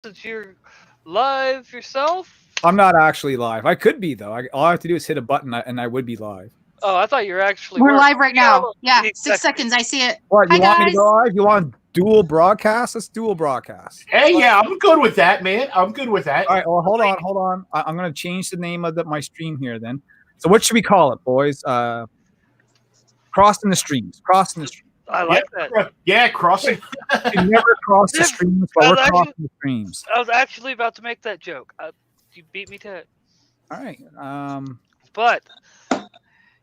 since you're live yourself. I'm not actually live. I could be though. All I have to do is hit a button, and I would be live. Oh, I thought you were actually. We're live right Yeah, now. Yeah, 6 exactly. seconds. I see it. What, Hi, you want me to guys. go live? You want dual broadcast? Let's dual broadcast. Hey, yeah, I'm good with that, man. I'm good with that. All right. Well, hold on. I'm gonna change the name of my stream here then. So what should we call it, boys? Crossing the streams. Crossing the streams. I like that. Yeah, crossing. We never cross the streams, but we're crossing the streams. I was actually about to make that joke. You beat me to it. All right. But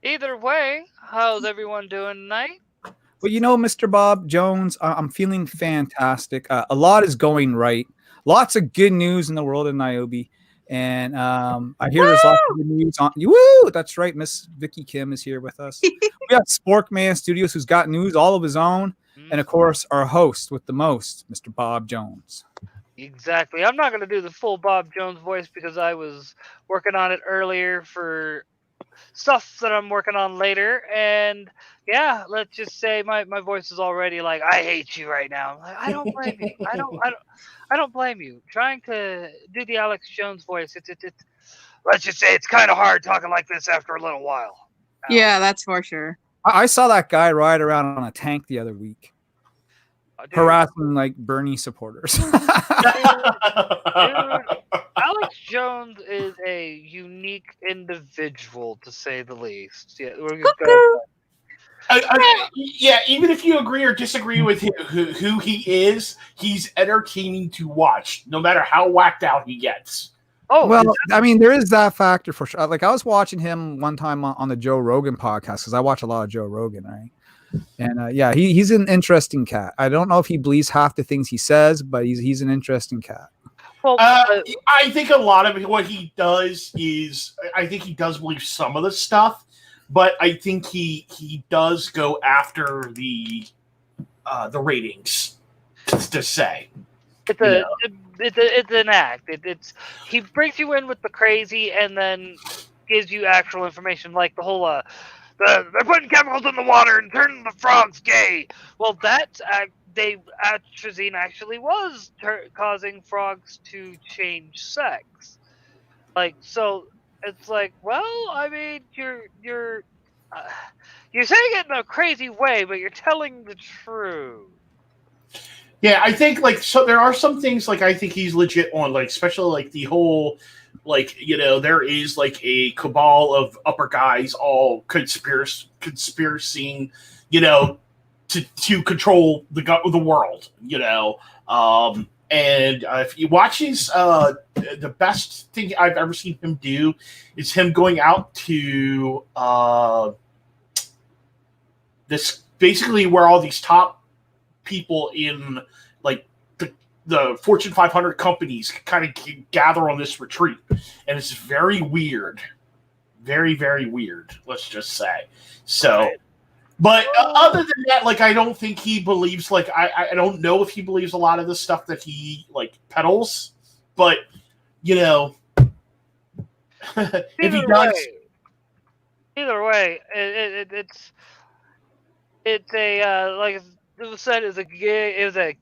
either way, how's everyone doing tonight? Well, Mr. Bob Jones, I'm feeling fantastic. A lot is going right. Lots of good news in the world of NYOBI. And I hear there's lots of good news on you. Woo! That's right. Miss Vicky Kim is here with us. We got Sporkman Studios, who's got news all of his own. And of course, our host with the most, Mr. Bob Jones. Exactly. I'm not going to do the full Bob Jones voice because I was working on it earlier for stuff that I'm working on later. And yeah, let's just say my voice is already like, I hate you right now. Like, I don't blame you. I don't blame you. Trying to do the Alex Jones voice, it's let's just say it's kind of hard talking like this after a little while. Yeah, that's for sure. I saw that guy ride around on a tank the other week, harassing like Bernie supporters. Dude, Alex Jones is a unique individual, to say the least. Yeah, we're gonna yeah, even if you agree or disagree with him, who he is, he's entertaining to watch, no matter how whacked out he gets. Oh, well, I mean, there is that factor for sure. Like I was watching him one time on the Joe Rogan podcast because I watch a lot of Joe Rogan, right? And yeah, he's an interesting cat. I don't know if he believes half the things he says, but he's an interesting cat. Well, I think a lot of what he does is, I think he does believe some of the stuff, but I think he does go after the ratings to say. It's an act. He brings you in with the crazy and then gives you actual information, like the whole they're putting chemicals in the water and turning the frogs gay. Well, atrazine actually was causing frogs to change sex. Like, so it's like, well, I mean, you're saying it in a crazy way, but you're telling the truth. Yeah, I think so there are some things I think he's legit on, especially the whole there is a cabal of upper guys all conspiracy to control the world, and if he watches, the best thing I've ever seen him do is him going out to this basically where all these top people in the Fortune 500 companies kind of gather on this retreat, and it's very weird, very, very weird. Let's just say so. But other than that, I don't think he believes. I don't know if he believes a lot of the stuff that he peddles, but if he does. Either way, it's a like it was said, it was a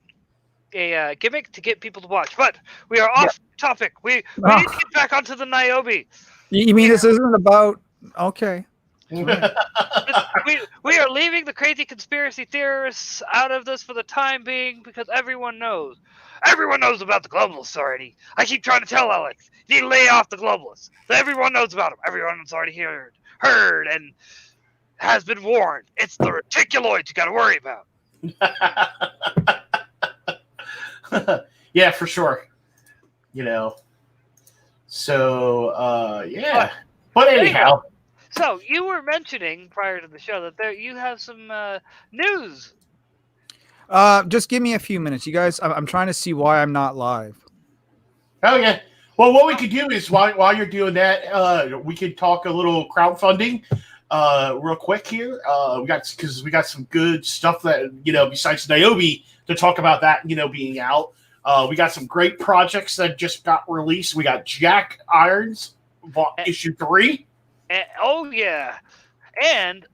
gimmick to get people to watch. But we are off topic. We need to get back onto the NYOBI. You mean this isn't about? Okay. we are leaving the crazy conspiracy theorists out of this for the time being because everyone knows about the globalists already. I keep trying to tell Alex, you need to lay off the globalists. Everyone knows about them. Everyone's already heard and has been warned. It's the reticuloids you got to worry about. Yeah, for sure. So yeah. But anyhow. So you were mentioning prior to the show that you have some news. Just give me a few minutes, you guys. I'm trying to see why I'm not live. Oh yeah. Well, what we could do is while you're doing that, we could talk a little crowdfunding real quick here. We got some good stuff that besides NYOBI to talk about that being out. We got some great projects that just got released. We got Jack Irons issue 3. Oh yeah, and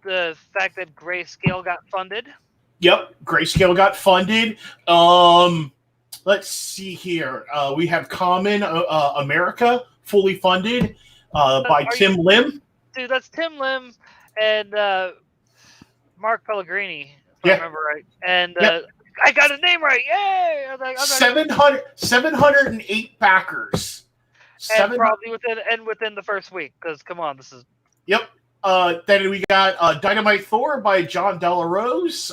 the fact that Grayscale got funded. Yep, Grayscale got funded. let's see here. We have Common America, fully funded by Tim Lim. Dude, that's Tim Lim and Mark Pellegrini, if I Yeah. remember right. And Yep. I got his name right. Yay! I was like, 708 backers. and probably within the first week, because come on, this is. Yep. Then we got Dynamite Thor by John Delarose.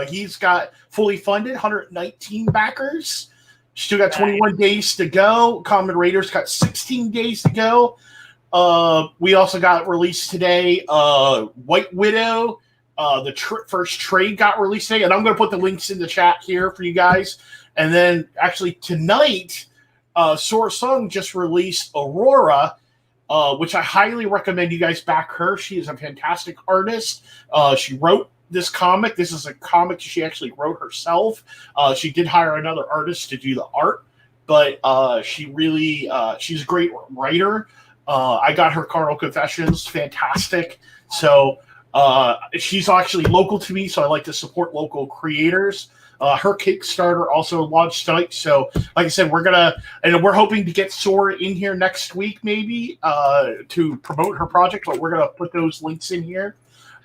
He's got fully funded, 119 backers. Still got 21 days to go. Common Raiders got 16 days to go. We also got released today. White Widow. The first trade got released today, and I'm going to put the links in the chat here for you guys. And then actually tonight, Sora Sung just released Aurora, which I highly recommend you guys back her. She is a fantastic artist. She wrote this comic. This is a comic she actually wrote herself. She did hire another artist to do the art, but she's a great writer. I got her Carnal Confessions, fantastic. So she's actually local to me, so I like to support local creators. Her Kickstarter also launched tonight. So, like I said, we're hoping to get Sora in here next week, maybe, to promote her project, but we're going to put those links in here.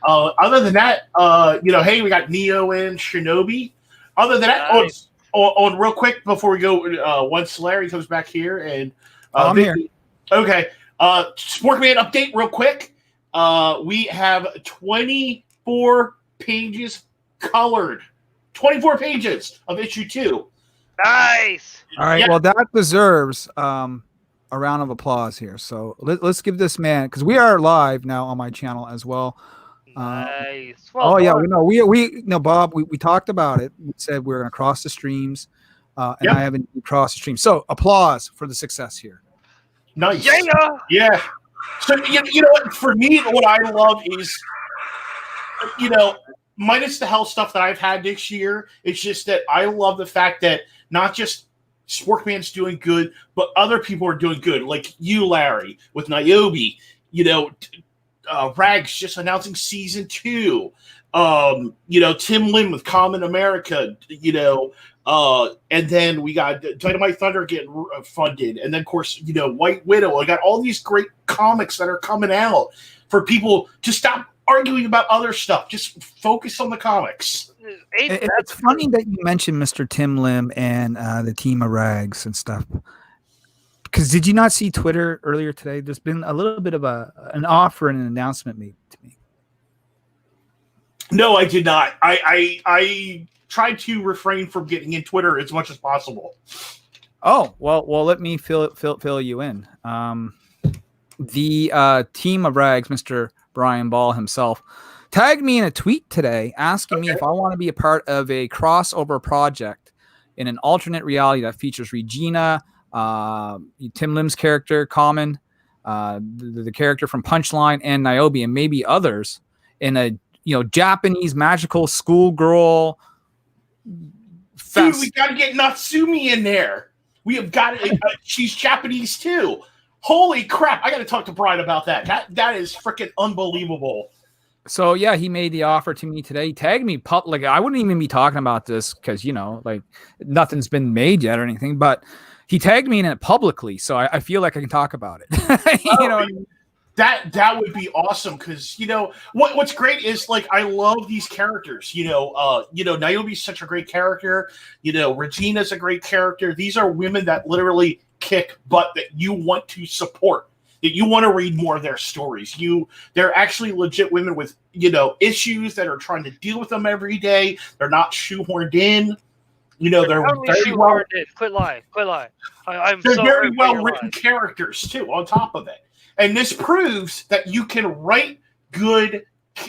Other than that, hey, we got Neo and Shinobi. Other than that, Nice. on real quick before we go, once Larry comes back here and I'm here. Okay. Sporkman update real quick. We have 24 pages colored. 24 pages of issue 2. Nice. All right. Yeah. Well, that deserves a round of applause here. So let's give this man, because we are live now on my channel as well. Nice. Well, Yeah, done. we Bob, we talked about it. We said we are going to cross the streams, and Yep. I haven't crossed the stream. So applause for the success here. Nice. Yeah. Yeah. So, you know what? For me, what I love is, minus the hell stuff that I've had this year, it's just that I love the fact that not just Sporkman's doing good, but other people are doing good. Like you, Larry, with NYOBI. Rags just announcing season 2. Tim Lim with Common America. And then we got Dynamite Thunder getting funded, and then of course White Widow. I got all these great comics that are coming out for people to stop arguing about other stuff. Just focus on the comics. It's funny that you mentioned Mr. Tim Lim and the team of Rags and stuff. Because did you not see Twitter earlier today? There's been a little bit of an offer and an announcement made to me. No, I did not. I tried to refrain from getting in Twitter as much as possible. Oh, well, let me fill you in. The team of Rags, Mr. Brian Ball himself, tagged me in a tweet today asking me if I want to be a part of a crossover project in an alternate reality that features Regina, Tim Lim's character, Common, the character from Punchline, and NYOBI, and maybe others in a Japanese magical schoolgirl. Dude, we got to get Natsumi in there. We have got it. She's Japanese too. Holy crap! I got to talk to Brian about that. That is freaking unbelievable. So yeah, he made the offer to me today. He tagged me public. I wouldn't even be talking about this because nothing's been made yet or anything. But he tagged me in it publicly, so I feel like I can talk about it. That would be awesome because what's great is I love these characters. NYOBI's such a great character. Regina's a great character. These are women that literally kick butt that you want to support. That you want to read more of their stories. They're actually legit women with issues that are trying to deal with them every day. They're not shoehorned in. They're totally very well. Quit lying. I'm They're so very hurt by well your written lies. characters too. On top of it, and this proves that you can write good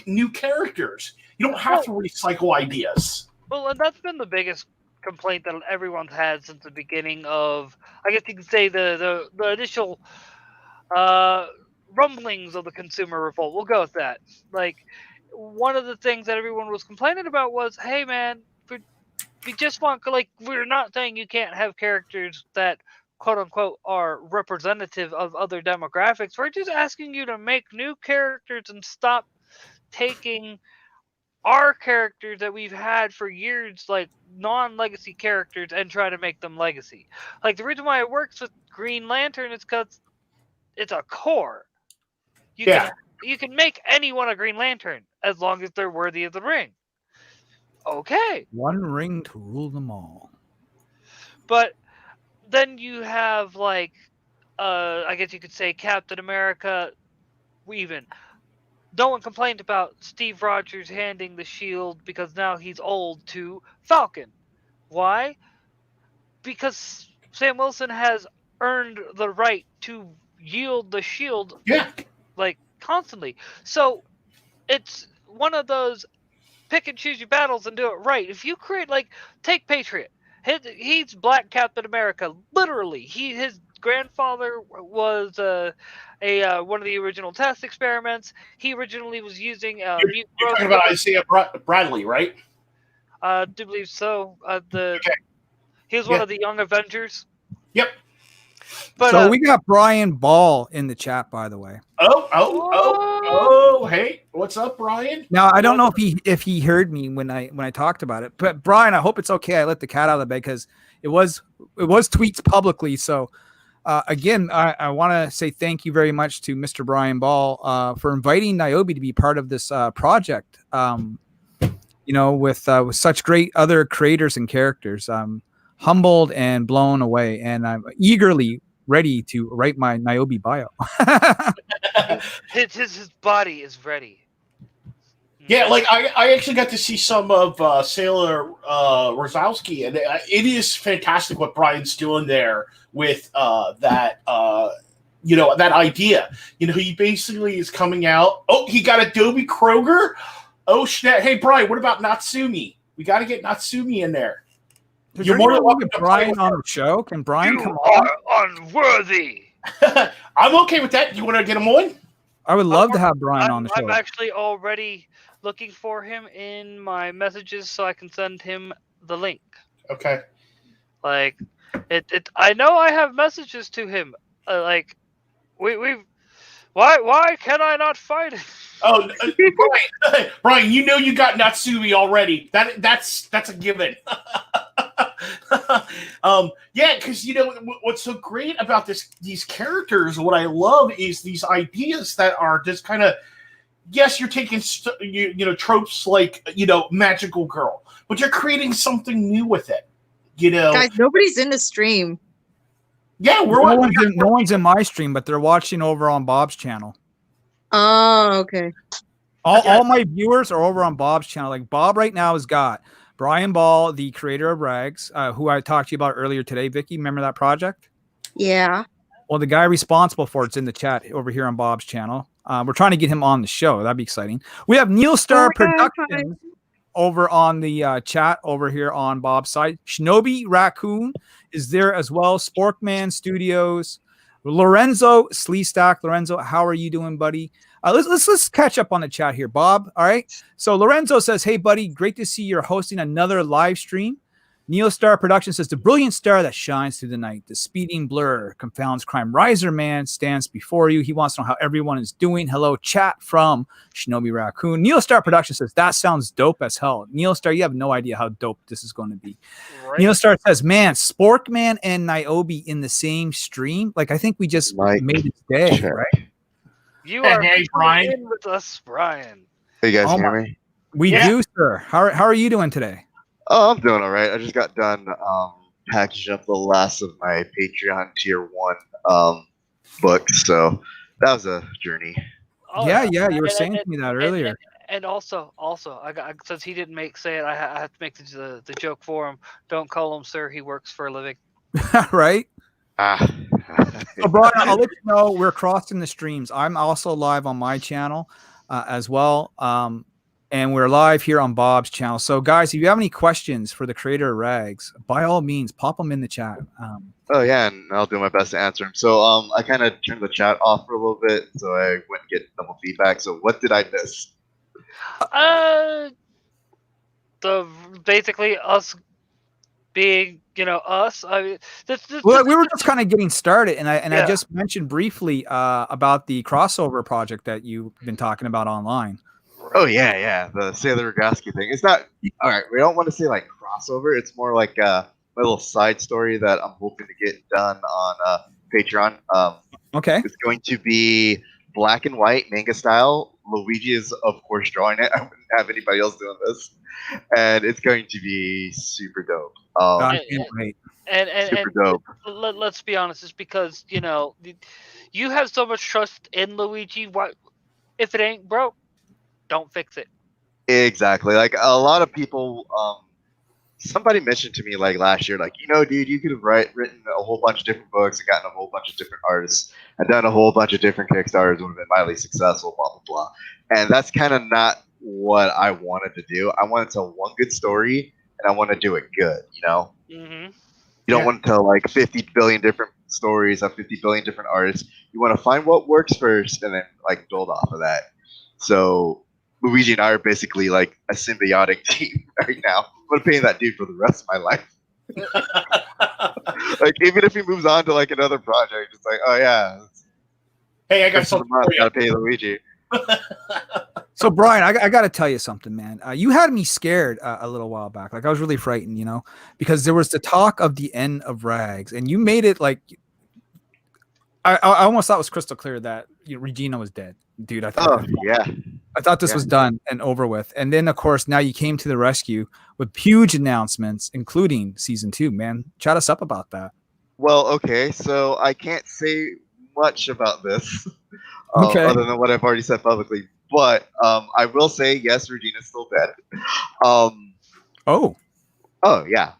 new characters. You don't have to recycle ideas. Well, and that's been the biggest complaint that everyone's had since the beginning of, I guess you could say, the initial rumblings of the consumer revolt. We'll go with that. One of the things that everyone was complaining about was, hey man, we just want, we're not saying you can't have characters that quote unquote are representative of other demographics. We're just asking you to make new characters and stop taking our characters that we've had for years, like non-legacy characters, and try to make them legacy. Like the reason why it works with Green Lantern is because it's a core. You Yeah. can make anyone a Green Lantern as long as they're worthy of the ring. Okay, One ring to rule them all. but then you have like, I guess you could say Captain America. Even no one complained about Steve Rogers handing the shield because now he's old to Falcon. Why? Because Sam Wilson has earned the right to yield the shield Yeah. like constantly. So it's one of those pick and choose your battles and do it right. If you create take Patriot, he's Black Captain America. Literally, his grandfather was one of the original test experiments. He originally was using You're talking about Isaiah Bradley, right? do believe so. Okay. He was one of the Young Avengers. Yep. But So we got Brian Ball in the chat, by the way. Oh! Hey, what's up, Brian? Now I don't know if he heard me when I talked about it, but Brian, I hope it's okay. I let the cat out of the bag because it was tweets publicly. So again, I want to say thank you very much to Mr. Brian Ball for inviting NYOBI to be part of this project. With such great other creators and characters. I'm humbled and blown away, and I'm eagerly ready to write my NYOBI bio. his body is ready. Yeah, like I actually got to see some of Sailor Rosowski, and it is fantastic what Brian's doing there with that that idea. He basically is coming out. Oh, he got Adobe Kroger. Oh snap! Hey Brian, what about Natsumi? We got to get Natsumi in there. You're more than welcome to Brian on the show. Can Brian come on? Are unworthy. I'm okay with that. You want to get him on? I would love to have Brian on the show. I'm actually already looking for him in my messages so I can send him the link. Okay. Like I know I have messages to him. We've why can I not find him? Oh, Brian, you got Natsumi already. That's a given. Yeah, because what's so great about these characters, what I love is these ideas that are just kind of, yes, you're taking tropes like magical girl, but you're creating something new with it. Guys, nobody's in the stream. Yeah, no one's in my stream, but they're watching over on Bob's channel. Oh, okay. All my viewers are over on Bob's channel. Like Bob right now has got Brian Ball, the creator of Rags, who I talked to you about earlier today. Vicky, remember that project? Yeah. Well, the guy responsible for it's in the chat over here on Bob's channel. We're trying to get him on the show. That'd be exciting. We have Neil Star Productions over on the chat over here on Bob's side. Shinobi Raccoon is there as well. Sporkman Studios. Lorenzo Sleestack. Lorenzo, how are you doing, buddy? Let's catch up on the chat here, Bob. All right. So Lorenzo says, "Hey, buddy, great to see you're hosting another live stream." Neil Star Production says, "The brilliant star that shines through the night, the speeding blur, confounds crime. Riser Man stands before you. He wants to know how everyone is doing. Hello, chat from Shinobi Raccoon." Neil Star Production says, "That sounds dope as hell." Neil Star, you have no idea how dope this is going to be. Right. Neil Star says, "Man, Sporkman and NYOBI in the same stream. Like, I think we just made it today, right?" You are Brian. in with us, Brian. Hey, you guys hear me? We do, sir. How are you doing today? Oh, I'm doing all right. I just got done packaging up the last of my Patreon Tier 1 books, so that was a journey. Oh, yeah, you were saying to me that earlier. And also, since he didn't say it, I have to make the joke for him. Don't call him sir. He works for a living. Right? So, Brian, I'll let you know we're crossing the streams. I'm also live on my channel as well. And we're live here on Bob's channel. So, guys, if you have any questions for the creator of Rags, by all means, pop them in the chat. Oh, yeah, and I'll do my best to answer them. So I kind of turned the chat off for a little bit, so I went and get double feedback. So what did I miss? Basically us being, us. I mean, well, we were just kind of getting started, and I just mentioned briefly about the crossover project that you've been talking about online. Oh yeah. The Sailor Ragaski thing. It's not all right. We don't want to say like crossover. It's more like a little side story that I'm hoping to get done on Patreon. Okay. It's going to be black and white manga style. Luigi is of course drawing it. I wouldn't have anybody else doing this, and it's going to be super dope. I And, can't wait. Super dope. let's be honest, it's because you have so much trust in Luigi. Why, if it ain't broke, don't fix it. Exactly. Like a lot of people, somebody mentioned to me like last year, like, dude, you could have written a whole bunch of different books and gotten a whole bunch of different artists and done a whole bunch of different Kickstarters would have been mildly successful, blah, blah, blah. And that's kind of not what I wanted to do. I wanted to tell one good story and I want to do it good, Mm-hmm. You don't want to tell like 50 billion different stories of 50 billion different artists. You want to find what works first and then like build off of that. So Luigi and I are basically like a symbiotic team right now. I'm gonna pay that dude for the rest of my life. Like even if he moves on to like another project, it's like, oh yeah, Hey, I got rest of the something month, for you. gotta pay Luigi. So Brian, I got to tell you something, man. You had me scared a little while back. Like I was really frightened, because there was the talk of the end of Rags, and you made it like I almost thought it was crystal clear that Regina was dead, dude. I thought this was done and over with. And then of course now you came to the rescue with huge announcements, including season 2. Man, chat us up about that. Well, okay, so I can't say much about this, Okay. other than what I've already said publicly. But I will say, yes, Regina's still dead. Oh yeah.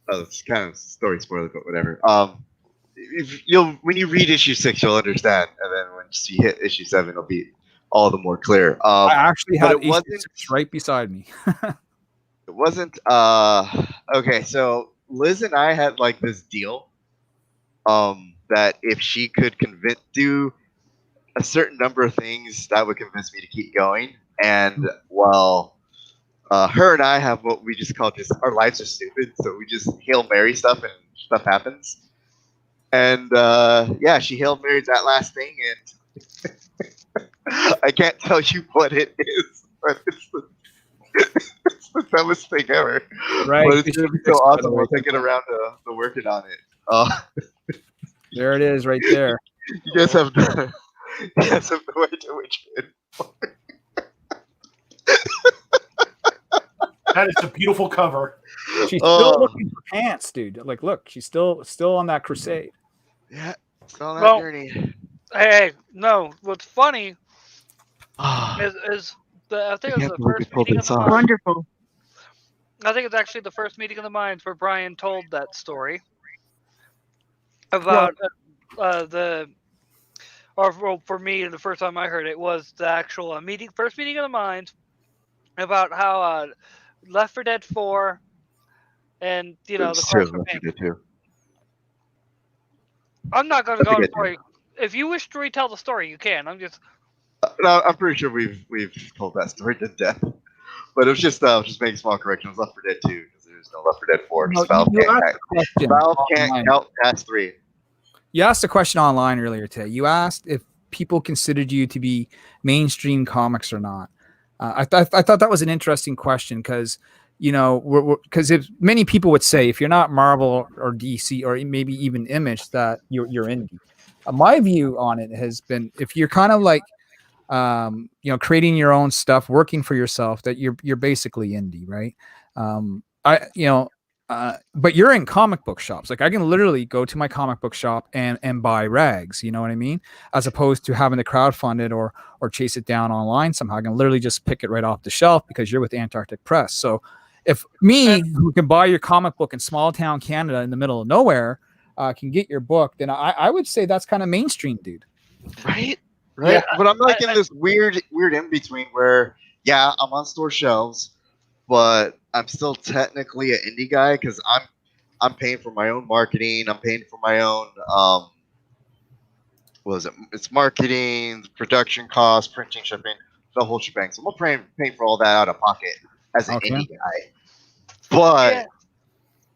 Oh, it's kind of story spoiler, but whatever. When you read issue 6, you'll understand, and then when you hit issue 7, it'll be all the more clear. I actually had it issue wasn't 6 right beside me. It wasn't okay. So Liz and I had like this deal, that if she could do a certain number of things, that would convince me to keep going. And well, her and I have what we just call our lives are stupid, so we just Hail Mary stuff and stuff happens. And yeah, she Hail Married that last thing, and I can't tell you what it is, but it's the dumbest thing ever. Right. But it's gonna be so awesome once I get around to working on it. There it is, right there. You guys have no idea which one. That is a beautiful cover. She's still looking for pants, dude. Like, look, she's still on that crusade. Yeah, it's on that Well, journey. Hey, no. What's funny is I think it was the first meeting of the minds. Wonderful. I think it's actually the first meeting of the minds where Brian told that story about for me, the first time I heard it was the actual first meeting of the minds about how Left 4 Dead 4 and the Cross for Pain. I'm not going to go into the story. If you wish to retell the story, you can. I'm just. No, I'm pretty sure we've told that story to death. But it was just making small corrections. Left 4 Dead 2 because there's no Left 4 Dead 4. No, Valve you can't count past 3. You asked a question online earlier today. You asked if people considered you to be mainstream comics or not. I thought that was an interesting question because, because if many people would say if you're not Marvel or DC or maybe even Image that you're indie. My view on it has been if you're kind of like, creating your own stuff, working for yourself, that you're basically indie, right? But you're in comic book shops. Like I can literally go to my comic book shop and buy Rags, you know what I mean? As opposed to having to crowdfund it or chase it down online somehow. I can literally just pick it right off the shelf because you're with Antarctic Press. So if me, who can buy your comic book in small town Canada in the middle of nowhere, can get your book, then I would say that's kind of mainstream, dude. Right? Yeah. But I'm like in this weird in between where, yeah, I'm on store shelves, but I'm still technically an indie guy because I'm paying for my own marketing. I'm paying for my own it's marketing, production costs, printing, shipping, the whole shebang. So I'm paying for all that out of pocket as an indie guy. But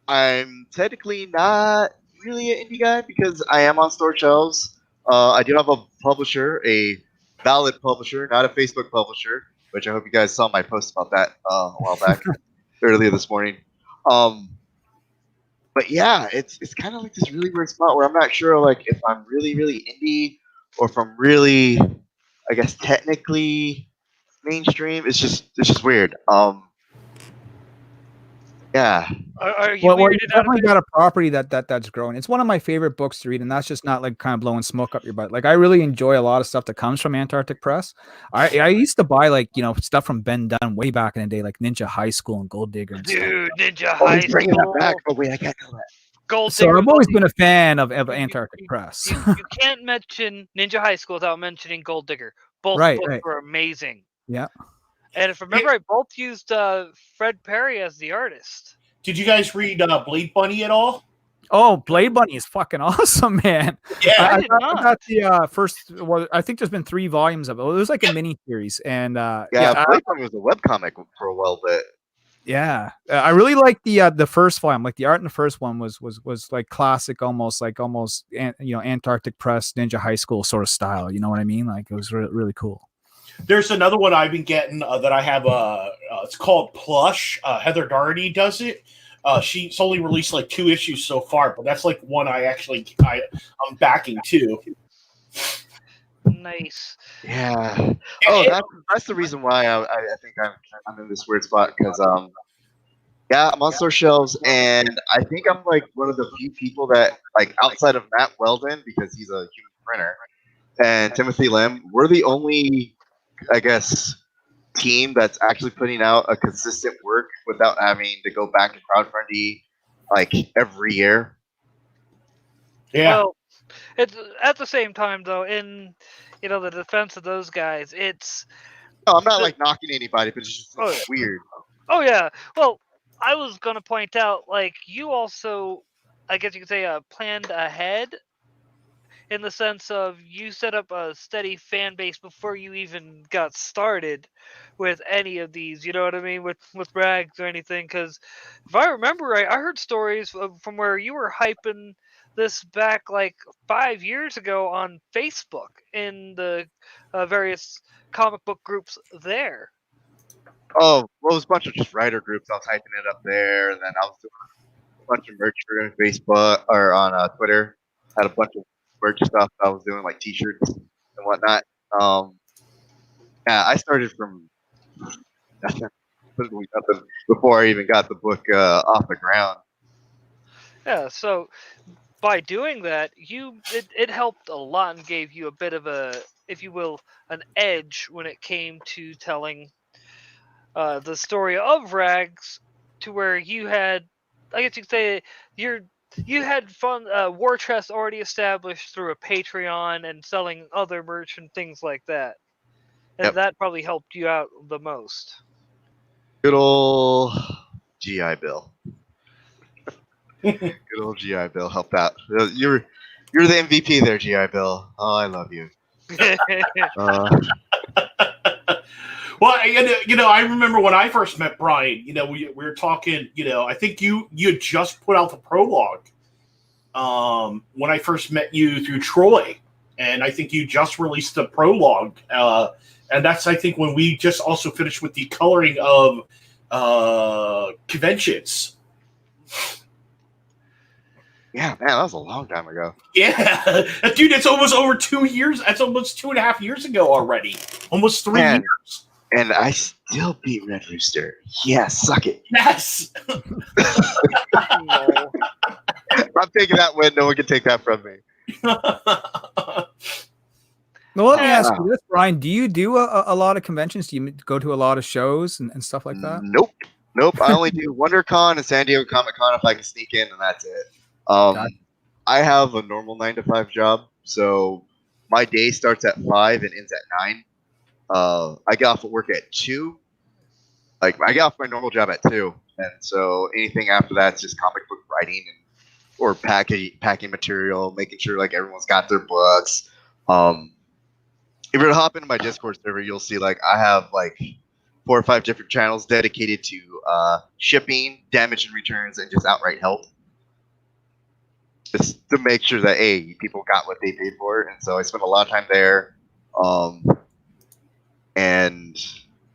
I'm technically not really an indie guy because I am on store shelves. I do have a publisher, a valid publisher, not a Facebook publisher. which I hope you guys saw my post about that a while back, earlier this morning. But yeah, it's kind of like this really weird spot where I'm not sure like if I'm really really indie or if I'm really, I guess technically mainstream. It's just weird. Yeah. Are you Well, you weirded out a definitely bit? got a property that's growing. It's one of my favorite books to read, and that's just not like kind of blowing smoke up your butt. Like I really enjoy a lot of stuff that comes from Antarctic Press. I used to buy like stuff from Ben Dunn way back in the day, like Ninja High School and Gold Digger and stuff. Dude, Ninja Oh, High he's bringing that School, back. Oh wait, I can't know that. Gold So Digger. I've always been a fan of you- Antarctic you- Press. You can't mention Ninja High School without mentioning Gold Digger. Both Right, books right. were amazing. Yeah. And if I remember, I both used Fred Perry as the artist. Did you guys read Blade Bunny at all? Oh, Blade Bunny is fucking awesome, man. Yeah, I did I not. got the first. Well, I think there's been 3 volumes of it. It was like a mini series, and Yeah, Blade Bunny was a webcomic for a while, but yeah, I really like the first volume. Like the art in the first one was like classic, almost Antarctic Press, Ninja High School sort of style. You know what I mean? Like it was really cool. there's another one I've been getting that I have. It's called Plush. Heather Doherty does it. She's only released like 2 issues so far, but that's like one I'm backing too. Nice. yeah. Oh, that's the reason why I think I'm in this weird spot because yeah, I'm on store shelves, and I think I'm like one of the few people that like outside of Matt Weldon because he's a human printer and Timothy Lim, we're the only, I guess, team that's actually putting out a consistent work without having to go back to crowdfunding like every year. Yeah, Well, it's at the same time though. In the defense of those guys, it's No, I'm not like knocking anybody, but it's just Oh, yeah. weird. oh yeah. Well, I was gonna point out like you also, I guess you could say, planned ahead. In the sense of you set up a steady fan base before you even got started with any of these, you know what I mean, with rags or anything. Because if I remember right, I heard stories from where you were hyping this back like 5 years ago on Facebook in the various comic book groups there. Oh, well, it was a bunch of just writer groups. I was hyping it up there, and then I was doing a bunch of merch for Facebook or on Twitter. Had a bunch of merch stuff I was doing, like T-shirts and whatnot. Yeah, I started from nothing, literally nothing before I even got the book off the ground. Yeah, so by doing that, it helped a lot and gave you a bit of a, if you will, an edge when it came to telling the story of Rags, to where you had, I guess you could say, you had fun war chest already established through a Patreon and selling other merch and things like that, and Yep. that probably helped you out the most. Good old GI Bill. Good old GI Bill helped out. You're the MVP there, GI Bill. Oh, I love you. Well, I remember when I first met Brian. We were talking. I think you had just put out the prologue when I first met you through Troy, and I think you just released the prologue. And that's, I think, when we just also finished with the coloring of conventions. Yeah, man, that was a long time ago. Yeah, dude, it's almost over 2 years. That's almost 2.5 years ago already. Almost 3 Man. years. And I still beat Red Rooster. Yeah, suck it. Yes. No. I'm taking that win. No one can take that from me. Well, let me Yeah. ask you this, Brian. Do you do a lot of conventions? Do you go to a lot of shows and stuff like that? Nope. I only do WonderCon and San Diego Comic Con if I can sneak in, and that's it. Gotcha. I have a normal 9-to-5 job, so my day starts at 5 and ends at 9. I get off at work at 2. Like, I get off my normal job at 2, and so anything after that's just comic book writing or packing material, making sure like everyone's got their books. If you were to hop into my Discord server, you'll see like I have like 4 or 5 different channels dedicated to shipping, damage and returns, and just outright help. Just to make sure that people got what they paid for, and so I spent a lot of time there. And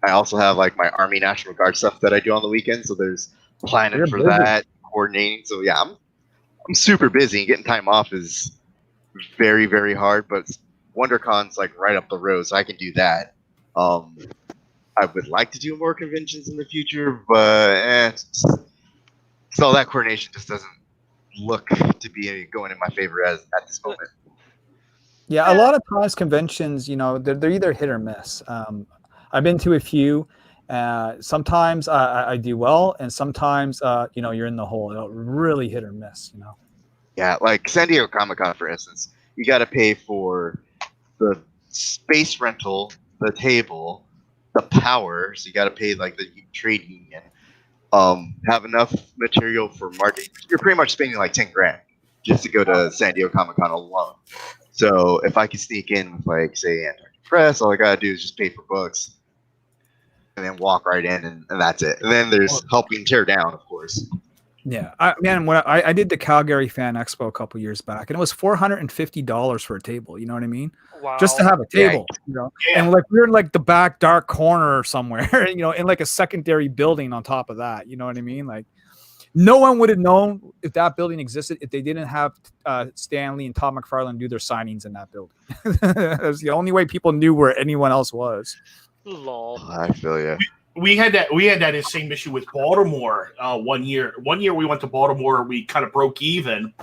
I also have like my Army National Guard stuff that I do on the weekends. So there's planning You're for busy. that, coordinating. So yeah, I'm super busy. And getting time off is very, very hard. But WonderCon's like right up the road, so I can do that. I would like to do more conventions in the future, but so that coordination just doesn't look to be going in my favor at this moment. Yeah, a lot of times conventions, they're either hit or miss. I've been to a few. Sometimes I do well, and sometimes you're in the hole. It'll really hit or miss. Yeah, like San Diego Comic-Con, for instance, you got to pay for the space rental, the table, the power. So you got to pay like the trade union. Have enough material for marketing. You're pretty much spending like 10 grand just to go to San Diego Comic-Con alone. So if I could sneak in with like say Antarctic Press, all I gotta do is just pay for books and then walk right in, and that's it. And then there's helping tear down, of course. Yeah, when I did the Calgary Fan Expo a couple years back, and it was $450 for a table. You know what I mean? Wow. Just to have a table, Yeah. and like we're in like the back dark corner somewhere, in like a secondary building on top of that. You know what I mean? Like no one would have known if that building existed if they didn't have Stan Lee and Todd McFarlane do their signings in that building. That's the only way people knew where anyone else was. Lol. I feel you. We had that same issue with Baltimore 1 year. 1 year we went to Baltimore, we kind of broke even.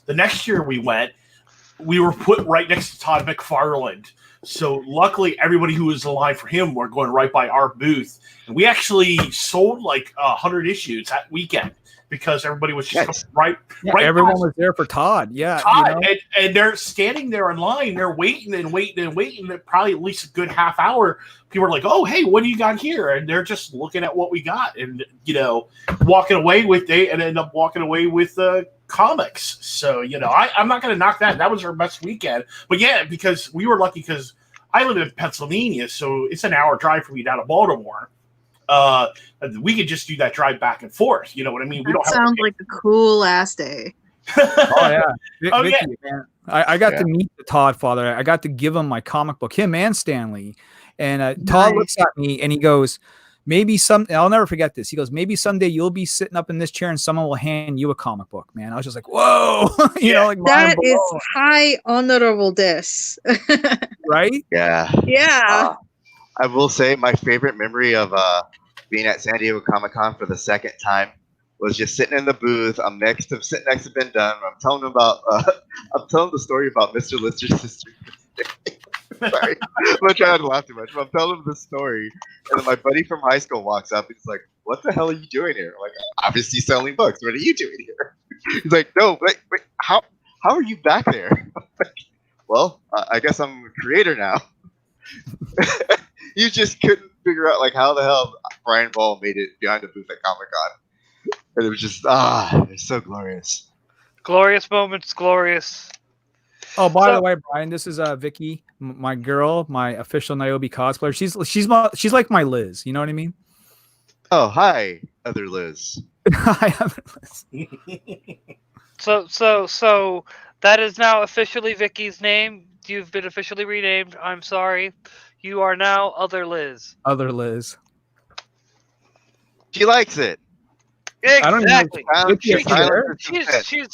The next year we were put right next to Todd McFarlane. So luckily everybody who was alive for him were going right by our booth. And we actually sold like 100 issues that weekend because everybody was just right. Everyone was there for Todd. Yeah. Todd, and they're standing there in line. They're waiting and waiting and waiting. Probably at least a good half hour. People are like, "Oh, hey, what do you got here?" And they're just looking at what we got, and walking away with and end up walking away with comics. So I'm not going to knock that. That was our best weekend. But yeah, because we were lucky because I live in Pennsylvania, so it's an hour drive for me down to Baltimore. We could just do that drive back and forth. You know what I mean? That sounds like a cool ass day. Oh yeah, Yeah. Man. I got to meet the Todd father. I got to give him my comic book, him and Stanley. And Todd looks at me and he goes, I'll never forget this. He goes, maybe someday you'll be sitting up in this chair and someone will hand you a comic book, man. I was just like, whoa, like that is high honorable dis. Right? Yeah. Yeah. I will say my favorite memory of being at San Diego Comic-Con for the second time was just sitting in the booth. I'm sitting next to Ben Dunn. I'm telling him the story about Mr. Lister's sister. Sorry, I'm not trying to laugh too much, but I'm telling him the story, and then my buddy from high school walks up. He's like, "What the hell are you doing here?" I'm like, "Obviously selling books. What are you doing here?" He's like, "No, wait, how are you back there?" I'm like, well, I guess I'm a creator now. You just couldn't figure out like how the hell Brian Ball made it behind the booth at Comic-Con, and it was just it's so glorious. Glorious moments, glorious. Oh, by the way, Brian, this is Vicky, my girl, my official NYOBI cosplayer. She's like my Liz. You know what I mean? Oh, hi, other Liz. Hi, other Liz. So that is now officially Vicky's name. You've been officially renamed. I'm sorry. You are now Other Liz. Other Liz. She likes it. Exactly. She's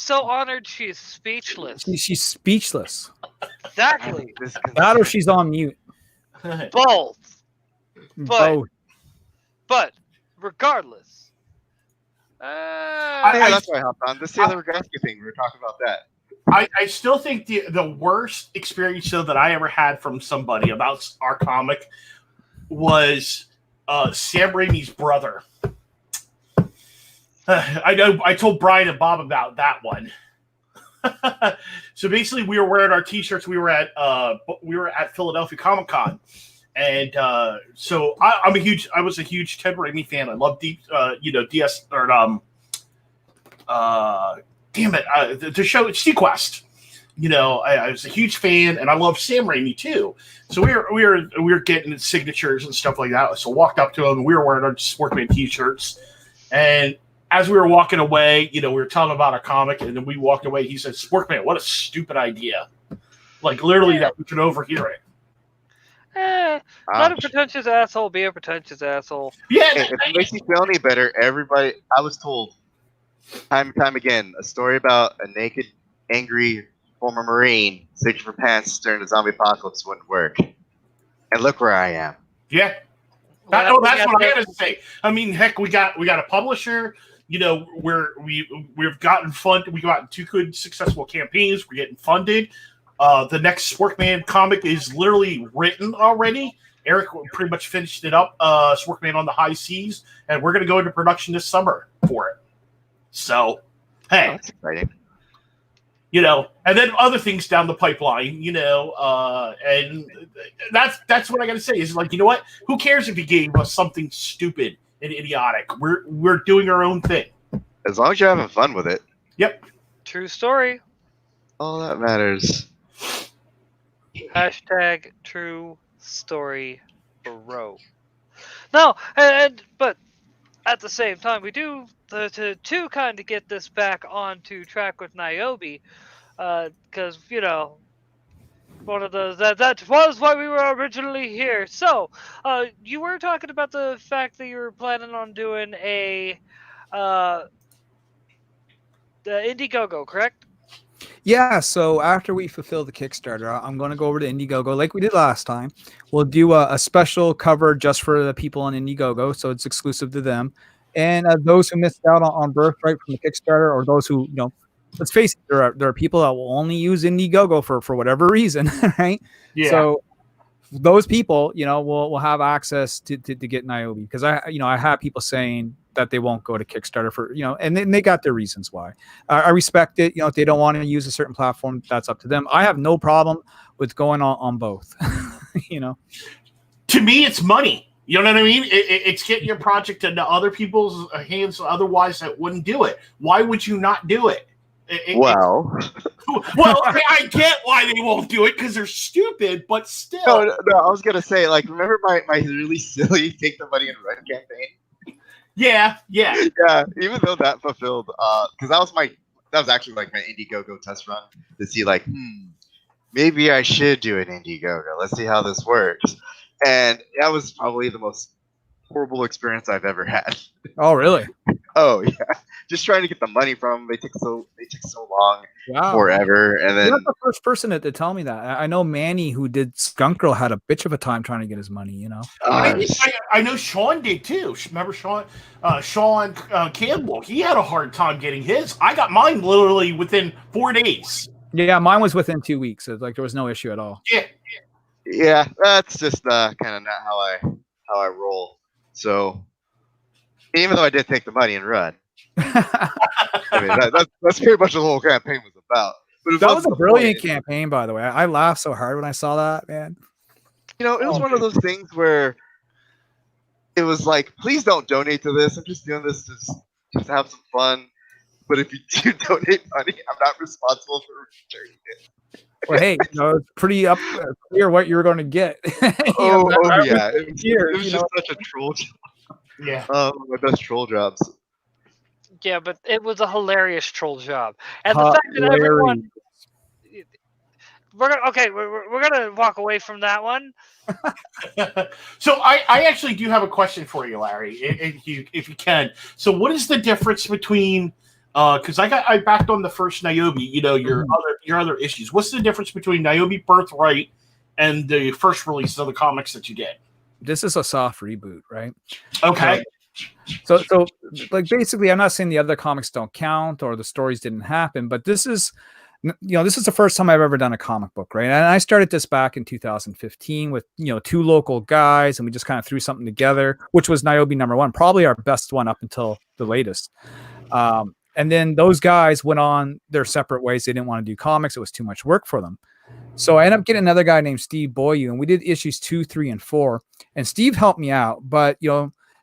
so honored. She's speechless. She's speechless. Exactly. That or she's on mute. Both. Both. But regardless. That's why I hopped on. This is the other Ragasky thing. We were talking about that. I still think the worst experience though that I ever had from somebody about our comic was Sam Raimi's brother. I know I told Brian and Bob about that one. So basically, we were wearing our T-shirts. We were at Philadelphia Comic-Con, and so I was a huge Ted Raimi fan. I love DS or the show Sequest. I was a huge fan, and I love Sam Raimi too. So we were getting signatures and stuff like that. So I walked up to him, and we were wearing our Sportsman T-shirts, and as we were walking away, we were telling him about a comic, and then we walked away. He said, "Sporkman, what a stupid idea!" Like literally, that we could overhear it. Let a Ouch. pretentious asshole be a pretentious asshole. Yeah, Hey, if it makes you feel any better, everybody, I was told time and time again a story about a naked, angry former Marine searching for pants during the zombie apocalypse wouldn't work. And look where I am. yeah. That's what I gotta say. I mean, heck, we got a publisher. You know, we've gotten funded. We got 2 good successful campaigns. We're getting funded. The next Sporkman comic is literally written already. Eric pretty much finished it up. Sporkman on the High Seas, and we're gonna go into production this summer for it. So, Oh, hey, that's exciting. you know, and then other things down the pipeline, you know, and that's what I got to say is like, you know what? Who cares if he gave us something stupid and idiotic? We're doing our own thing. As long as you're having fun with it, Yep. True story. all that matters. Hashtag true story, bro. No, but at the same time, we do to kind of get this back onto track with NYOBI, because you know, one of those that was why we were originally here. So, you were talking about the fact that you were planning on doing a the Indiegogo, correct? Yeah, so after we fulfill the Kickstarter, I'm going to go over to Indiegogo like we did last time. We'll do a special cover just for the people on Indiegogo, so it's exclusive to them. And those who missed out on Birthright from the Kickstarter, or those who, let's face it, there are people that will only use Indiegogo for whatever reason, right? Yeah. So those people, will have access to get NYOBI, because I have people saying that they won't go to Kickstarter for, and they got their reasons why. I respect it. If they don't want to use a certain platform, that's up to them. I have no problem with going on both. To me, it's money. You know what I mean? It's getting your project into other people's hands. Otherwise, that wouldn't do it. Why would you not do it? Well, I get why they won't do it because they're stupid, but still. no, I was gonna say, like, remember my really silly take the money and run campaign? Yeah. Yeah, even though that fulfilled, because that was actually like my Indiegogo test run to see, like, maybe I should do an Indiegogo. Let's see how this works. And that was probably the most horrible experience I've ever had. Oh, really? Oh yeah, just trying to get the money from them. They took so long, Wow. forever, and then You're not the first person to tell me that. I know Manny, who did Skunk Girl, had a bitch of a time trying to get his money. I know Sean did too. Remember Sean? Sean Campbell. He had a hard time getting his. I got mine literally within 4 days. Yeah, mine was within 2 weeks. So, like, there was no issue at all. yeah, that's just kind of not how I roll. So even though I did take the money and run, I mean that's pretty much what the whole campaign was about. But that was a brilliant campaign, by the way. I laughed so hard when I saw that, man. It was one of those things where it was like, please don't donate to this. I'm just doing this just to have some fun. But if you do donate money, I'm not responsible for returning it. Well, hey, it's pretty clear what you were going to get. Yeah. It was just such a troll job. Yeah. My best troll jobs. Yeah, but it was a hilarious troll job, and the fact that everyone. We're gonna walk away from that one. So I actually do have a question for you, Larry, if you can. So what is the difference between? Because I backed on the first NYOBI, your other issues. What's the difference between NYOBI Birthright and the first release of the comics that you did? This is a soft reboot, right? Okay. So like, basically, I'm not saying the other comics don't count or the stories didn't happen, but this is the first time I've ever done a comic book, right? And I started this back in 2015 with 2 local guys, and we just kind of threw something together, which was NYOBI #1, probably our best one up until the latest. And then those guys went on their separate ways. They didn't want to do comics. It was too much work for them. So I ended up getting another guy named Steve Boyu, and we did issues 2, 3, and 4. And Steve helped me out, but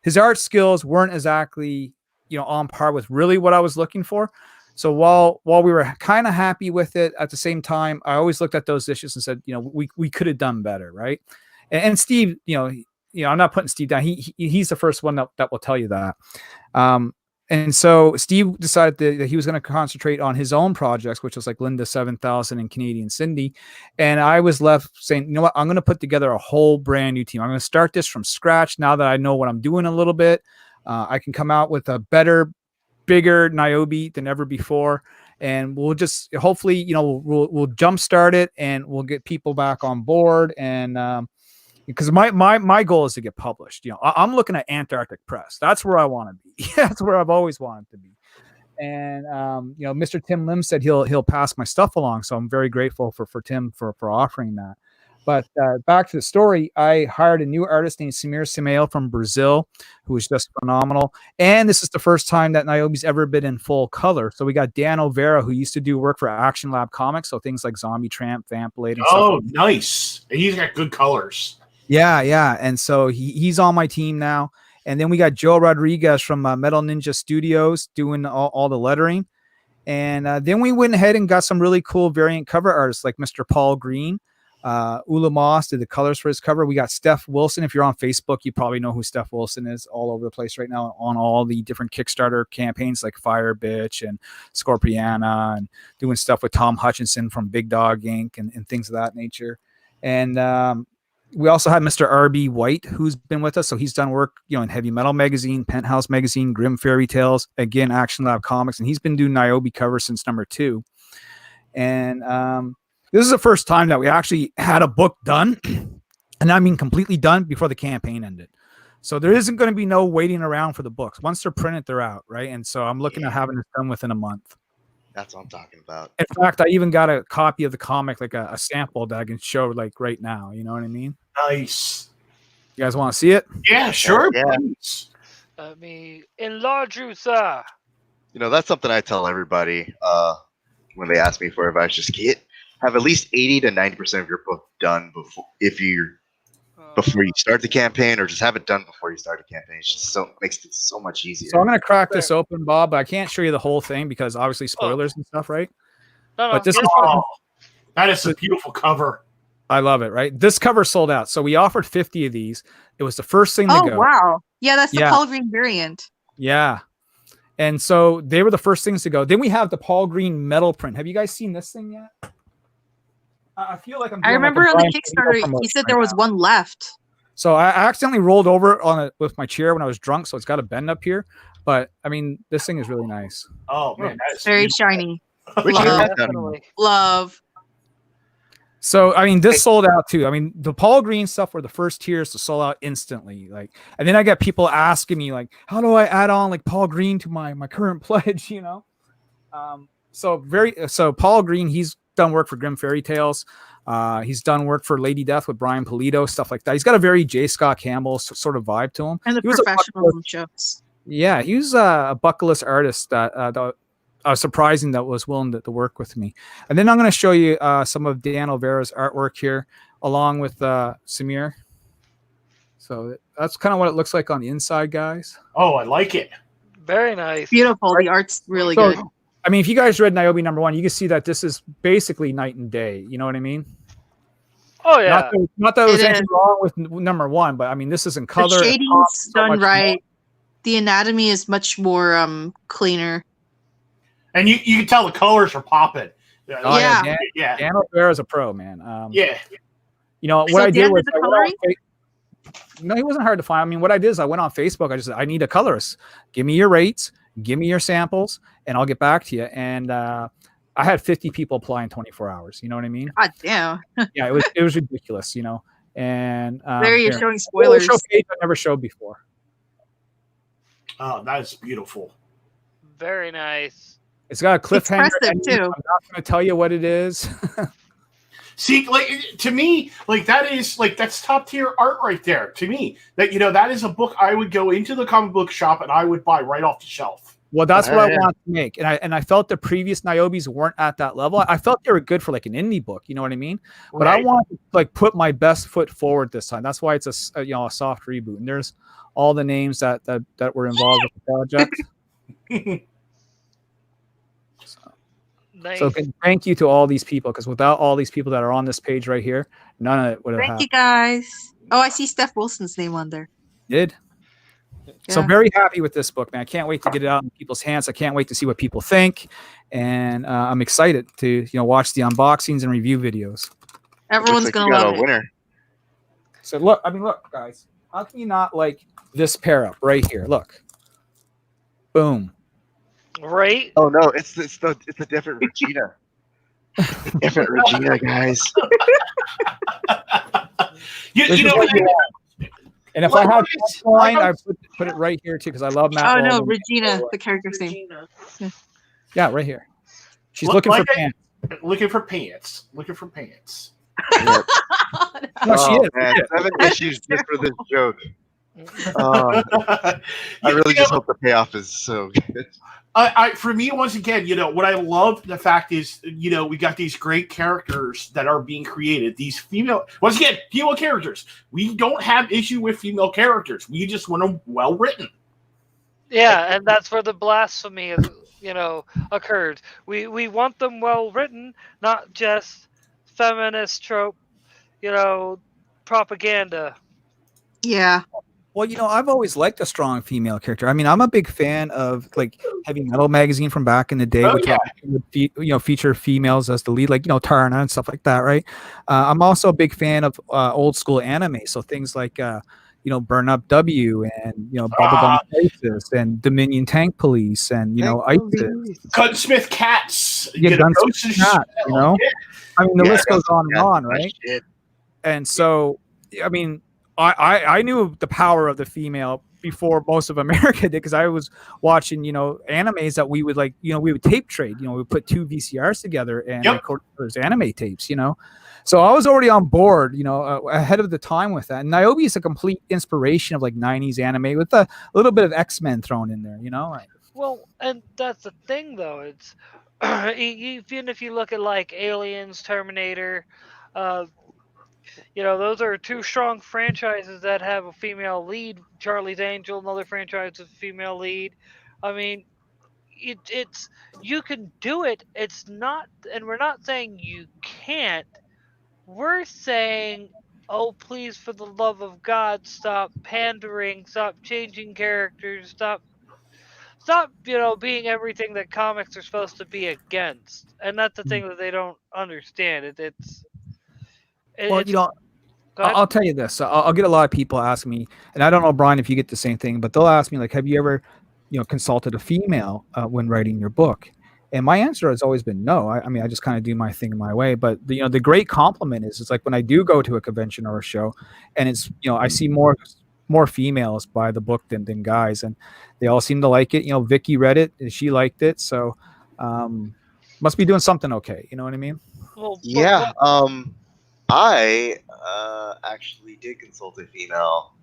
his art skills weren't exactly on par with really what I was looking for. So while we were kind of happy with it, at the same time, I always looked at those issues and said, we could have done better, right? And Steve, I'm not putting Steve down. He's the first one that will tell you that. And so Steve decided that he was going to concentrate on his own projects, which was like Linda 7000 and Canadian Cindy. And I was left saying, you know what, I'm going to put together a whole brand new team. I'm going to start this from scratch. Now that I know what I'm doing a little bit, I can come out with a better, bigger NYOBI than ever before. And we'll just hopefully, you know, we'll jumpstart it and we'll get people back on board. And because my goal is to get published. You know, I'm looking at Antarctic Press. That's where I want to be. That's where I've always wanted to be. And you know, Mr. Tim Lim said he'll pass my stuff along. So I'm very grateful for Tim for offering that. But back to the story, I hired a new artist named Samir Samail from Brazil, who was just phenomenal. And this is the first time that NYOBI's ever been in full color. So we got Dan O'Vera, who used to do work for Action Lab Comics, so things like Zombie Tramp, Vamp Blade, and stuff. Oh, nice. And he's got good colors. Yeah. And so he's on my team now. And then we got Joe Rodriguez from Metal Ninja Studios doing all the lettering. And then we went ahead and got some really cool variant cover artists like Mr. Paul Green. Ula Moss did the colors for his cover. We got Steph Wilson. If you're on Facebook, you probably know who Steph Wilson is, all over the place right now on all the different Kickstarter campaigns like Fire Bitch and Scorpiana, and doing stuff with Tom Hutchinson from Big Dog Inc. and things of that nature. And we also had Mr. R.B. White, who's been with us. So he's done work, you know, in Heavy Metal Magazine, Penthouse Magazine, Grim Fairy Tales, again, Action Lab Comics. And he's been doing NYOBI covers since #2. And this is the first time that we actually had a book done. And I mean completely done before the campaign ended. So there isn't going to be no waiting around for the books. Once they're printed, they're out, right? And so I'm looking at having this done within a month. That's what I'm talking about. In fact, I even got a copy of the comic, like a sample that I can show like right now. You know what I mean? Nice. You guys want to see it? Yeah, sure. Yeah. Please. Let me enlarge you, sir. You know, that's something I tell everybody when they ask me for advice. Just have at least 80 to 90% of your book done before you start the campaign, or just have it done before you start a campaign. It's just makes it so much easier. So I'm going to crack this open, Bob, but I can't show you the whole thing because obviously spoilers and stuff, right? No, But this is that is a beautiful cover. I love it, right? This cover sold out. So we offered 50 of these. It was the first thing to Oh go. wow. Yeah, that's the Yeah. Paul Green variant. Yeah. And so they were the first things to go. Then we have the Paul Green metal print. Have you guys seen this thing yet? I feel like I'm. I remember on the Kickstarter, he said there was one left. So I accidentally rolled over on it with my chair when I was drunk, so it's got a bend up here. But I mean, this thing is really nice. Oh man, that is Very beautiful. shiny. Which Love. year was that? Definitely. Love. So I mean, this sold out too. I mean, the Paul Green stuff were the first tiers to sold out instantly. Like, and then I got people asking me like, how do I add on like Paul Green to my current pledge? You know. So Paul Green, he's done work for Grim Fairy Tales. He's done work for Lady Death with Brian Polito, stuff like that. He's got a very J. Scott Campbell sort of vibe to him. And the He was a professional shows. Yeah, he was a buckleless artist that surprising that was willing to work with me. And then I'm going to show you some of Dan O'Vera's artwork here, along with Samir. So that's kind of what it looks like on the inside, guys. Oh, I like it. Very nice. Beautiful. The art's really So, good. I mean, if you guys read NYOBI #1, you can see that this is basically night and day. You know what I mean? Oh yeah. Not that there was It anything is. wrong with #1, but I mean, this is in color. The It shading's pops so done much right. more. The anatomy is much more cleaner. And you can tell the colors are popping. Oh, Yeah. Dan O'Vera is a pro, man. Yeah. You know So what I did Dan was did the I went on coloring? No, he wasn't hard to find. I mean, what I did is I went on Facebook. I just said, I need a colorist. Give me your rates, give me your samples, and I'll get back to you. And I had 50 people apply in 24 hours. You know what I mean? God damn. Yeah, it was ridiculous. You know. And There you're here. showing We'll spoilers. show page I never showed before. Oh, that is beautiful. Very nice. It's got a cliffhanger. Expressive, ending. too. I'm not going to tell you what it is. See, like to me, like that's top tier art right there. To me, that is a book I would go into the comic book shop and I would buy right off the shelf. Well, that's what Yeah. I want to make, and I felt the previous NYOBIs weren't at that level. I felt they were good for like an indie book, you know what I mean? But I Right. want to like put my best foot forward this time. That's why it's a soft reboot, and there's all the names that were involved with the project. Nice. So thank you to all these people, because without all these people that are on this page right here, none of it would have Thank happened. you guys. Oh, I see Steph Wilson's name on there. Did So Yeah. very happy with this book, man. I can't wait to get it out in people's hands. I can't wait to see what people think, and I'm excited to watch the unboxings and review videos. Everyone's Looks like gonna you got love a it. winner. So look, guys, how can you not like this pair up right here? Look, boom. Right? Oh no, it's a different Regina. Different Regina, guys. You This is know, what you want. And if I had line, I put it right here too because I love Matt. Oh no, Walden. Regina, the character's name. Yeah, right here. She's Look looking like for I- pants. looking for pants. Looking for pants. Yep. No, she Oh, is. man, 7 issues just for this joke. Oh, I really just hope the payoff is so good. For me, once again, what I love the fact is, we got these great characters that are being created. These female characters. We don't have issue with female characters. We just want them well written. Yeah, and that's where the blasphemy occurred. We want them well written, not just feminist trope, propaganda. Yeah. Well, I've always liked a strong female character. I mean, I'm a big fan of like Heavy Metal magazine from back in the day, which would feature females as the lead, like Tarna and stuff like that, right? I'm also a big fan of old school anime, so things like Burn Up W and Bubblegum Crisis and Dominion Tank Police and ISIS. Gunsmith Cats. Yeah, Gunsmith Cats. Yeah. I mean, the Yeah, list goes on and on, that's right? shit. And so, I mean, I knew the power of the female before most of America did because I was watching, animes that we would we would tape trade. We would put 2 VCRs together and record those anime tapes, So I was already on board, ahead of the time with that. And NYOBI is a complete inspiration of like 90s anime with a little bit of X-Men thrown in there, Well, and that's the thing, though. It's even if you look at like Aliens, Terminator, those are 2 strong franchises that have a female lead. Charlie's Angel, another franchise with a female lead. I mean, it's you can do it. It's not, and we're not saying you can't. We're saying, oh, please, for the love of God, stop pandering, stop changing characters, stop, being everything that comics are supposed to be against. And that's the thing that they don't understand. Well, I'll tell you this. I'll get a lot of people asking me, and I don't know, Brian, if you get the same thing, but they'll ask me like, have you ever, consulted a female when writing your book? And my answer has always been no. I mean, I just kind of do my thing my way. But the great compliment is, it's like when I do go to a convention or a show, and it's I see more females buy the book than guys, and they all seem to like it. Vicky read it and she liked it, so must be doing something okay. You know what I mean? Well, Yeah. I actually did consult a female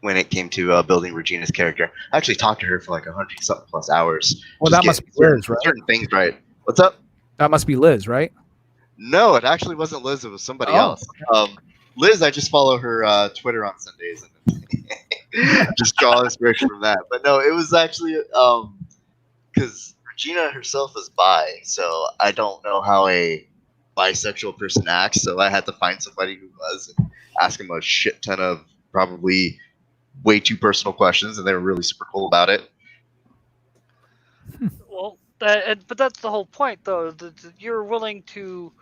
when it came to building Regina's character. I actually talked to her for like 100-something plus hours. Well, just that must be getting Liz, right? certain things right. What's up? That must be Liz, right? No, it actually wasn't Liz. It was somebody Oh, else. Liz, I just follow her Twitter on Sundays and just draw inspiration from that. But no, it was actually because Regina herself is bi, so I don't know how a bisexual person acts. So I had to find somebody who was and ask him a shit ton of probably way too personal questions, and they were really super cool about it. Well, but that's the whole point, though. That you're willing to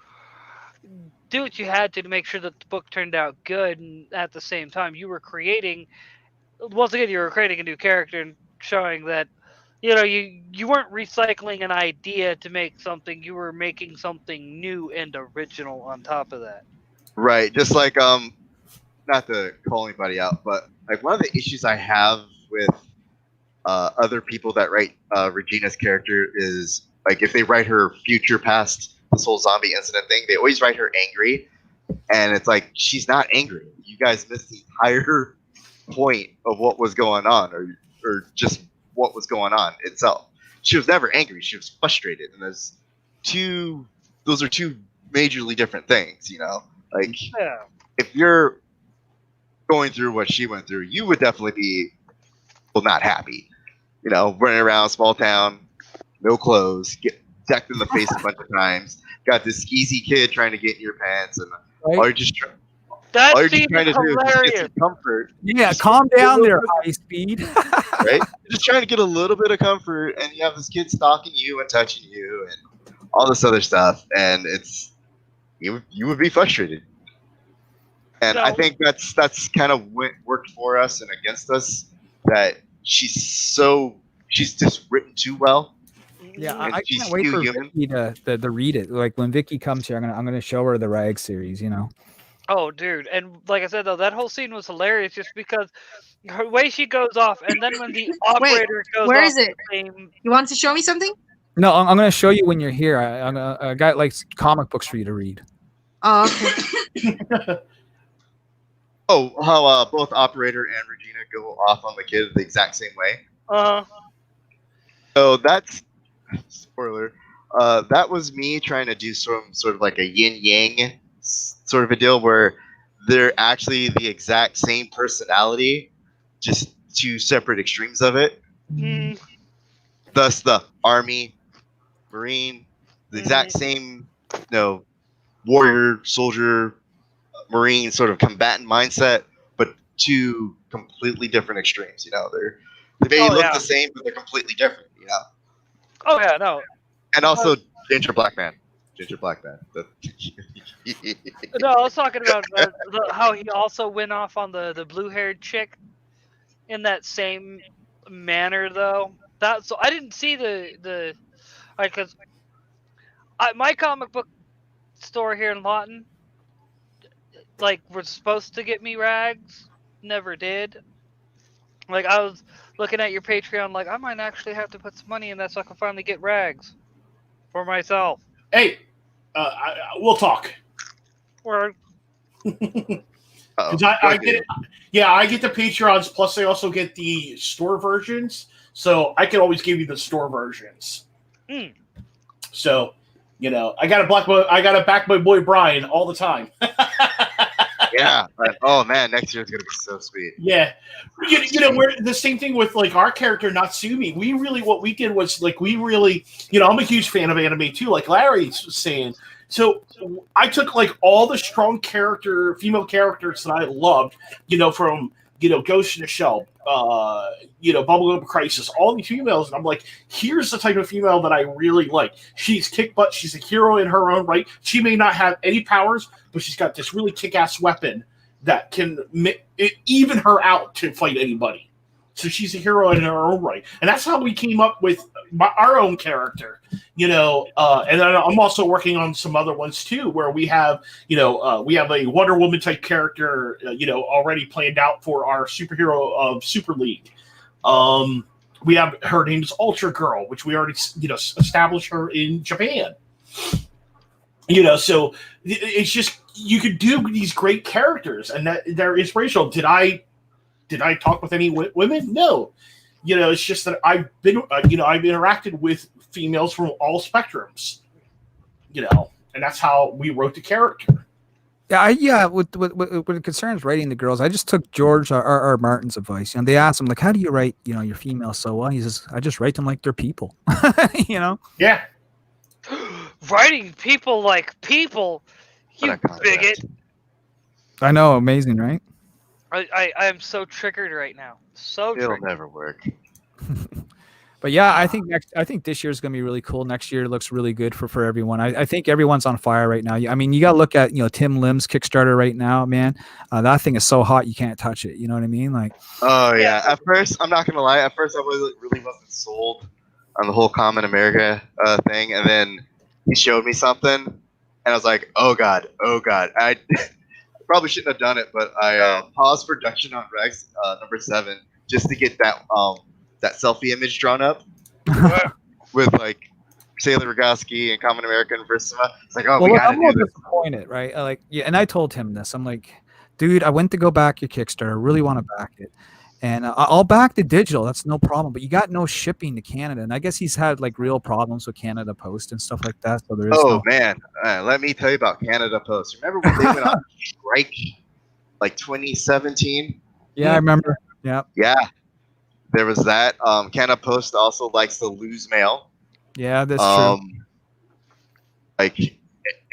do what you had to make sure that the book turned out good, and at the same time, you were creating. Once again, you were creating a new character and showing that, you weren't recycling an idea to make something. You were making something new and original on top of that. Right, just like not to call anybody out, but like one of the issues I have with other people that write Regina's character is like if they write her future past this whole zombie incident thing, they always write her angry, and it's like she's not angry. You guys missed the entire point of what was going on, or just what was going on itself. She was never angry. She was frustrated, and those are 2 majorly different things. Like if you're going through what she went through, you would definitely be not happy. Running around small town, no clothes, get decked in the face a bunch of times, got this skeezy kid trying to get in your pants, and all That All you're just scene trying is to do is just get hilarious. some comfort. Yeah, calm down there, high speed. Right? You're just trying to get a little bit of comfort, and you have this kid stalking you and touching you and all this other stuff, and it's you would be frustrated. And I No. think that's kind of worked for us and against us, that she's just written too well. Yeah, Mm, I She's can't wait too for human. Vicky to read it. Like when Vicky comes here, I'm gonna show her the Rag series. You know. Oh, dude, and like I said though, that whole scene was hilarious just because her way she goes off, and then when the operator goes where off is it? the same. You want to show me something? No, I'm gonna show you when you're here. I got like comic books for you to read. Oh, okay. Oh, how both operator and Regina go off on the kid the exact same way. So that's spoiler. That was me trying to do some sort of like a yin yang sort of a deal where they're actually the exact same personality, just two separate extremes of it. Mm, Thus, the Army, Marine, the exact same, warrior, soldier, Marine sort of combatant mindset, but two completely different extremes. They Oh, look yeah. the same, but they're completely different. Oh yeah, no. And also Ginger Black Man. Ginger Black Man. No, I was talking about how he also went off on the blue-haired chick in that same manner, though. So I didn't see the because my comic book store here in Lawton, like, was supposed to get me rags, never did. Like, I was looking at your Patreon, like, I might actually have to put some money in that so I can finally get rags for myself. Hey, we'll talk. Or Because I get, I get the Patreons, plus I also get the store versions, so I can always give you the store versions. Mm. So, I gotta back my boy Brian all the time. Yeah. Oh man, next year's gonna be so sweet. Yeah, we're the same thing with like our character Natsumi. What we did was like I'm a huge fan of anime too, like Larry's saying. So I took like all the strong female characters that I loved, from Ghost in the Shell, Bubblegum Crisis, all these females, and I'm like, here's the type of female that I really like. She's kick butt. She's a hero in her own right. She may not have any powers, but she's got this really kick-ass weapon that can even her out to fight anybody. So she's a hero in her own right, and that's how we came up with our own character. And then I'm also working on some other ones too, where we have a Wonder Woman type character, already planned out for our superhero of Super League. We have her name is Ultra Girl, which we already established her in Japan. So it's just you could do these great characters, and that they're inspirational. Did I talk with any women? No. It's just that I've been, I've interacted with females from all spectrums, and that's how we wrote the character. Yeah, With it concerns writing the girls, I just took George R. Martin's advice. They asked him, like, how do you write, your females so well? He says, I just write them like they're people. Yeah. Writing people like people, you bigot. I know, amazing, right? I am so triggered right now. It'll Triggered. never work. But yeah, I think this year is going to be really cool. Next year looks really good for everyone. I think everyone's on fire right now. I mean, you got to look at Tim Lim's Kickstarter right now, man. That thing is so hot you can't touch it. You know what I mean? Like, oh yeah. At first, I'm not gonna lie. At first, I really wasn't sold on the whole Common America thing, and then he showed me something, and I was like, oh god. I probably shouldn't have done it, but I paused production on Rex number 7 just to get that selfie image drawn up with like Sailor Rogoski and Common American Versima. It's like, we gotta do this. Disappointed, right? And I told him this. I'm like, dude, I went to go back your Kickstarter. I really want to back it, and I'll back the digital. That's no problem. But you got no shipping to Canada, and I guess he's had like real problems with Canada Post and stuff like that. So there is. Man, let me tell you about Canada Post. Remember when they went on strike, like 2017? Yeah, I remember. Yeah. Yeah. There was that. Canada Post also likes to lose mail. Yeah, that's true.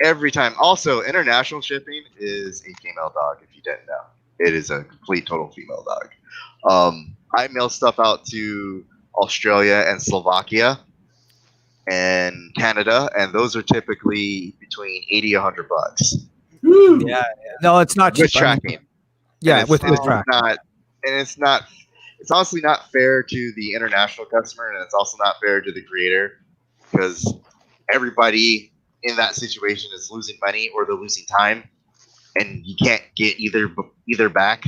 every time. Also, international shipping is a female dog. If you didn't know, it is a complete total female dog. I mail stuff out to Australia and Slovakia and Canada, and those are typically between $80 and $100 Yeah. No, it's not with cheap. I mean, tracking. yeah, And with it's track. not, and it's not. It's honestly not fair to the international customer, and it's also not fair to the creator because everybody in that situation is losing money or they're losing time, and you can't get either back.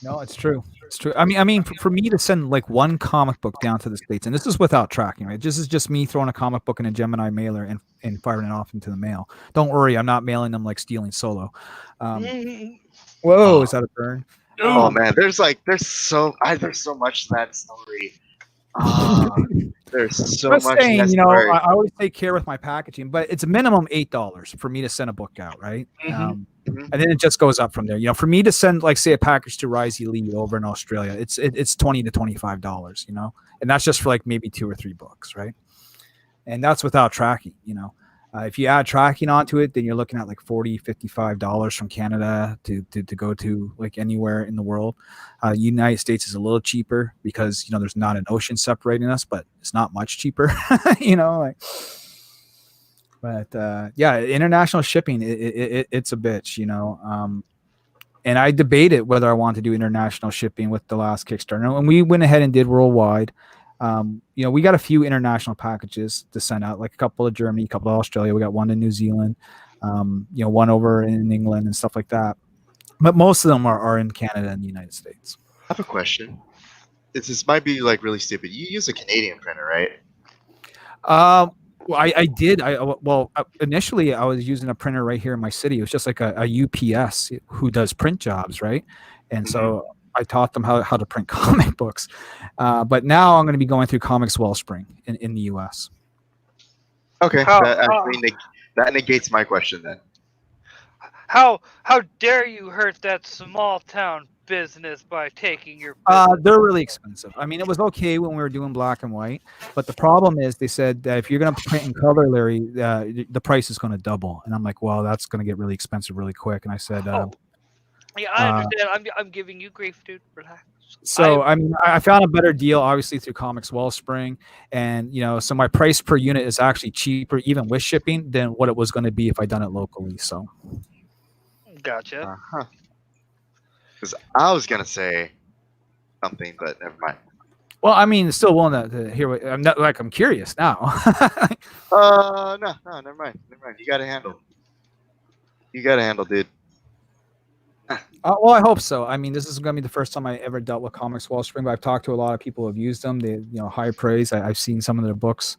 No, it's true. It's true. I mean, for me to send like one comic book down to the States, and this is without tracking, right? This is just me throwing a comic book in a Gemini mailer and firing it off into the mail. Don't worry, I'm not mailing them like stealing Solo. Whoa, is that a burn? Oh man, there's so much to that story. There's so Just much. saying, to that you know, story. I always take care with my packaging, but it's a minimum $8 for me to send a book out, right? And then it just goes up from there. You know, for me to send, like, say, a package to Rise Elite over in Australia, it's $20 to $25, you know, and that's just for like maybe 2 or 3 books, right? And that's without tracking, you know. If you add tracking onto it, then you're looking at like $40, $55 from Canada to go to like anywhere in the world. United States is a little cheaper because, you know, there's not an ocean separating us, but it's not much cheaper, you know. Like, but yeah, international shipping, it's a bitch, you know. And I debated whether I want to do international shipping with the last Kickstarter, and we went ahead and did worldwide. You know, we got a few international packages to send out, like a couple of Germany, a couple of Australia. We got one in New Zealand, you know, one over in England and stuff like that. But most of them are in Canada and the United States. I have a question. This might be like really stupid. You use a Canadian printer, right? Well, I did. Initially I was using a printer right here in my city. It was just like a UPS who does print jobs, right? And so I taught them how to print comic books. But now I'm going to be going through Comics Wellspring in the U.S. Okay, that negates my question then. How dare you hurt that small town business by taking your They're really expensive. I mean, it was okay when we were doing black and white, but the problem is they said that if you're going to print in color, Larry, the price is going to double. And I'm like, well, that's going to get really expensive really quick. And I said, yeah, I understand. I'm giving you grief, dude. Relax. So I mean, I found a better deal, obviously, through Comics Wellspring, and you know, so my price per unit is actually cheaper, even with shipping, than what it was going to be if I done it locally. So, Gotcha. Because I was gonna say something, but never mind. well, I mean, still willing to hear what I'm not like. I'm curious now. No, never mind. You got to handle, dude. Well, I hope so. I mean, this is going to be the first time I ever dealt with Comics Wellspring, but I've talked to a lot of people who have used them. They, you know, high praise. I've seen some of their books.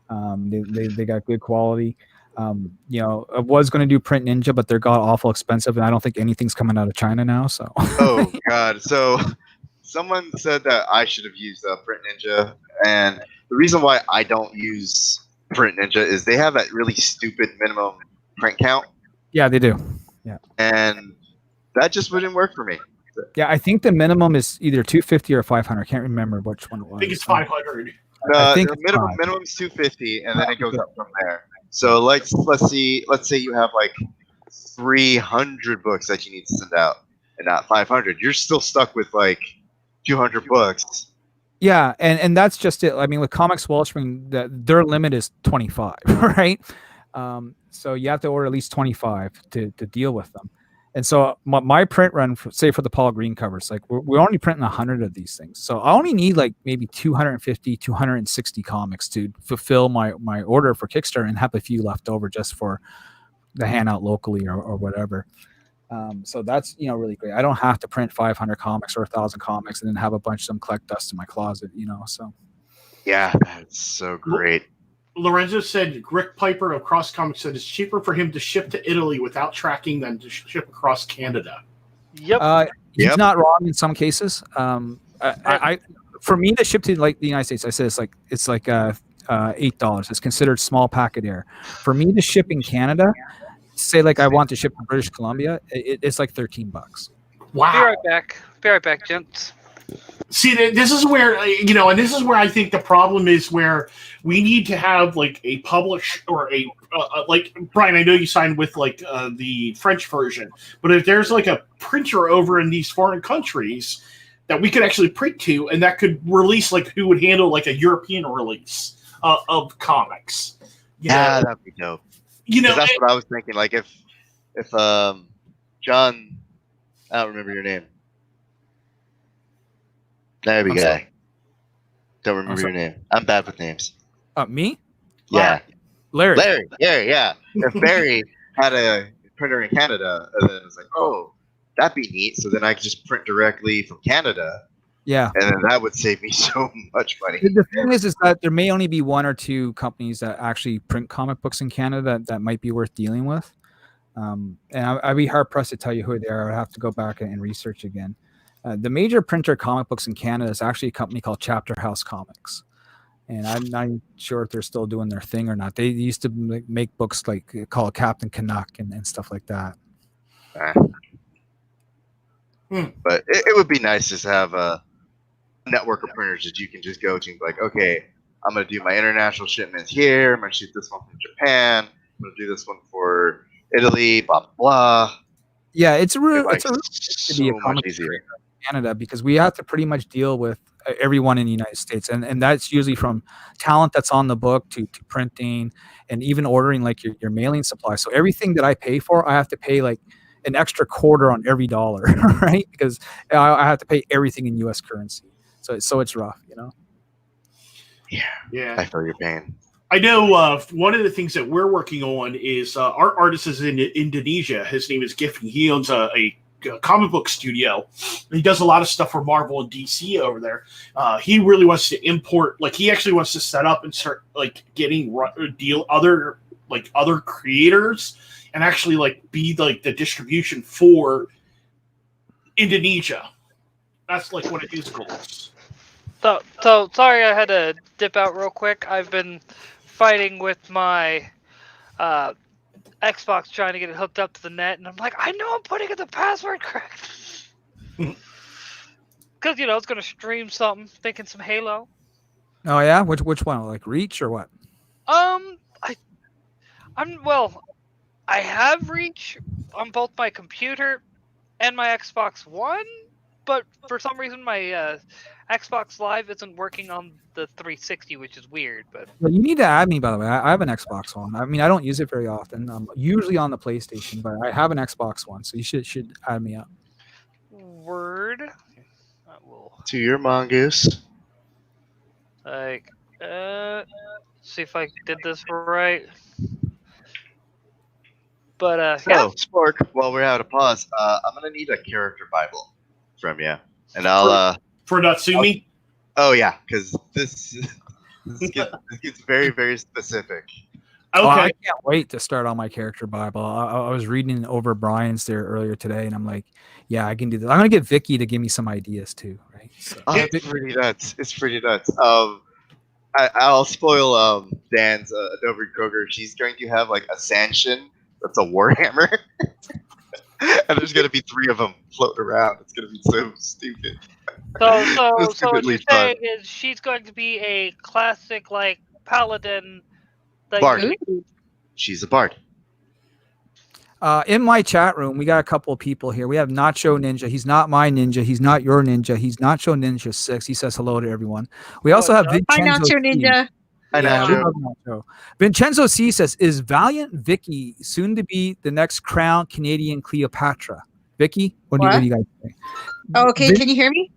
They got good quality. You know, I was going to do Print Ninja, but they're god awful expensive, and I don't think anything's coming out of China now. So. Oh God! So someone said that I should have used Print Ninja, and the reason why I don't use Print Ninja is they have that really stupid minimum print count. Yeah, they do. Yeah. And that just wouldn't work for me. Yeah, I think the minimum is either 250 or 500. I can't remember which one it was. I think it's 500. I think the minimum's 250, and then it goes up from there. So let's say you have like 300 books that you need to send out, and not 500. You're still stuck with like 200 books. Yeah, and that's just it. I mean, with Comics Wellspring, their limit is 25, right? So you have to order at least 25 to deal with them. And so my print run, say for the Paul Green covers, like we're only printing 100 of these things. So I only need like maybe 250, 260 comics to fulfill my order for Kickstarter and have a few left over just for the handout locally or whatever. So that's, you know, really great. I don't have to print 500 comics or 1,000 comics and then have a bunch of them collect dust in my closet, you know, so. Yeah, that's so great. Lorenzo said, Rick Piper of Cross Comics said it's cheaper for him to ship to Italy without tracking than to ship across Canada. Yep. He's not wrong in some cases. I for me to ship to like the United States, I said it's like $8. It's considered small packet air. For me to ship in Canada, say like I want to ship to British Columbia, it's like $13. Wow. Be right back, gents. See, this is where and this is where I think the problem is, where we need to have like a publish or a like Brian. I know you signed with like the French version, but if there's like a printer over in these foreign countries that we could actually print to, and that could release, like, who would handle like a European release of comics. Yeah, that'd be dope. That's what I was thinking. Like if John, I don't remember your name. There we go. Don't remember your name. I'm bad with names. Me? Yeah. Larry. Larry, yeah. If Barry had a printer in Canada, and then it was like, oh, that'd be neat. So then I could just print directly from Canada. Yeah. And then that would save me so much money. The thing is that there may only be one or two companies that actually print comic books in Canada that might be worth dealing with. And I'd be hard pressed to tell you who they are. I'd have to go back and research again. The major printer of comic books in Canada is actually a company called Chapter House Comics. And I'm not sure if they're still doing their thing or not. They used to make books like called Captain Canuck and stuff like that. But it would be nice just to have a network of printers that you can just go to and be like, okay, I'm going to do my international shipments here. I'm going to shoot this one from Japan. I'm going to do this one for Italy, blah, blah, blah. Yeah, it's Like, to be a so much comic easier. in Canada, because we have to pretty much deal with everyone in the United States, and that's usually from talent that's on the book to printing and even ordering like your mailing supply. So everything that I pay for, I have to pay like an extra quarter on every dollar, right? Because I have to pay everything in U.S. currency. So it's rough, Yeah. I feel your pain. I know one of the things that we're working on is our artist is in Indonesia. His name is Giffen. He owns a comic book studio. He does a lot of stuff for Marvel and DC over there. He really wants to import, like, he actually wants to set up and start like getting other creators and actually like be like the distribution for Indonesia. That's like one of his goals. So sorry, I had to dip out real quick. I've been fighting with my Xbox trying to get it hooked up to the net, and I'm like, I know I'm putting in the password correct. Because, it's going to stream something, thinking some Halo. Oh, yeah? Which one? Like Reach or what? I have Reach on both my computer and my Xbox One, but for some reason my Xbox Live isn't working on the 360, which is weird. But Well, you need to add me, by the way. I have an Xbox One. I mean, I don't use it very often. I'm usually on the PlayStation, but I have an Xbox One, so you should add me up. Word. I will, To your mongoose. like, see if I did this right. But So, yeah. Spork, while we're out of pause, I'm gonna need a character Bible from you, and I'll For Natsumi? Oh yeah, because this gets very, very specific. Okay. Oh, I can't wait to start on my character Bible. I was reading over Brian's there earlier today, and I'm like, yeah, I can do this. I'm gonna get Vicky to give me some ideas too, right? So, It's pretty nuts. It's pretty nuts. I'll spoil Dan's Adobe Kroger. She's going to have like a Sanshin that's a Warhammer, and there's gonna be 3 of them floating around. It's gonna be so stupid. So what stupidly you're saying is she's going to be a classic, like, paladin. That Bard. Ooh. She's a bard. in my chat room, we got a couple of people here. We have Nacho Ninja. He's not my ninja. He's not your ninja. He's Nacho Ninja 6. He says hello to everyone. We also have Hi, Vincenzo Nacho C. Ninja. I Yeah, know. we love Nacho. Vincenzo C says, is Valiant Vicky soon to be the next crown Canadian Cleopatra? Vicky, what do you guys think? Oh, okay, can you hear me?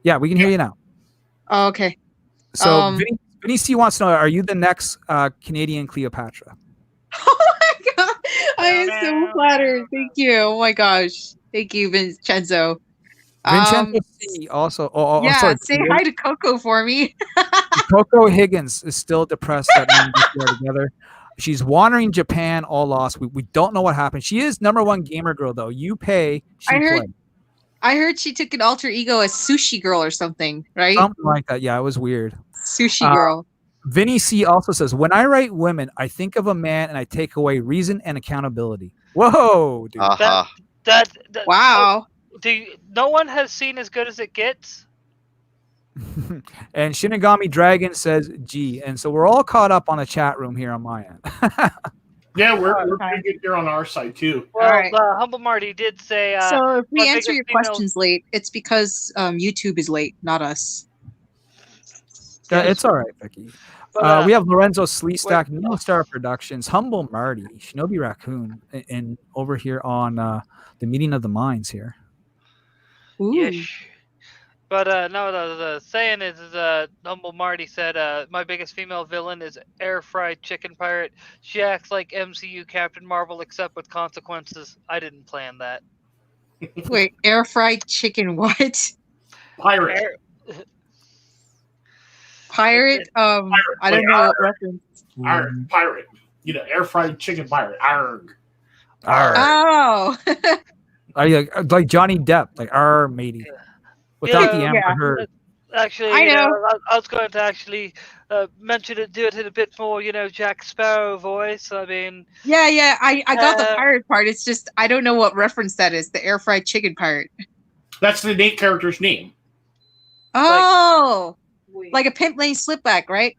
Yeah, we can hear you now. Oh, okay. So Vinny C wants to know, are you the next Canadian Cleopatra? Oh my god, I am so flattered. Thank you. Oh my gosh, thank you, Vincenzo. Vincenzo C also. I'm Yeah, sorry. say hi to Coco for me. Coco Higgins is still depressed that me and Vicky are together. She's wandering Japan, all lost. We don't know what happened. She is #1 gamer girl though. You pay, she play. I heard she took an alter ego as Sushi Girl or something, right? Something like that. Yeah, it was weird. Sushi Girl. Vinny C also says, when I write women, I think of a man and I take away reason and accountability. Whoa, dude. That Wow. no one has seen As Good as It Gets. And Shinigami Dragon says G. And so we're all caught up on the chat room here on my end. Yeah, we're Okay. pretty good here on our side too. Well, Alright. Humble Marty did say. So if we my answer biggest your female- questions late, it's because YouTube is late, not us. It's all right, Vicky. But, We have Lorenzo Sleestack, Neo Star Productions, Humble Marty, Shinobi Raccoon, and over here on the Meeting of the Minds here. Ooh. Yes. But no, the saying is Humble Marty said, my biggest female villain is Air Fried Chicken Pirate. She acts like MCU Captain Marvel, except with consequences. I didn't plan that. Wait, air fried chicken what? Pirate. Pirate? I like don't know what reference. Arg, pirate. You know, air fried chicken pirate. Arg. Oh. Are you like Johnny Depp, like R matey, without the Amber Yeah. Heard? Actually, I know. I was going to actually mention it, do it in a bit more, Jack Sparrow voice. I mean, Yeah, I got the Uh, pirate part. It's just I don't know what reference that is. The air fried chicken pirate. That's the Nate character's name. Oh, like a pimp named Slipback, right?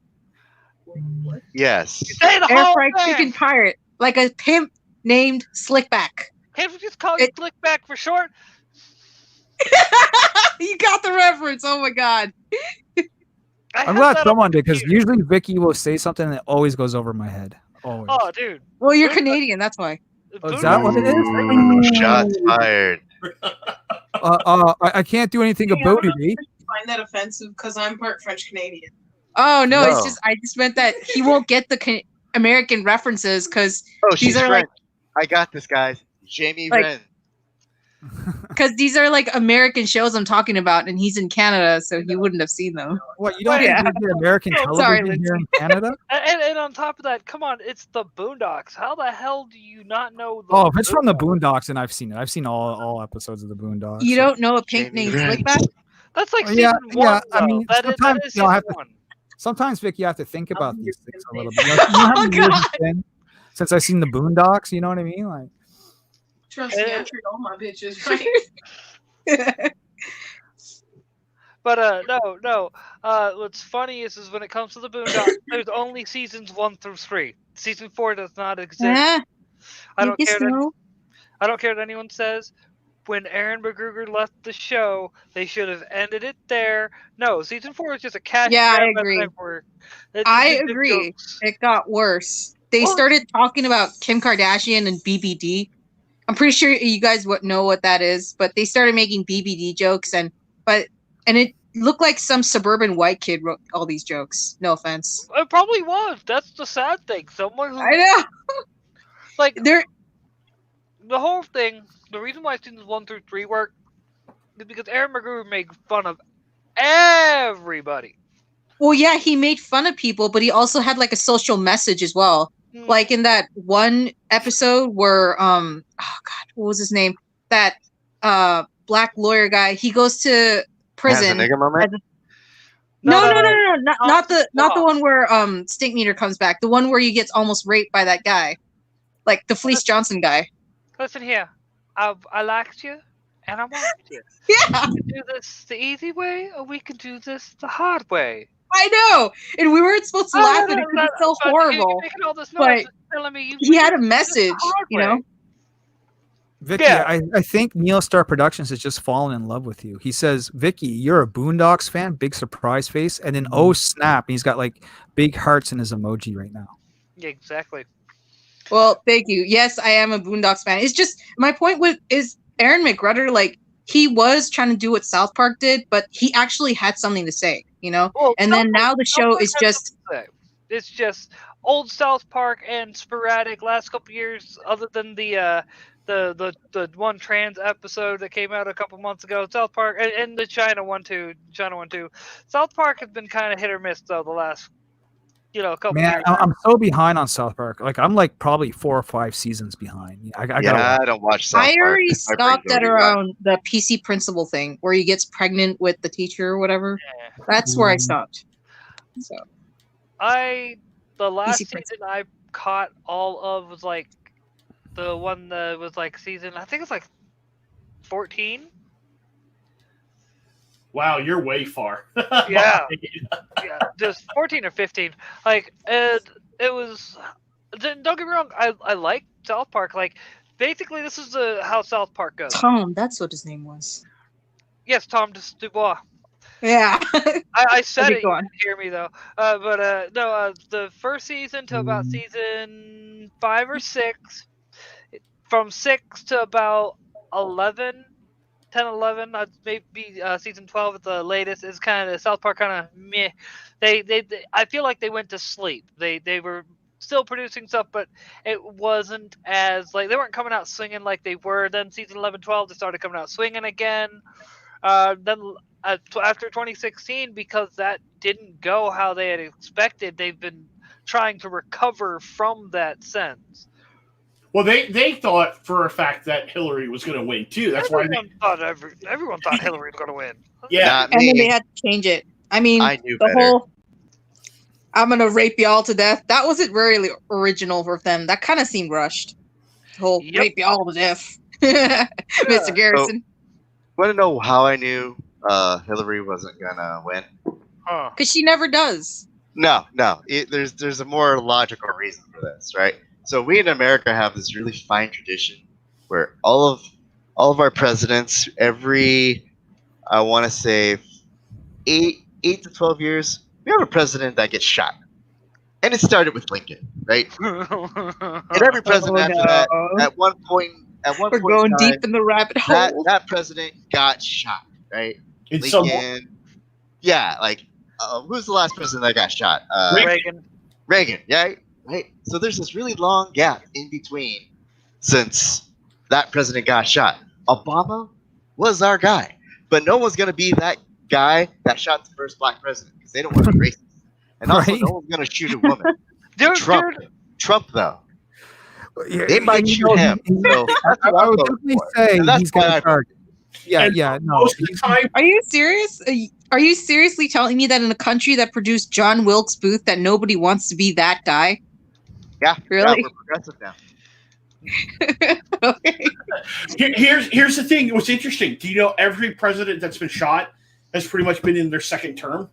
Yes. say the Air whole fried thing. chicken pirate, like a pimp named Slickback. Can't we just call it Slickback for short? You got the reference. Oh my god. I'm glad someone did, because usually Vicky will say something that always goes over my head. Always. Oh, dude. Well, you're Canadian, that's why. Oh, is that what it is? Ooh, shots fired. I can't do anything about it, eh? Find that offensive because I'm part French Canadian. Oh no, No. it's just I just meant that he won't get the American references because Oh, these she's are French. I got this, guys. Jamie Like- Wren. these are like American shows I'm talking about, and he's in Canada, so he wouldn't have seen them. What, you don't Yeah. even get American Sorry, television here in Canada? And on top of that, come on, it's the Boondocks. How the hell do you not know the Oh, if it's from the Boondocks? Boondocks, and I've seen it. I've seen all episodes of the Boondocks. You so- don't know a pink Jamie named Wren. Slickback? That's like Oh, season yeah, one, yeah, I though. mean, That is sometimes, you know, I season have to- one. Sometimes, Vicky, you have to think about Oh, these you're things a gonna little say bit. Like, you know how Oh, many years God. it's been since I've seen the Boondocks, you know what I mean? Like, Trust me, I treat all my bitches right. But no. What's funny is when it comes to the Boondocks, there's only seasons 1 through 3. Season 4 does not exist. Eh, I don't care. so. I don't care what anyone says. When Aaron McGruger left the show, they should have ended it there. No, season 4 is just a cash Yeah, I grab by the agree. network. I It's agree. jokes. It got worse. They Well- started talking about Kim Kardashian and BBD. I'm pretty sure you guys would know what that is, but they started making BBD jokes, and it looked like some suburban white kid wrote all these jokes. No offense. It probably was. That's the sad thing. Someone who I know. like They're the whole thing. The reason why seasons 1 through 3 work is because Aaron McGruger made fun of everybody. well, yeah, he made fun of people, but he also had like a social message as well. Like in that one episode where oh god, what was his name? That black lawyer guy. He goes to Has a prison. nigga moment. No, No, not the Stop. one where Stink Meter comes back. The one where he gets almost raped by that guy, like the Fleece Johnson guy. Listen here. I liked you, and I want you. Yeah, We can do this the easy way, or we can do this the hard way. I know. And we weren't supposed to laugh at it because it's so but horrible. You're making all this but noise and telling me He had a we can do this the message, hard you know. way. Vicky, Yeah. I think Neo Star Productions has just fallen in love with you. He says, Vicky, you're a Boondocks fan, big surprise face, and then oh snap, and he's got like big hearts in his emoji right now. Yeah, exactly. Well, thank you. Yes, I am a Boondocks fan. It's just my point is Aaron McGruder, like he was trying to do what South Park did, but he actually had something to say, you know. Well, And then now the South show Park is has just nothing to say. It's just old South Park and sporadic last couple years, other than the one trans episode that came out a couple months ago. South Park and the China one too. South Park has been kind of hit or miss though the last couple Man, years. I'm so behind on South Park. Like I'm like probably 4 or 5 seasons behind. I Yeah, gotta I don't watch South I Park. already My brain stopped at goes around the PC principal thing where he gets pregnant with the teacher or whatever. Yeah. That's where I stopped. So The last Principal. season I caught all of was like the one that was like season, I think it's like 14. Wow, you're way far. Yeah. Yeah, just 14 or 15. Like it was. Don't get me wrong. I like South Park. Like basically, this is how South Park goes. Tom, that's what his name was. Yes, Tom Dubois. Yeah. I said Okay, it. go You on. didn't hear me though. But no. The first season to about season 5 or 6. From 6 to about 11. 10, 11, maybe season 12 at the latest is kind of South Park kind of meh. They I feel like they went to sleep. They were still producing stuff, but it wasn't as like they weren't coming out swinging like they were. Then season 11, 12, they started coming out swinging again. Then after 2016, because that didn't go how they had expected, they've been trying to recover from that sense. Well, they thought for a fact that Hillary was going to win too. That's why Everyone thought Hillary was going to win. Yeah. Not And then me. they had to change it. I mean, I knew the better. whole "I'm gonna rape y'all to death" that wasn't really original for them. That kind of seemed rushed. The whole Yep. "rape y'all to death," Mr. Garrison, Want to know how I knew Hillary wasn't gonna win? Huh. because she never does. No. There's a more logical reason for this, right? So we in America have this really fine tradition where all of our presidents, every I want to say 8 to 12 years, we have a president that gets shot, and it started with Lincoln, right? And every president after that, at one point We're going in time, deep in the rabbit hole. that president got shot, right? it's some Lincoln, yeah, like who's the last president that got shot? Reagan. Reagan, yeah, right. So there's this really long gap in between since that president got shot. Obama was our guy, but no one's gonna be that guy that shot the first black president because they don't want to be racist, and also Right. no one's gonna shoot a woman. Dude, Trump though, Yeah, they might you shoot know, him. So that's I what I'm would voting definitely for. say And that's he's why got I a target. Yeah, and yeah, no. most of the time. Are you serious? Are you seriously telling me that in a country that produced John Wilkes Booth, that nobody wants to be that guy? Yeah, Really? yeah, we're progressive now. Okay. Here's the thing. What's interesting? Do you know every president that's been shot has pretty much been in their second term?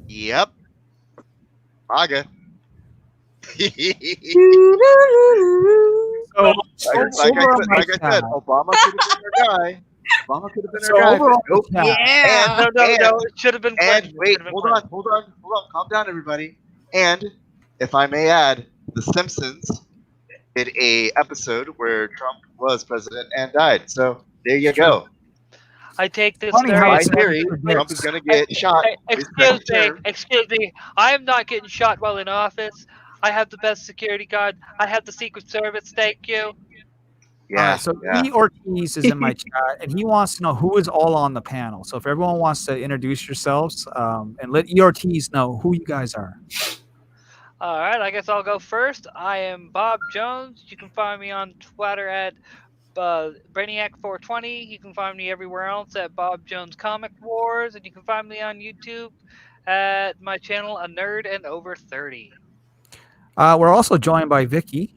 Yep. MAGA. So, like over on my I said, side. Obama could have been our guy. Obama could have been So our guy. over But on nope. the chat, Yeah. No, And- it should have been Clinton. And It wait, should have been hold Clinton. on, calm down, everybody. And if I may add, The Simpsons did a episode where Trump was president and died. So there you go. I take this Funny very. how My it's theory: predicts. Trump is going to get shot. Excuse me. I am not getting shot while in office. I have the best security guard. I have the Secret Service. Thank you. All Yeah. right, so yeah. Lee Ortiz is in my chat, and he wants to know who is all on the panel. So if everyone wants to introduce yourselves, and let E Ortiz know who you guys are. All right, I guess I'll go first. I am Bob Jones. You can find me on Twitter at Brainiac420. You can find me everywhere else at Bob Jones Comic Wars, and you can find me on YouTube at my channel, A Nerd and Over 30. We're also joined by Vicky.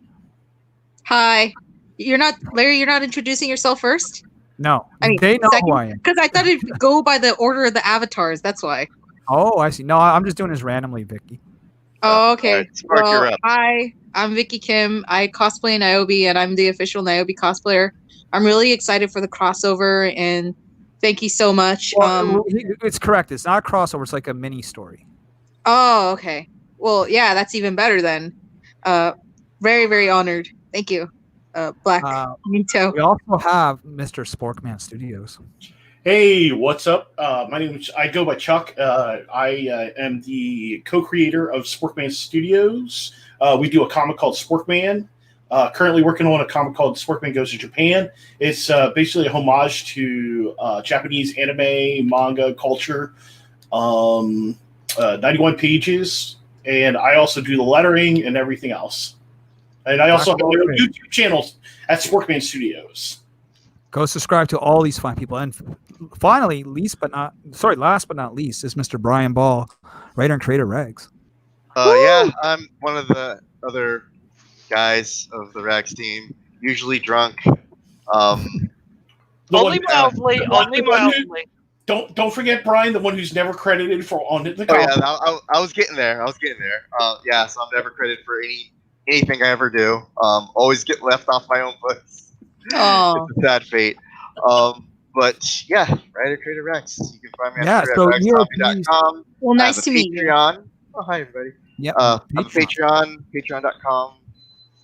Hi. You're not Larry. You're not introducing yourself first, No, I mean, they know second? who I am. because I thought it'd go by the order of the avatars. That's why. Oh, I see. No, I'm just doing this randomly, Vicky. Oh, okay. Alright, Spark, you're Well, up. hi, I'm Vicky Kim. I cosplay NYOBI, and I'm the official NYOBI cosplayer. I'm really excited for the crossover, and thank you so much. Well, it's correct. It's not a crossover. It's like a mini story. Oh, okay. Well, yeah, that's even better then. Very, very honored. Thank you, Black Nito. We also have Mr. Sporkman Studios. Hey, what's up? My name is. I go by Chuck. I am the co-creator of Sporkman Studios. We do a comic called Sporkman. Currently working on a comic called Sporkman Goes to Japan. It's basically a homage to Japanese anime manga culture. 91 pages, and I also do the lettering and everything else. And I also have a YouTube channel at Sporkman Studios. Go subscribe to all these fine people. And finally, last but not least, is Mr. Brian Ball, writer and creator Regs. Yeah, I'm one of the other guys of the Rags team, usually drunk. Only mildly. don't forget Brian, the one who's never credited for on the Oh yeah, comic. I was getting there. Yeah, so I'm never credited for anything I ever do. Always get left off my own books. Oh, It's a sad fate. But yeah, writer creator Rex. You can find me on Yeah, Twitter so at rexzombie.com. well, I nice have to a meet you. Patreon. Oh, hi everybody. Yep. I have a Patreon. Patreon,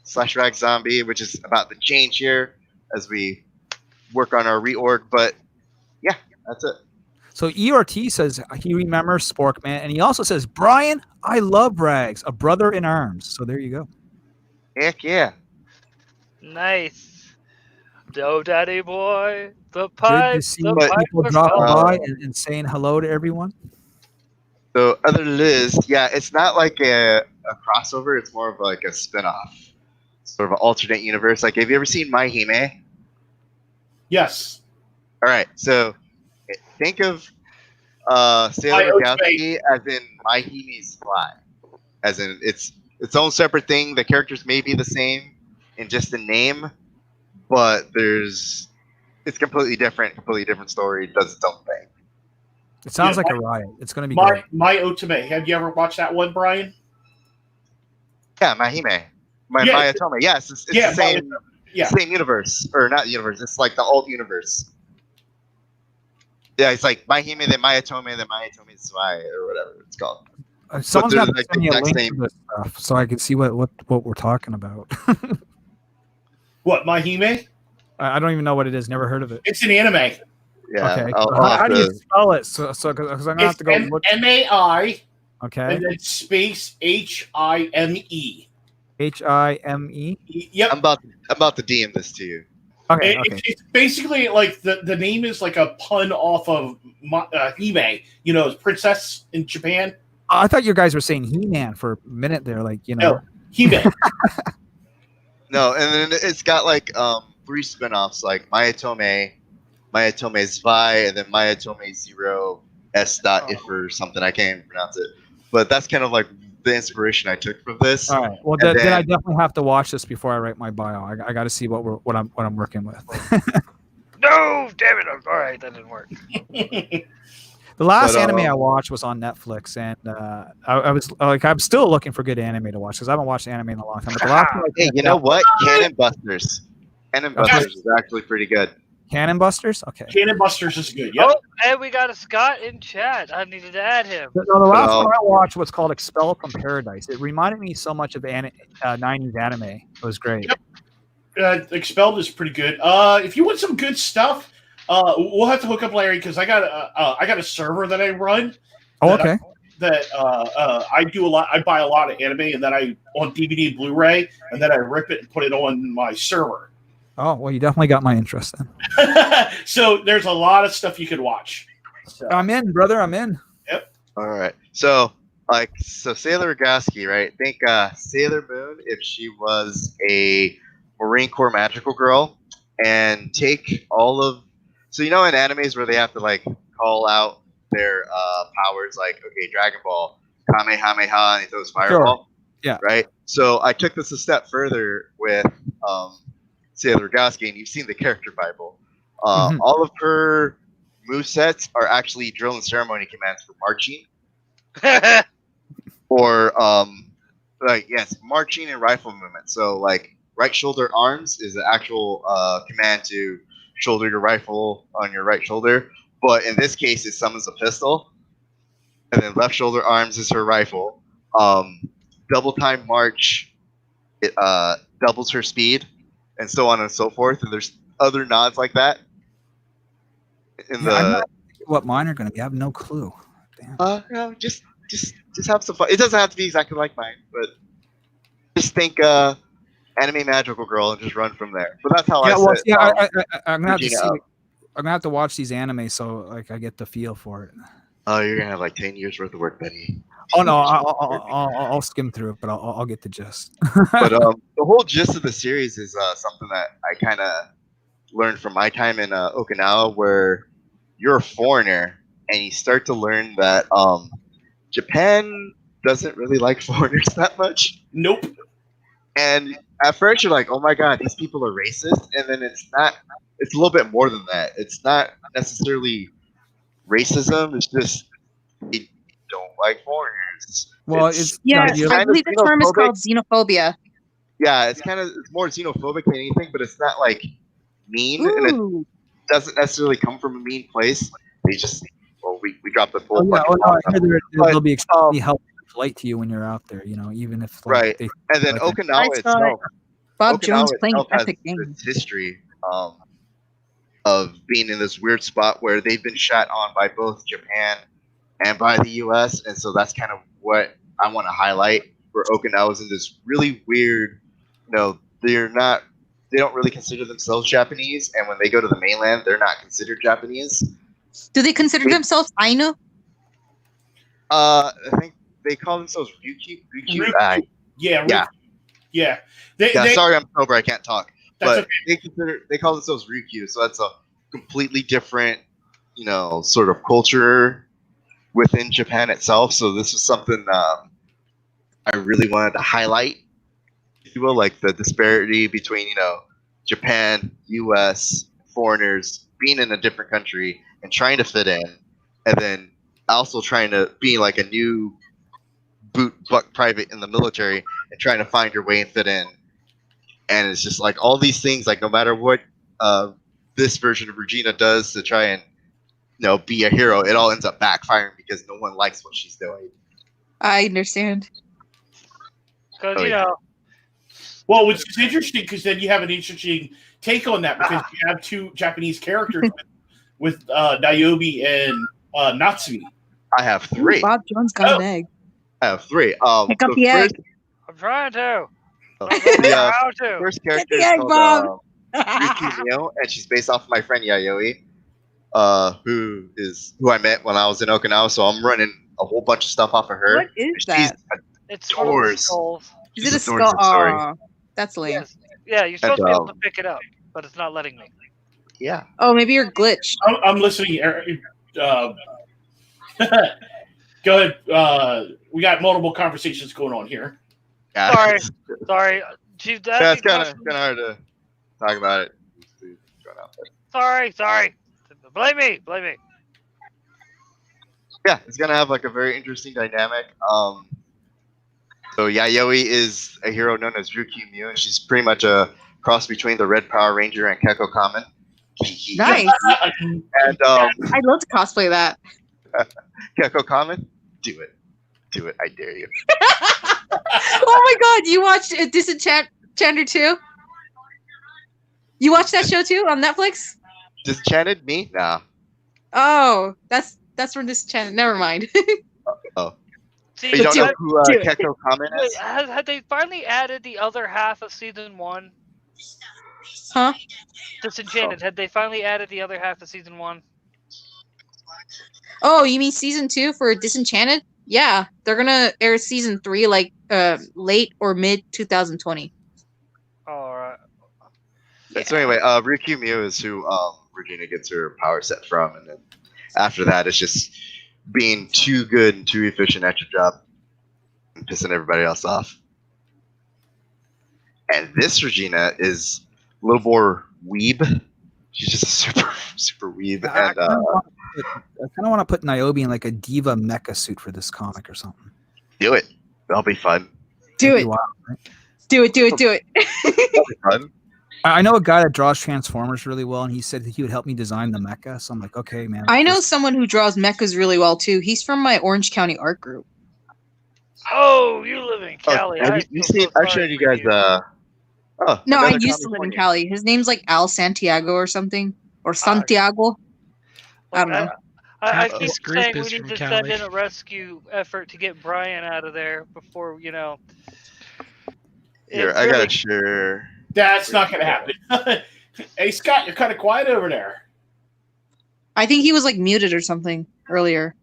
patreon.com/rexzombie, which is about the change here as we work on our reorg. But yeah, that's it. So ERT says he remembers Sporkman, and he also says, Brian, I love Rags, a brother in arms. So there you go. Heck yeah. Nice. Oh, daddy boy, the Good pipe, to see the But- pipe people was dropping gone. by and saying hello to everyone. So other Liz, yeah, it's not like a crossover. It's more of like a spinoff, sort of an alternate universe. Like, have you ever seen My Hime? Yes. All right, so think of Sailor My Wachowski as in My Hime's Fly, as in it's its own separate thing. The characters may be the same in just the name, but it's completely different story. It does its own thing. It sounds Yeah, like a riot. It's going to be My great. My Otome. Have you ever watched that one, Brian? Yeah, My Hime, My Yeah. Otome. Yes, it's Yeah, the same. Yeah. Same universe, or not universe. It's like the alt universe. Yeah, it's like My Hime, then My Atome, then My Atome Zwei, or whatever it's called. Someone's they're got to like send me a the exact link same. to this stuff so I can see what we're talking about. What, My Hime? I don't even know what it is. Never heard of it. It's an anime. Yeah. Okay. I'll How have do you to- spell it? So because I'm gonna have It's to go look. MAI Okay. and then space HIME. HIME. Yep. I'm about to DM this to you. Okay. Okay. It's basically like the name is like a pun off of Hime, princess in Japan. I thought you guys were saying He-Man for a minute there, like No, Hime. No, and then it's got like 3 spin-offs, like My Atome Zwei, and then My Atome Zero S. If or something. I can't even pronounce it. But that's kind of like the inspiration I took from this. All right. Well, And then I then- definitely have to watch this before I write my bio. I got to see what I'm working with. No, damn it! All right, that didn't work. The last But, anime I watched was on Netflix, and I was like, I'm still looking for good anime to watch because I haven't watched anime in a long time. But the last one, Hey, you know what? Cannon Busters. Cannon Busters is actually pretty good. Cannon Busters. Okay. Cannon Busters is good. Yep. Oh, and we got a Scott in chat. I needed to add him. No, the last But, one I watched was called Expelled from Paradise. It reminded me so much of 90s anime. It was great. Yep. Expelled is pretty good. If you want some good stuff, we'll have to hook up Larry because I got a server that I run. Oh, okay. I do a lot. I buy a lot of anime and then I on DVD and Blu-ray and then I rip it and put it on my server. Oh, well, you definitely got my interest then. So there's a lot of stuff you can watch. So, I'm in, brother. I'm in. All right. So Sailor Wachowski, right? Think Sailor Moon if she was a Marine Corps magical girl, and take all of. So in animes where they have to like call out their powers, like okay, Dragon Ball, Kamehameha, and he throws fireball. Yeah. Right. So I took this a step further with Sailor Wachowski, and you've seen the character Bible. All of her movesets are actually drill and ceremony commands for marching, or marching and rifle movement. So like right shoulder arms is the actual command to shoulder your rifle on your right shoulder, but in this case it summons a pistol, and then left shoulder arms is her rifle. Double time march, it doubles her speed, and so on and so forth. And there's other nods like that. In Yeah, I'm not thinking what mine are going to be. I have no clue. Damn. just have some fun. It doesn't have to be exactly like mine, but just think anime magical girl and just run from there. But that's how Yeah, well, set, I'm gonna have to Regina see. up. I'm gonna have to watch these anime so like I get the feel for it. Oh, you're gonna have like 10 years worth of work, Benny. Oh no, I'll skim through it, but I'll get the gist. But the whole gist of the series is something that I kind of learned from my time in Okinawa, where you're a foreigner and you start to learn that Japan doesn't really like foreigners that much. nope. And at first you're like, oh my god, these people are racist, and then it's not. It's a little bit more than that. It's not necessarily racism. It's just they don't like foreigners. Well, it's Yeah, you I kind of believe the term is xenophobic. called xenophobia. Yeah, it's more xenophobic than anything, but it's not like mean, and it Ooh. doesn't necessarily come from a mean place. They just we dropped the full Oh yeah, bunch oh of no, I bombs. hear But, they'll be extremely helpful and polite to you when you're out there. You know, even if like right, they and then like Okinawa I saw itself. Bob Okinawa Jones playing itself has epic game. this history of being in this weird spot where they've been shot on by both Japan and by the U.S., and so that's kind of what I want to highlight. Where Okinawa's in this really weird, they don't really consider themselves Japanese, and when they go to the mainland, they're not considered Japanese. Do they consider themselves Ainu? I think they call themselves Ryukyu. Ryukyu. Yeah, Yeah. yeah. Sorry, I'm sober. I can't talk. That's But they call themselves Ryukyu, so that's a completely different, sort of culture within Japan itself. So this was something I really wanted to highlight, if you will, like the disparity between Japan, U.S. foreigners being in a different country and trying to fit in, and then also trying to be like a new buck private in the military and trying to find your way and fit in. And it's just like all these things, like no matter what this version of Regina does to try and be a hero, it all ends up backfiring because no one likes what she's doing. I understand. Because Oh, yeah. Well, which is interesting because then you have an interesting take on that because you have two Japanese characters with NYOBI and Natsume. I have three. Ooh, Bob Jones got an egg. I have three. Pick up the egg. I'm trying to. The How to? first character the is egg, called Bob. Ryuki Mio, and she's based off of my friend Yayoi, who I met when I was in Okinawa. So I'm running a whole bunch of stuff off of her. What is She's that? It's one of the Doors. skulls. Is it a She's skull? adorns, I'm sorry. Aw, that's lame. Yes. Yeah, you're supposed to be able to And, pick it up, but it's not letting me. Yeah. Oh, maybe you're glitched. I'm listening. Go ahead. We got multiple conversations going on here. Yeah. Sorry. Sorry. Chief Dad. Yeah, it's kind of hard to talk about it. Sorry. Blame me. Yeah, it's gonna have like a very interesting dynamic. So Yayoi is a hero known as Ryukyu Mew, and she's pretty much a cross between the Red Power Ranger and Kekko Kamen. Nice. And I'd love to cosplay that. Kekko Kamen, do it, I dare you. Oh my god, you watched Disenchanted too? You watched that show too on Netflix? Disenchanted? Me? Nah. Oh, that's from Disenchanted. Never mind. Oh. See, You don't do know it. who Do it. Kekko Kamen wait, is? had they finally added the other half of season 1? Huh? Disenchanted. Had they finally added the other half of season 1? Oh, you mean season 2 for Disenchanted? Yeah, they're gonna air season 3 like late or mid 2020. All right. So anyway, Ryukyu Mew is who Regina gets her power set from, and then after that, it's just being too good and too efficient at your job and pissing everybody else off. And this Regina is a little more weeb. She's just a super weeb. I And kind of want to put NYOBI in like a diva mecha suit for this comic or something. do it. That'll be fun. Do It'd be it. wild, right? Do it. That'll be fun. I know a guy that draws Transformers really well, and he said that he would help me design the mecha. So I'm like, okay, man. I know someone who draws mechas really well too. He's from my Orange County art group. Oh, you live in Cali. Have I you feel seen? so I've sorry showed you for guys. No, I another used to live in California. Cali. His name's like Al Santiago or something. Or Santiago. I don't know. I Half keep this group saying we is need from to send Cali. in a rescue effort to get Brian out of there before, Here, it's I really- gotta share. That's not going to happen. Hey, Scott, you're kind of quiet over there. I think he was like muted or something earlier.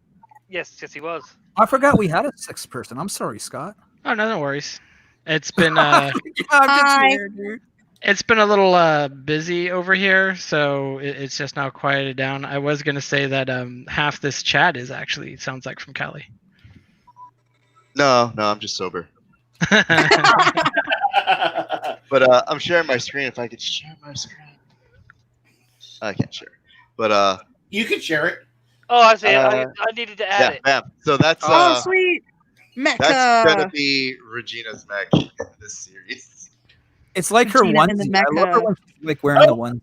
Yes, he was. I forgot we had a sixth person. I'm sorry, Scott. Oh no worries. It's been Yeah, I'm just Hi. here, dude. it's been a little busy over here, so it's just now quieted down. I was gonna say that half this chat is actually sounds like from Cali. No, I'm just sober. But I'm sharing my screen. If I could share my screen, I can't share. But You can share it. Oh, I see it. Uh, I needed to add Yeah, it. bam. So that's Oh, sweet. that's gonna Mecha. be Regina's mech in this series. It's like her Regina and the onesie. I love her mecha. when she's like wearing the one.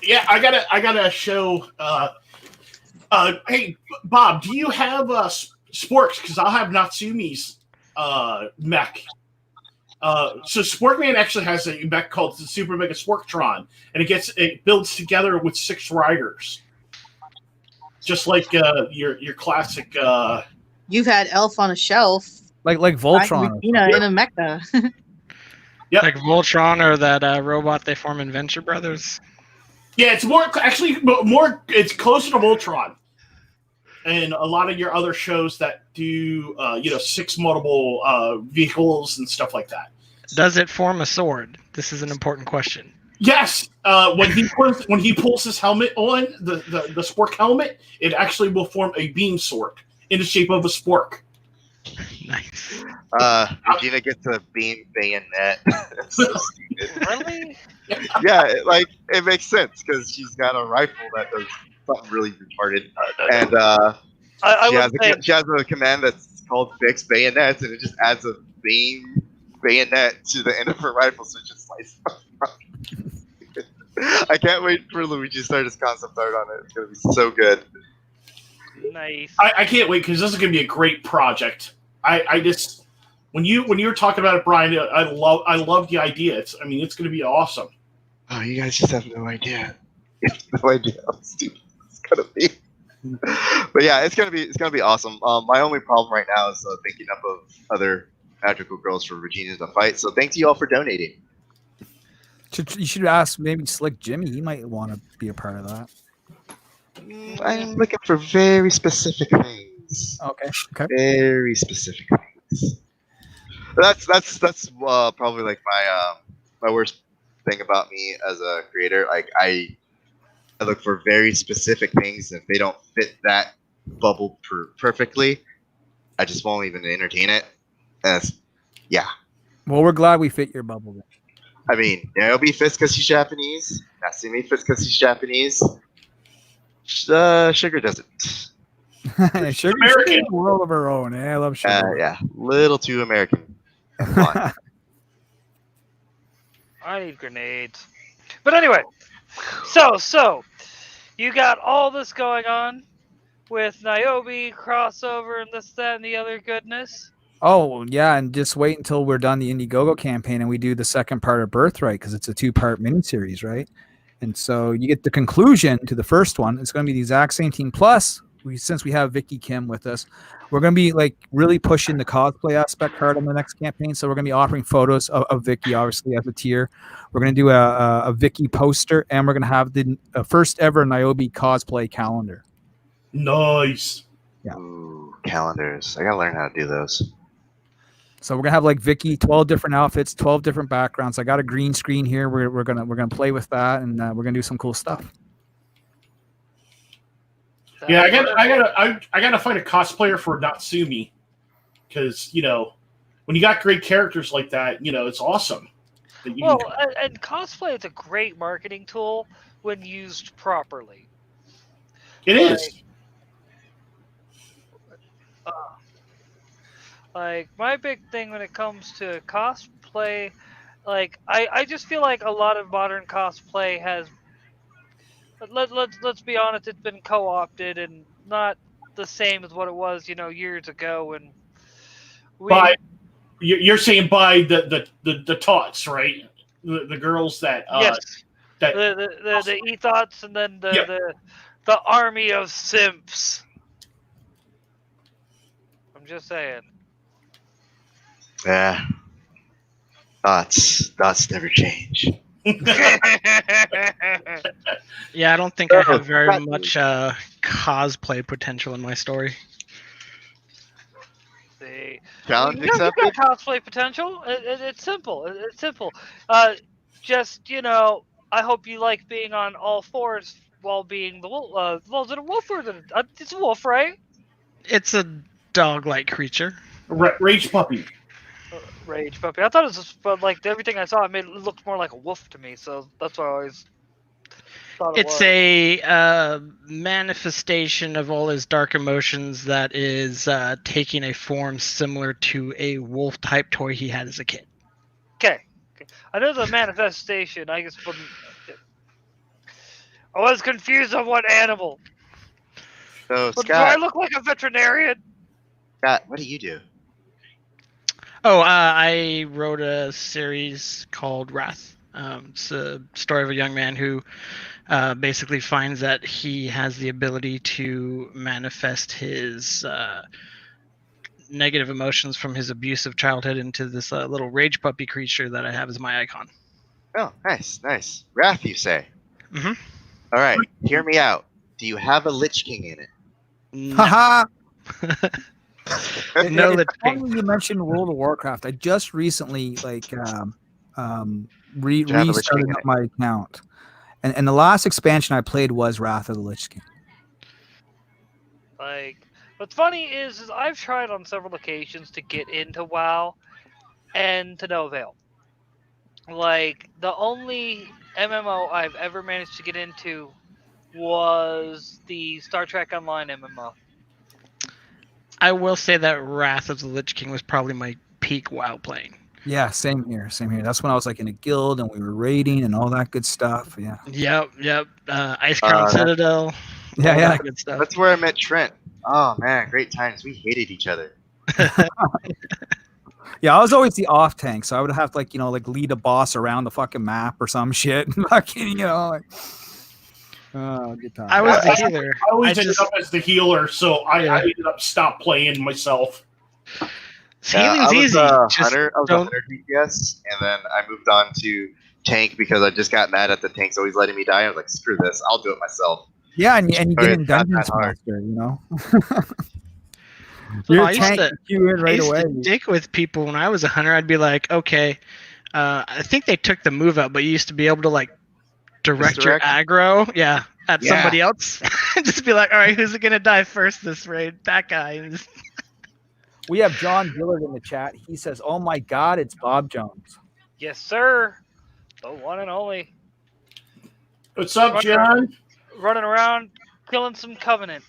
Yeah, I gotta show. Hey, Bob, do you have Sporks? Because I'll have Natsumi's mech. So Sporkman actually has a mech called the Super Mega Sporktron, and it builds together with 6 riders, just like your classic. You've had Elf on a Shelf. Like Right? Voltron. Regina in a mecha. Yep. Like Voltron or that robot they form in Venture Brothers. Yeah, it's more actually more. It's closer to Voltron, and a lot of your other shows that do 6 multiple vehicles and stuff like that. Does it form a sword? This is an important question. Yes, when he pulls his helmet on the spork helmet, it actually will form a beam sword in the shape of a spork. Nice. Regina gets a beam bayonet. That's so stupid. Really? Yeah, it makes sense because she's got a rifle that does something really retarded, and I she has would say she has a command that's called fix bayonets, and it just adds a beam bayonet to the end of her rifle, so it just slices. I can't wait for Luigi to start his concept art on it. It's gonna be so good. nice. I can't wait because this is going to be a great project. I just when you were talking about it, Brian, I love the idea. It's going to be awesome. Oh, you guys just have no idea. You have no idea how stupid it's gonna be. But yeah, it's gonna be awesome. My only problem right now is thinking up of other magical girls for Regina to fight. So thank you all for donating. You should ask maybe Slick Jimmy. He might want to be a part of that. I'm looking for very specific things. Okay. Okay. Very specific things. That's probably like my worst thing about me as a creator. Like I look for very specific things. If they don't fit that bubble perfectly, I just won't even entertain it. Yeah. Well, we're glad we fit your bubble. Then. I mean, NYOBI fits because she's Japanese. Natsumi fits because she's Japanese. Sugar doesn't. Sugar American. in a world of her own. I love Sugar. Yeah, little too American. Come on. I need grenades. But anyway, so you got all this going on with NYOBI crossover and this, that, and the other goodness. Oh yeah, and just wait until we're done the Indiegogo campaign and we do the second part of Birthright because it's a 2-part miniseries, right? And so you get the conclusion to the first one. It's going to be the exact same team. Plus, since we have Vicky Kim with us, we're going to be like really pushing the cosplay aspect hard on the next campaign. So we're going to be offering photos of Vicky, obviously as a tier. We're going to do a Vicky poster, and we're going to have the first ever NYOBI cosplay calendar. Nice. Yeah. Ooh, calendars. I gotta learn how to do those. So we're gonna have like Vicky, 12 different outfits, 12 different backgrounds. I got a green screen here. We're gonna play with that, and we're gonna do some cool stuff. Yeah, I gotta find a cosplayer for Natsumi because when you got great characters like that, it's awesome. Well, and cosplay is a great marketing tool when used properly. It is. Like my big thing when it comes to cosplay, like I just feel like a lot of modern cosplay has. Let's be honest, it's been co-opted and not the same as what it was, years ago. And you're saying by the tots, right? The girls that yes, that the ethos and then the army of simps. I'm just saying. Yeah. Thoughts never change. Yeah, I don't think I have very much cosplay potential in my story. See, Challenge you got accepted. cosplay potential. It's simple. It's simple. Just I hope you like being on all fours while being the wolf. Well, is it a wolf or it's a wolf, right? It's a dog-like creature. Rage puppy. Rage puppy. I thought it was just, but like everything I saw, it looked more like a wolf to me. So that's why I always. thought it It's was. a manifestation of all his dark emotions that is taking a form similar to a wolf type toy he had as a kid. Okay. I know the manifestation. I just wasn't. I was confused on what animal. So But do I Scott, look like a veterinarian? what do you do? Oh, I wrote a series called Wrath. It's a story of a young man who basically finds that he has the ability to manifest his negative emotions from his abusive childhood into this little rage puppy creature that I have as my icon. Oh, nice. Wrath, you say? Mhm. All right, hear me out. Do you have a Lich King in it? No, Haha. no It's Lich funny King. you mentioned World of Warcraft. I just recently Do you have a Lich King restarted in up it? my account, and the last expansion I played was Wrath of the Lich King. Like, what's funny is I've tried on several occasions to get into WoW, and to no avail. Like, the only MMO I've ever managed to get into was the Star Trek Online MMO. I will say that Wrath of the Lich King was probably my peak WoW playing. Yeah, same here. That's when I was like in a guild and we were raiding and all that good stuff. Yeah, Yep. Ice Crown that- Citadel. all yeah. that good stuff. That's where I met Trent. Oh man, great times. We hated each other. Yeah, I was always the off tank, so I would have to like lead a boss around the fucking map or some shit. Fucking, oh, good time. I was the I- healer. I always I ended just- up as the healer, so I Yeah. ended up stop playing myself. Healing's I was easy. a Just hunter. I was a don't- hunter DPS, and then I moved on to tank because I just got mad at the tanks always letting me die. I was like, screw this, I'll do it myself. Yeah, and you Sorry, get in it's not dungeons that hard. faster. You're I a used tank, to- you in I right used away. to dick with people when I was a hunter. I'd be like, okay, I think they took the move out, but you used to be able to like direct your Misdirect? aggro, at Yeah. somebody else. Just be like, all right, who's gonna die first this raid? That guy. And just- We have John Dillard in the chat. He says, "Oh my God, it's Bob Jones." Yes, sir. The one and only. What's up, Running John? Running around, killing some Covenant.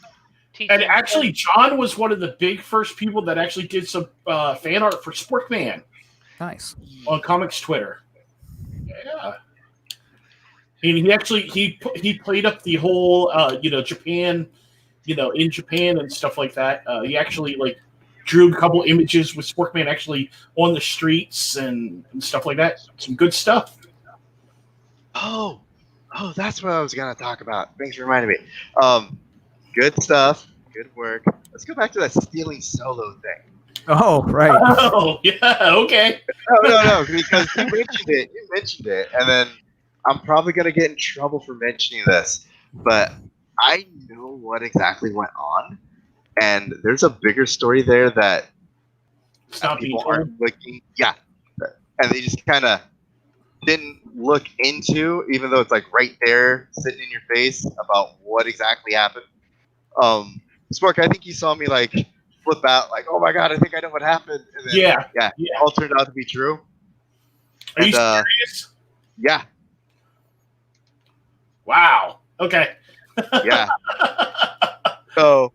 And actually, John was one of the big first people that actually did some fan art for Sporkman Nice. on Comics Twitter. Yeah. And he actually he played up the whole Japan, in Japan and stuff like that. He actually like drew a couple images with Sporkman actually on the streets and stuff like that. Some good stuff. Oh, that's what I was gonna talk about. Thanks for reminding me. Good stuff. Good work. Let's go back to that stealing solo thing. Oh, right. Oh yeah, okay. No, because you mentioned it, and then I'm probably gonna get in trouble for mentioning this, but I know what exactly went on, and there's a bigger story there that Stop being people told. aren't looking. Yeah, and they just kind of didn't look into, even though it's like right there, sitting in your face about what exactly happened. Spark, I think you saw me like flip out, like, "Oh my god, I think I know what happened." And then, Yeah. it all turned out to be true. Are you And, serious? Yeah, Wow. Okay. yeah. So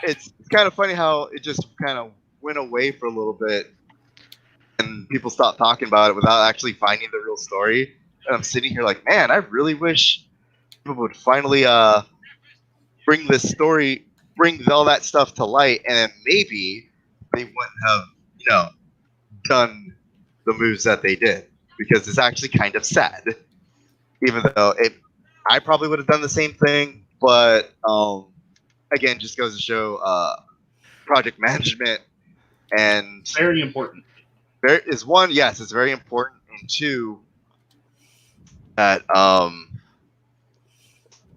it's kind of funny how it just kind of went away for a little bit, and people stopped talking about it without actually finding the real story. And I'm sitting here like, man, I really wish people would finally bring this story, bring all that stuff to light, and then maybe they wouldn't have, done the moves that they did, because it's actually kind of sad. Even though I probably would have done the same thing, but again, just goes to show project management, and Very important. there is one, yes, it's very important, and two, that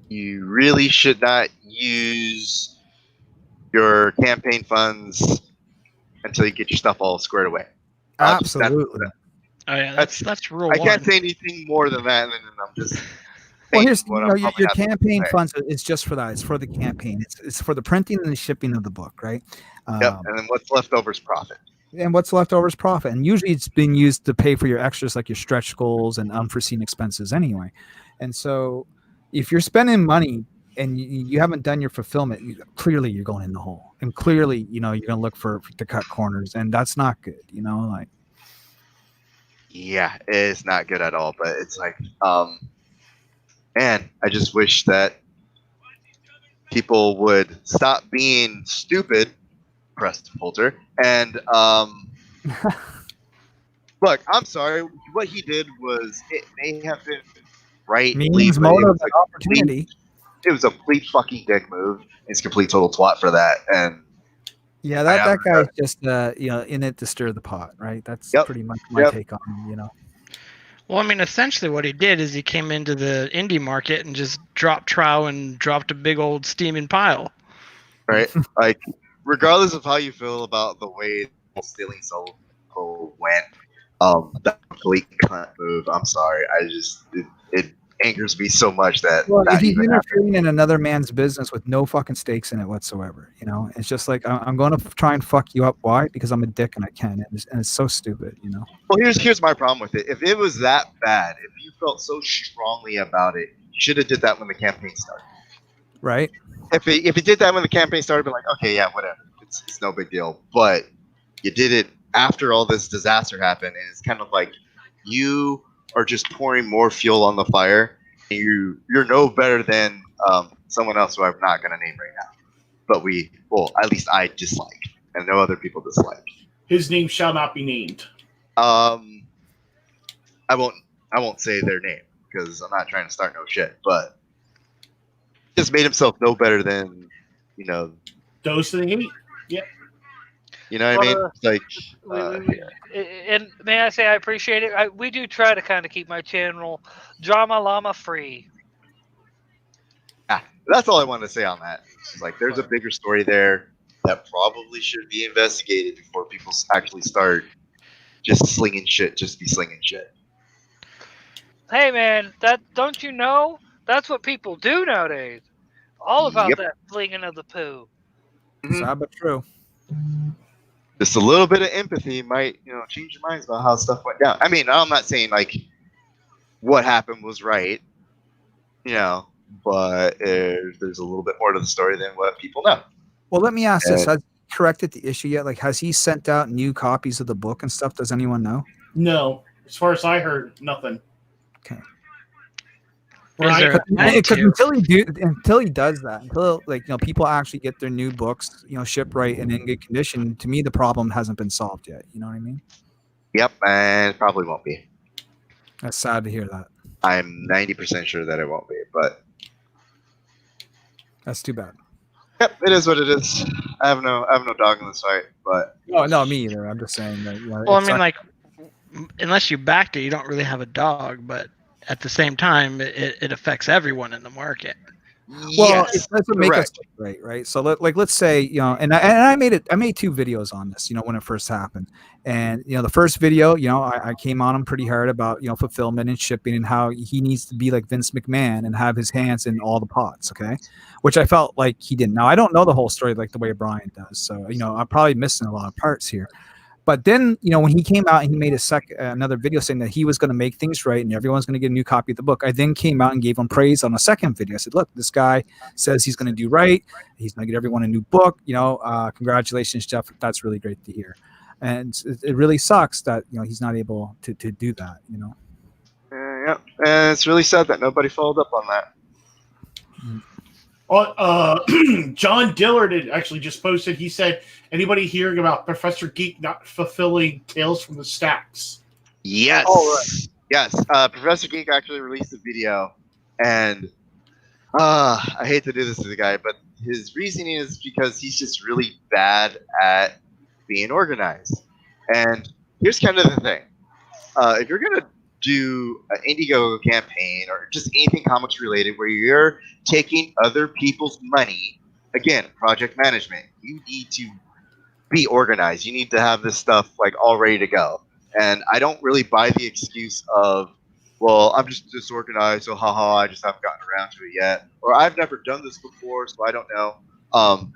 you really should not use your campaign funds until you get your stuff all squared away. Absolutely. Oh yeah, that's rule I one. can't say anything more than that, and then I'm just. Well, saying here's what your I'm probably your having to campaign say. funds is just for that. It's for the campaign. It's for the printing and the shipping of the book, right? Yep, and then what's left over is profit. And what's left over is profit. And usually it's being used to pay for your extras like your stretch goals and unforeseen expenses anyway. And so if you're spending money and you haven't done your fulfillment, clearly you're going in the hole, and clearly you're going to look for to cut corners, and that's not good. Like. Yeah, it's not good at all. But it's like, man, I just wish that people would stop being stupid, Preston Poulter, and look, I'm sorry. What he did was, it may have been right. Means, motive, and opportunity. It was a complete fucking dick move. It's complete total twat for that. And yeah, that guy's just in it to stir the pot, right? That's pretty much my take on him. Well, I mean, essentially what he did is he came into the indie market and just dropped trow and dropped a big old steaming pile. Right? Like, regardless of how you feel about the way Stealing Soul went, that complete cunt move, I'm sorry. It angers me so much that if he's interfering in another man's business with no fucking stakes in it whatsoever, it's just like, I'm going to try and fuck you up. Why? Because I'm a dick and I can, and it's so stupid. Well, here's my problem with it. If it was that bad, if you felt so strongly about it, you should have did that when the campaign started. Right. If he did that when the campaign started, be like, okay, yeah, whatever, it's no big deal. But you did it after all this disaster happened, and it's kind of like you are just pouring more fuel on the fire. And you're no better than someone else who I'm not going to name right now. But at least I dislike, and no other people dislike. His name shall not be named. I won't say their name because I'm not trying to start no shit. But just made himself no better than those that hate. Yep. You know what I mean? And may I say I appreciate it. We do try to kind of keep my channel drama llama free. Yeah, that's all I wanted to say on that. It's like there's a bigger story there that probably should be investigated before people actually start just slinging shit. Just be slinging shit. Hey man, don't you know? That's what people do nowadays. All about that flinging of the poo. Sad but true. Just a little bit of empathy might, change your minds about how stuff went down. I mean, I'm not saying like what happened was right, but there's a little bit more to the story than what people know. Well, let me ask this: has he corrected the issue yet? Like, has he sent out new copies of the book and stuff? Does anyone know? No, as far as I heard, nothing. Okay. Right. Until he does that, until people actually get their new books, shipped right and in good condition, to me the problem hasn't been solved yet. You know what I mean? Yep, and it probably won't be. That's sad to hear that. I'm 90% sure that it won't be, but that's too bad. Yep, it is what it is. I have no dog in this fight, but no, me either. I'm just saying that. Well, I mean, like, unless you backed it, you don't really have a dog, but at the same time, it affects everyone in the market. Well, that's what makes us great, right? So let's say, and I made 2 videos on this, when it first happened. And, the first video, I came on him pretty hard about, fulfillment and shipping and how he needs to be like Vince McMahon and have his hands in all the pots. Okay. Which I felt like he didn't. Now I don't know the whole story like the way Brian does. So, I'm probably missing a lot of parts here. But then, when he came out and he made another video saying that he was going to make things right and everyone's going to get a new copy of the book, I then came out and gave him praise on a second video. I said, look, this guy says he's going to do right. He's going to get everyone a new book. Congratulations, Jeff. That's really great to hear. And it really sucks that, he's not able to do that, Yeah, and it's really sad that nobody followed up on that. John Dillard had actually just posted. He said, "Anybody hearing about Professor Geek not fulfilling Tales from the Stacks?" Yes. Oh, right. Yes. Professor Geek actually released a video, and I hate to do this to the guy, but his reasoning is because he's just really bad at being organized. And here's kind of the thing: if you're gonna do an Indiegogo campaign or just anything comics related where you're taking other people's money, again, project management, you need to be organized. You need to have this stuff like all ready to go. And I don't really buy the excuse of, well, I'm just disorganized, so haha, I just haven't gotten around to it yet. Or I've never done this before, so I don't know.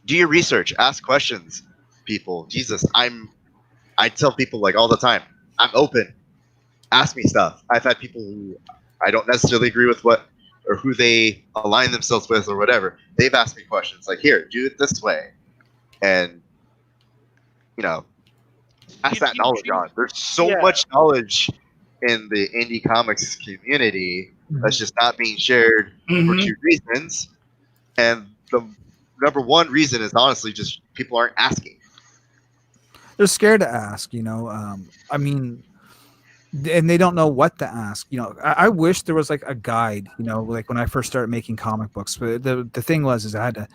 Do your research, ask questions, people. Jesus, I tell people like all the time, I'm open. Ask me stuff. I've had people who I don't necessarily agree with what or who they align themselves with or whatever, they've asked me questions like, "Here, do it this way," and pass that knowledge on. There's so much knowledge in the indie comics community that's just not being shared for two reasons, and the number one reason is honestly just people aren't asking. They're scared to ask, I mean, and they don't know what to ask. I wish there was like a guide, like when I first started making comic books. But the thing was I had to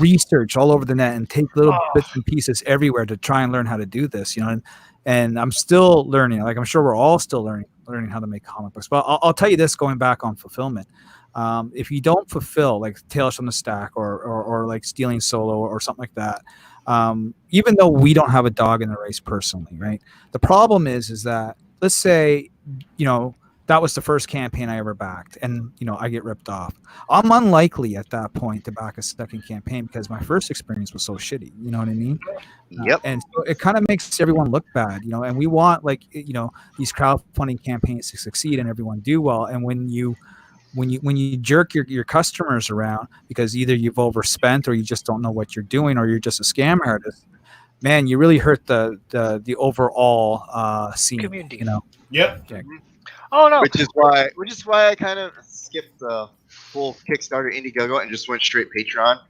research all over the net and take little bits and pieces everywhere to try and learn how to do this, and I'm still learning. Like I'm sure we're all still learning how to make comic books. But I'll tell you this, going back on fulfillment. If you don't fulfill like Tales from the Stack or like Stealing Solo or something like that, even though we don't have a dog in the race personally, right? The problem is that, let's say, that was the first campaign I ever backed, and I get ripped off. I'm unlikely at that point to back a second campaign because my first experience was so shitty. You know what I mean? Yep. And so it kind of makes everyone look bad, and we want these crowdfunding campaigns to succeed and everyone do well. And when you jerk your customers around because either you've overspent or you just don't know what you're doing or you're just a scam artist, man, you really hurt the overall scene. Community. Yep. Okay. Oh no. Which is why I kind of skipped the full Kickstarter Indiegogo and just went straight Patreon.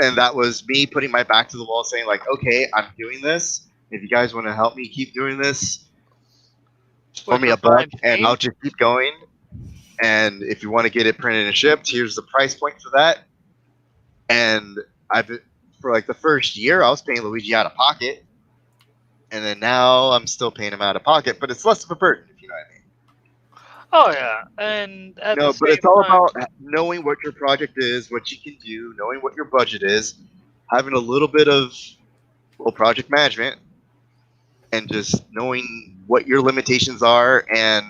And that was me putting my back to the wall, saying like, okay, I'm doing this. If you guys want to help me keep doing this, throw me a buck, and I'll just keep going. And if you want to get it printed and shipped, here's the price point for that. And for like the first year, I was paying Luigi out of pocket. And then now I'm still paying him out of pocket, but it's less of a burden, if you know what I mean. Oh yeah, and but it's all about knowing what your project is, what you can do, knowing what your budget is, having a little bit of project management, and just knowing what your limitations are and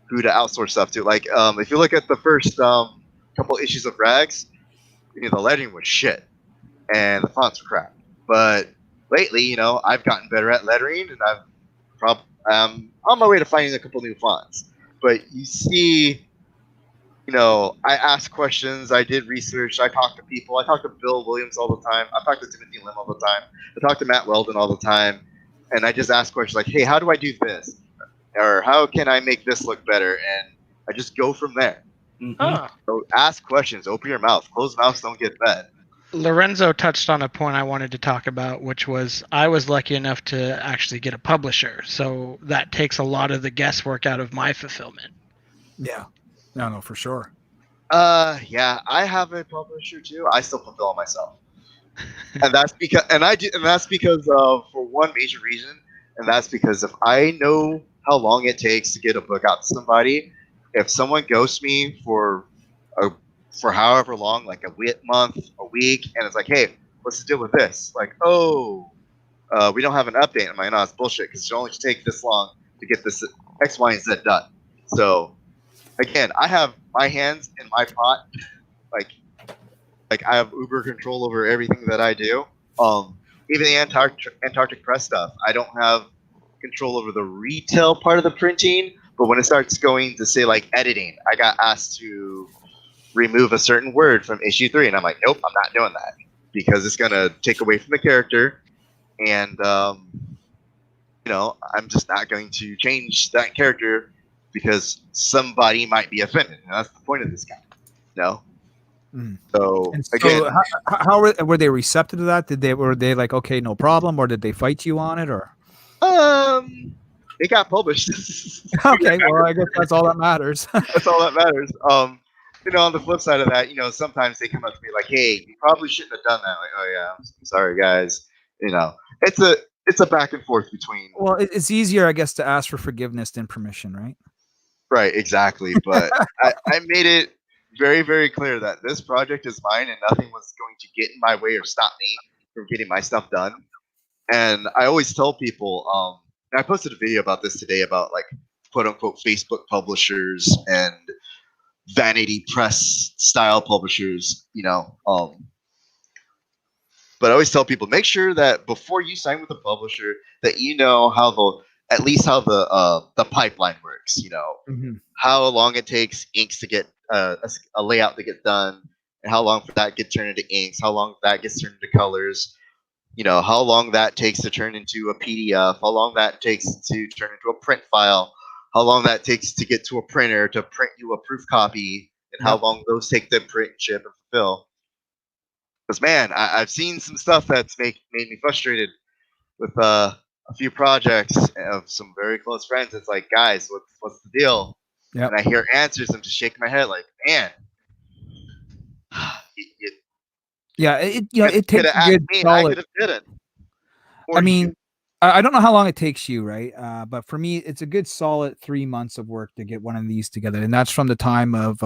who to outsource stuff to. Like, if you look at the first couple issues of Rags, the lettering was shit, and the fonts were crap. But lately, I've gotten better at lettering, and I'm on my way to finding a couple new fonts. But you see, I ask questions, I did research, I talk to people, I talk to Bill Williams all the time, I talk to Timothy Lim all the time, I talk to Matt Weldon all the time, and I just ask questions like, hey, how do I do this? Or how can I make this look better? And I just go from there. So ask questions, open your mouth, closed mouths don't get fed. Lorenzo touched on a point I wanted to talk about, which was I was lucky enough to actually get a publisher. So that takes a lot of the guesswork out of my fulfillment. Yeah. No, for sure. Yeah, I have a publisher too. I still fulfill myself. And that's because for one major reason, and that's because if I know how long it takes to get a book out to somebody, if someone ghosts me for however long, like a month, a week, and it's like, hey, what's the deal with this? Like, we don't have an update. I'm like, no, it's bullshit because it only take this long to get this X, Y, and Z done. So, again, I have my hands in my pot. Like I have uber control over everything that I do. Even the Antarctic Press stuff, I don't have control over the retail part of the printing, but when it starts going to say like editing, I got asked to remove a certain word from issue 3, and I'm like, nope, I'm not doing that because it's gonna take away from the character, and I'm just not going to change that character because somebody might be offended, and that's the point of this guy. So again, how were they receptive to that? Were they like, okay, no problem, or did they fight you on it, or? It got published. Okay, well, I guess that's all that matters. That's all that matters. On the flip side of that, sometimes they come up to me like, "Hey, you probably shouldn't have done that." Like, "Oh yeah, I'm sorry, guys." It's a back and forth between. Well, it's easier, I guess, to ask for forgiveness than permission, right? Right, exactly. But I made it very, very clear that this project is mine, and nothing was going to get in my way or stop me from getting my stuff done. And I always tell people, and I posted a video about this today about like quote unquote Facebook publishers and vanity press style publishers, but I always tell people, make sure that before you sign with a publisher that you know how the at least how the pipeline works. Mhm. How long it takes inks to get a layout to get done, and how long for that get turned into inks, how long that gets turned into colors. How long that takes to turn into a PDF, how long that takes to turn into a print file, how long that takes to get to a printer to print you a proof copy, and how Yep. long those take to print, ship, and fulfill. Because man, I've seen some stuff that's made me frustrated with a few projects of some very close friends. It's like, guys, what's the deal? Yep. And I hear answers, I'm just shaking my head like, man, you Yeah, it could takes have a asked good me and I solid. could have did it. I Or you. mean, I don't know how long it takes you, right? But for me, it's a good solid 3 months of work to get one of these together, and that's from the time of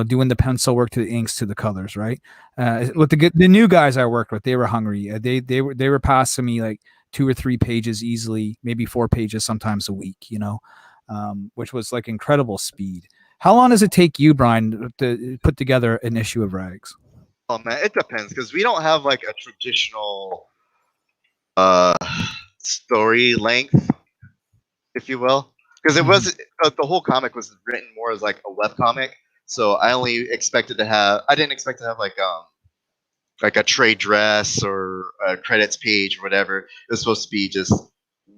doing the pencil work to the inks to the colors, right? With the new guys I worked with, they were hungry. They were passing me like 2 or 3 pages easily, maybe 4 pages sometimes a week, which was like incredible speed. How long does it take you, Brian, to put together an issue of Rags? Oh man, it depends because we don't have like a traditional uh story length, if you will, because it was the whole comic was written more as like a web comic. So I didn't expect to have like a trade dress or a credits page or whatever. It was supposed to be just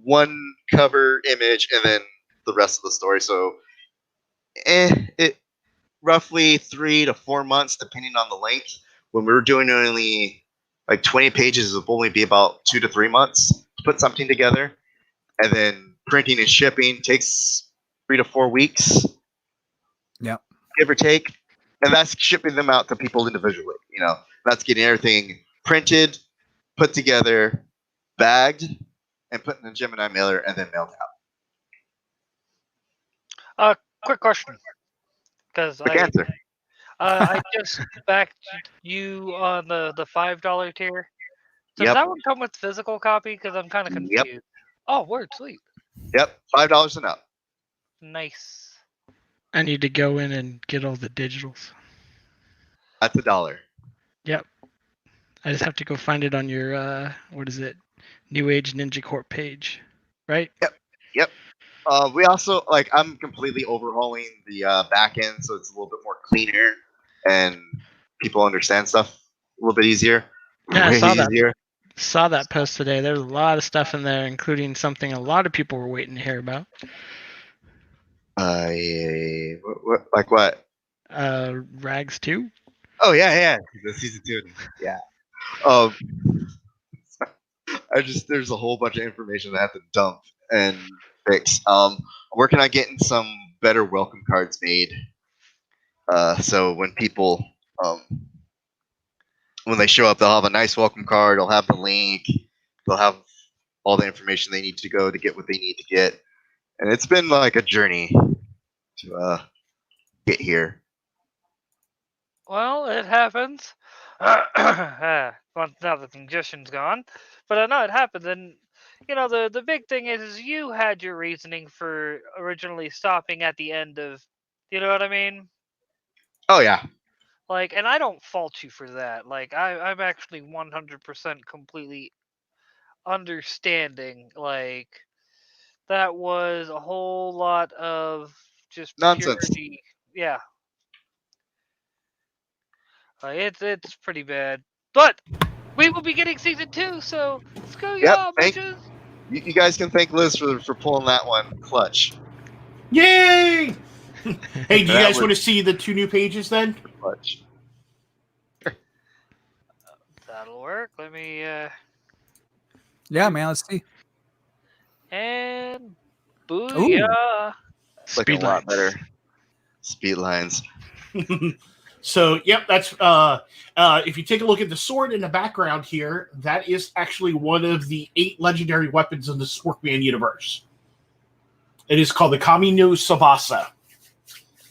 one cover image and then the rest of the story. So it roughly 3 to 4 months depending on the length. When we were doing only like 20 pages, it would only be about 2 to 3 months to put something together. And then printing and shipping takes 3 to 4 weeks, Yep. give or take. And that's shipping them out to people individually. That's getting everything printed, put together, bagged, and put in a Gemini mailer and then mailed out. Quick question, because Quick answer. I just backed you on the $5 tier. Does Yep. that one come with physical copy? Because I'm kind of Yep. confused. Oh, word, sweet, Yep. $5 and up. nice. I need to go in and get all the digitals. That's $1. Yep. I just have to go find it on your what is it? New Age Ninja Corp page, right? Yep. We also I'm completely overhauling the back end, so it's a little bit more cleaner and people understand stuff a little bit easier. Yeah, I Way saw that. easier. Saw that post today. There's a lot of stuff in there, including something a lot of people were waiting to hear about. Yeah. Like what? Rags 2. Oh yeah. The season 2. Yeah. Um, there's a whole bunch of information that I have to dump and fix. I'm working on getting some better welcome cards made. So when people when they show up, they'll have a nice welcome card. They'll have the link. They'll have all the information they need to go to get what they need to get. And it's been like a journey to get here. Well, it happens. Well, now the congestion's gone, but no, it happens. And the big thing is you had your reasoning for originally stopping at the end of, you know what I mean? Oh yeah. Like, and I don't fault you for that. Like, I'm actually 100% completely understanding. Like, that was a whole lot of just Nonsense. purity. Yeah, it's pretty bad. But we will be getting season 2, so let's go, Yep. y'all, bitches. You guys can thank Liz for pulling that one clutch. Yay! Hey, do you That guys was- want to see the 2 new pages then? Clutch. That'll work. Let me Yeah, man. Let's see. and booyah. Looking Speed a lot lines. better. Speed lines. So, yep, that's if you take a look at the sword in the background here, that is actually one of the 8 legendary weapons in the Sporkman universe. It is called the Kami no Sabasa.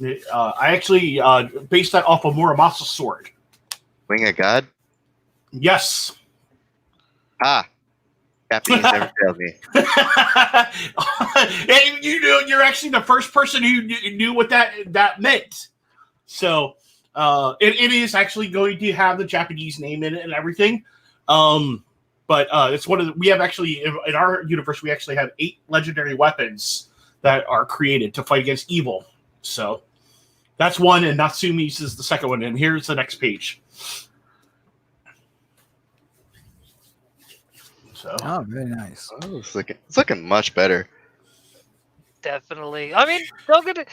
I actually based that off of Muramasa's sword. Wing of God? Yes. Ah. Japanese never failed me. And you're actually the first person who knew what that meant. So it is actually going to have the Japanese name in it and everything. But it's one of we have actually in our universe we actually have 8 legendary weapons that are created to fight against evil. So that's one, and Natsumi's is the second one. And here's the next page. So Oh, very nice. Oh, it's looking much better. Definitely. I mean, don't get it.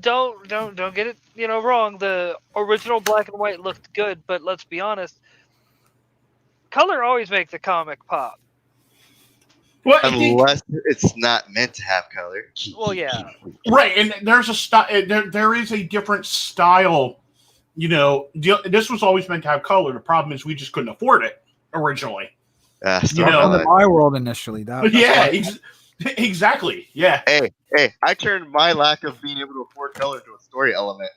Don't get it. Wrong. The original black and white looked good, but let's be honest. Color always makes the comic pop. well, I think, Unless it's not meant to have color. Well, yeah. right, and there's a style. There is a different style. This was always meant to have color. The problem is we just couldn't afford it originally. On the My World initially. Exactly. Yeah. Hey, I turned my lack of being able to afford color to a story element.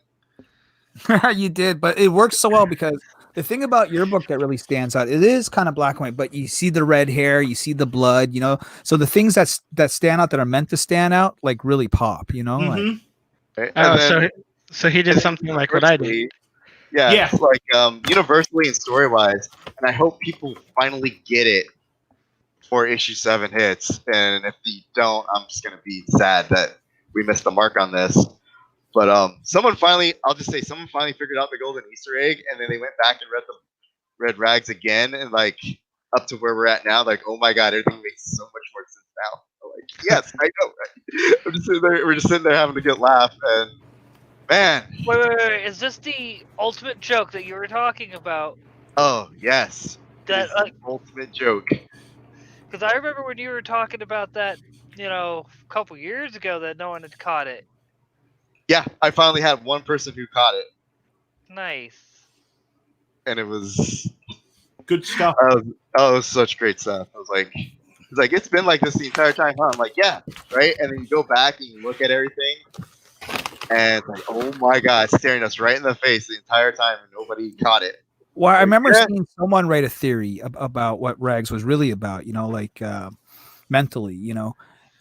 You did, but it works so well because the thing about your book that really stands out, it is kind of black and white, but you see the red hair, you see the blood, so the things that stand out that are meant to stand out, like really pop, Mhm. Right? So he did something like what I did. Yeah. Like universally and story wise, and I hope people finally get it before issue 7 hits. And if you don't, I'm just gonna be sad that we missed the mark on this. But someone finally figured out the golden Easter egg, and then they went back and read the Red Rags again, and like up to where we're at now, like, oh my god, everything makes so much more sense now. I'm like, yes, I know. Right? We're just sitting there having a good laugh, and man. Wait. Is this the ultimate joke that you were talking about? Oh yes, That the ultimate joke. because I remember when you were talking about that, a couple years ago, that no one had caught it. Yeah, I finally had one person who caught it, Nice. and it was Good stuff. it was such great stuff. I was like, it's been like this the entire time, huh? I'm like, yeah, right. And then you go back and you look at everything, and it's like, oh my god, it's staring us right in the face the entire time, and nobody caught it. Well, I remember seeing someone write a theory about what Rags was really about, mentally,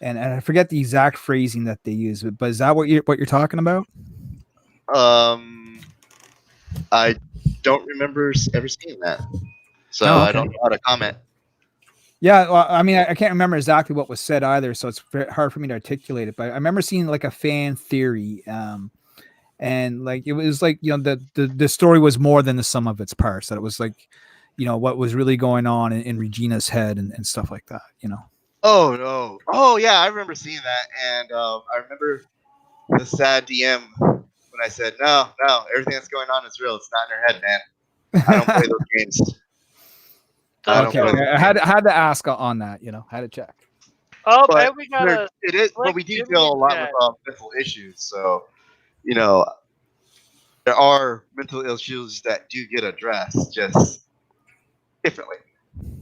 and I forget the exact phrasing that they use, but is that what you're talking about? I don't remember ever seeing that, so Oh, okay. I don't know how to comment. Yeah, well, I mean, I can't remember exactly what was said either, so it's very hard for me to articulate it. But I remember seeing like a fan theory, and like it was like the story was more than the sum of its parts. That it was like, what was really going on in Regina's head and stuff like that. Oh no! Oh yeah, I remember seeing that, and I remember the sad DM when I said, "No, everything that's going on is real. It's not in her head, man. I don't play those games." Okay, I had to ask on that. Had to check. Oh, But and we got a. it is, but we do deal a lot with mental issues, so there are mental issues that do get addressed, just differently.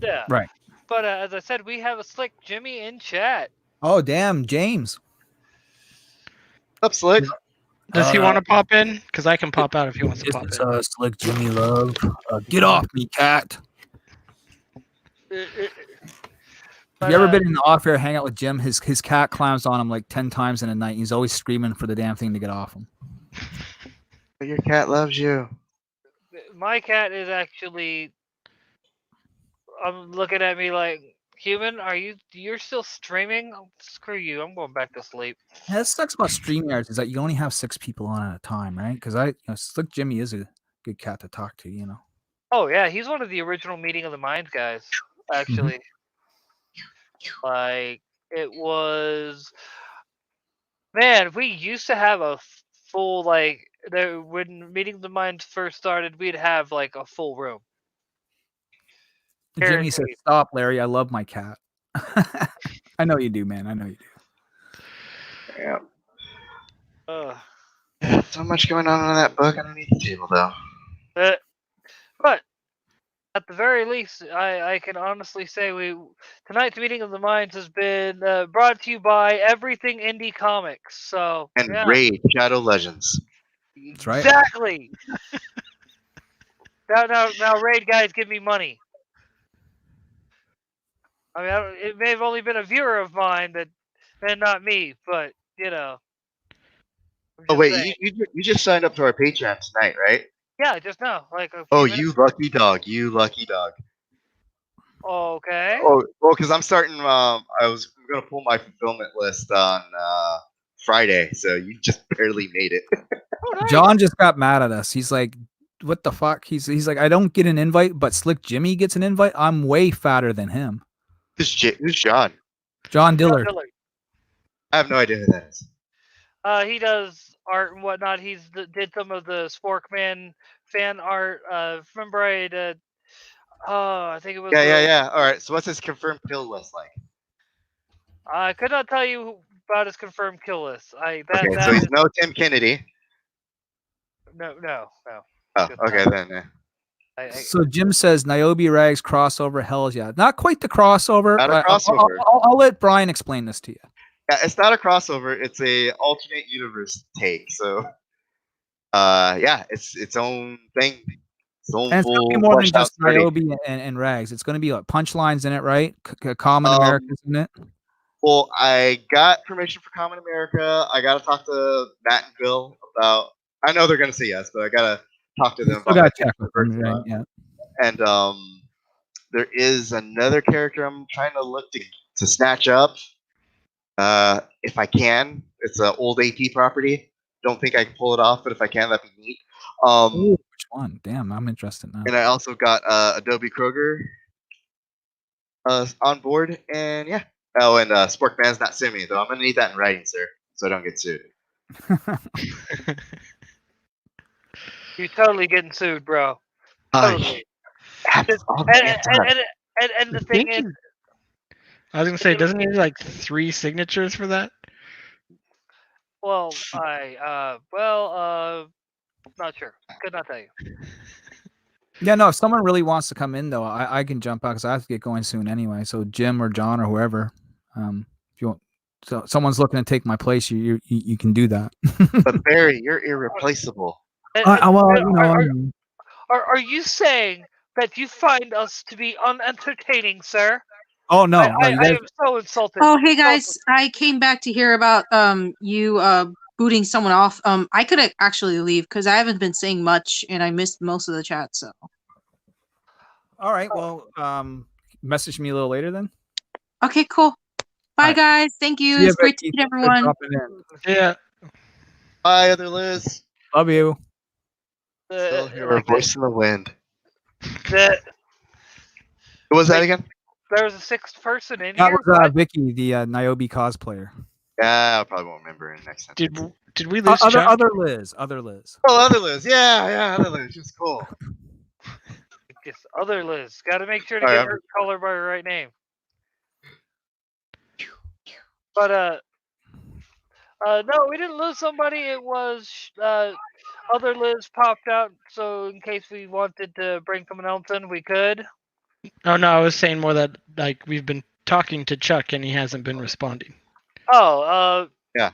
Yeah. Right. But as I said, we have a Slick Jimmy in chat. Oh damn, James. Up, Slick. Does he want to pop in? Because I can pop out if he wants to pop in. Slick Jimmy Love. Get off me, cat. Have you ever been in the off-air hangout with Jim? His cat climbs on him like 10 times in a night. He's always screaming for the damn thing to get off him. But your cat loves you. My cat is actually. I'm looking at me like, human, you're still streaming? Oh, screw you, I'm going back to sleep. Yeah, that sucks about StreamYards is that you only have 6 people on at a time, right? Because Slick Jimmy is a good cat to talk to, Oh yeah, he's one of the original Meeting of the Minds guys, actually. Like, it was... Man, we used to have a full, when Meeting of the Minds first started, we'd have, like, a full room. Jimmy says, "Stop, Larry. I love my cat." I know you do, man. I know you do. Yeah. So much going on in that book underneath the table, though. But at the very least, I can honestly say tonight's Meeting of the Minds has been brought to you by Everything Indie Comics. So and Raid Shadow Legends. That's right. Exactly. now, Raid guys, give me money. I mean, it may have only been a viewer of mine and not me, but Oh wait, you just signed up to our Patreon tonight, right? Yeah, just now. Oh, you lucky dog! You lucky dog! Okay. Oh, well, because I'm starting. I was gonna pull my fulfillment list on Friday, so you just barely made it. Oh, nice. John just got mad at us. He's like, "What the fuck?" He's like, "I don't get an invite, but Slick Jimmy gets an invite. I'm way fatter than him." Who's John? John John Dillard. Dillard. I have no idea who that is. He does art and whatnot. Did some of the Sporkman fan art. Remember I think it was. Yeah. All right. So what's his confirmed kill list like? I could not tell you about his confirmed kill list. Okay, so he's no Tim Kennedy. No. Oh, Good okay enough. then. So Jim says NYOBI Rags crossover. Hell's yeah, not quite the crossover. Not a crossover. I'll let Brian explain this to you. Yeah, it's not a crossover. It's a alternate universe take. So, yeah, it's its own thing. Its own And it's full gonna be more than fleshed out just story. NYOBI and Rags. It's gonna be like punchlines in it, right? Common Americans in it. Well, I got permission for Common America. I got to talk to Matt and Bill about. I know they're gonna say yes, but I gotta talk to them Still about gotta my check with them, universe, right? Yeah. And there is another character I'm trying to look to snatch up. If I can, it's an old AP property. Don't think I can pull it off, but if I can, that'd be neat. Ooh, which one? Damn, I'm interested now. And I also got Adobe Kroger on board, and yeah. Oh, and Sporkman's not suing me, though. I'm gonna need that in writing, sir, so I don't get sued. You're totally getting sued, bro. Totally. And the thing is, I was gonna say, doesn't he need like 3 signatures for that? well, not sure. Could not tell you. Yeah, no. If someone really wants to come in, though, I can jump out because I have to get going soon anyway. So Jim or John or whoever, if you want, so someone's looking to take my place, you can do that. But Barry, you're irreplaceable. Are you saying that you find us to be unentertaining, sir? Oh no, I you guys, am so insulted. Oh, hey guys, I came back to hear about you booting someone off. I could actually leave because I haven't been saying much and I missed most of the chat. So. all right. Well, message me a little later then. Okay, cool. Bye, Alright. guys. Thank you. See ya, It's great to Becky. meet everyone. Dropping in. Yeah. Hi, other Liz. Love you. Still hear our voice in the wind. That What was that again? there was a 6th person in That here. was Vicky, the NYOBI cosplayer. Yeah, I probably won't remember in next time. Did we lose Chuck? Other Liz. Oh, other Liz. Yeah, other Liz. She's cool. Just other Liz. Got to make sure to All get right, her color by her right name. But no, we didn't lose somebody. It was other Liz popped out, so in case we wanted to bring someone else in, we could. Oh no, I was saying more that like we've been talking to Chuck and he hasn't been responding. Oh, yeah.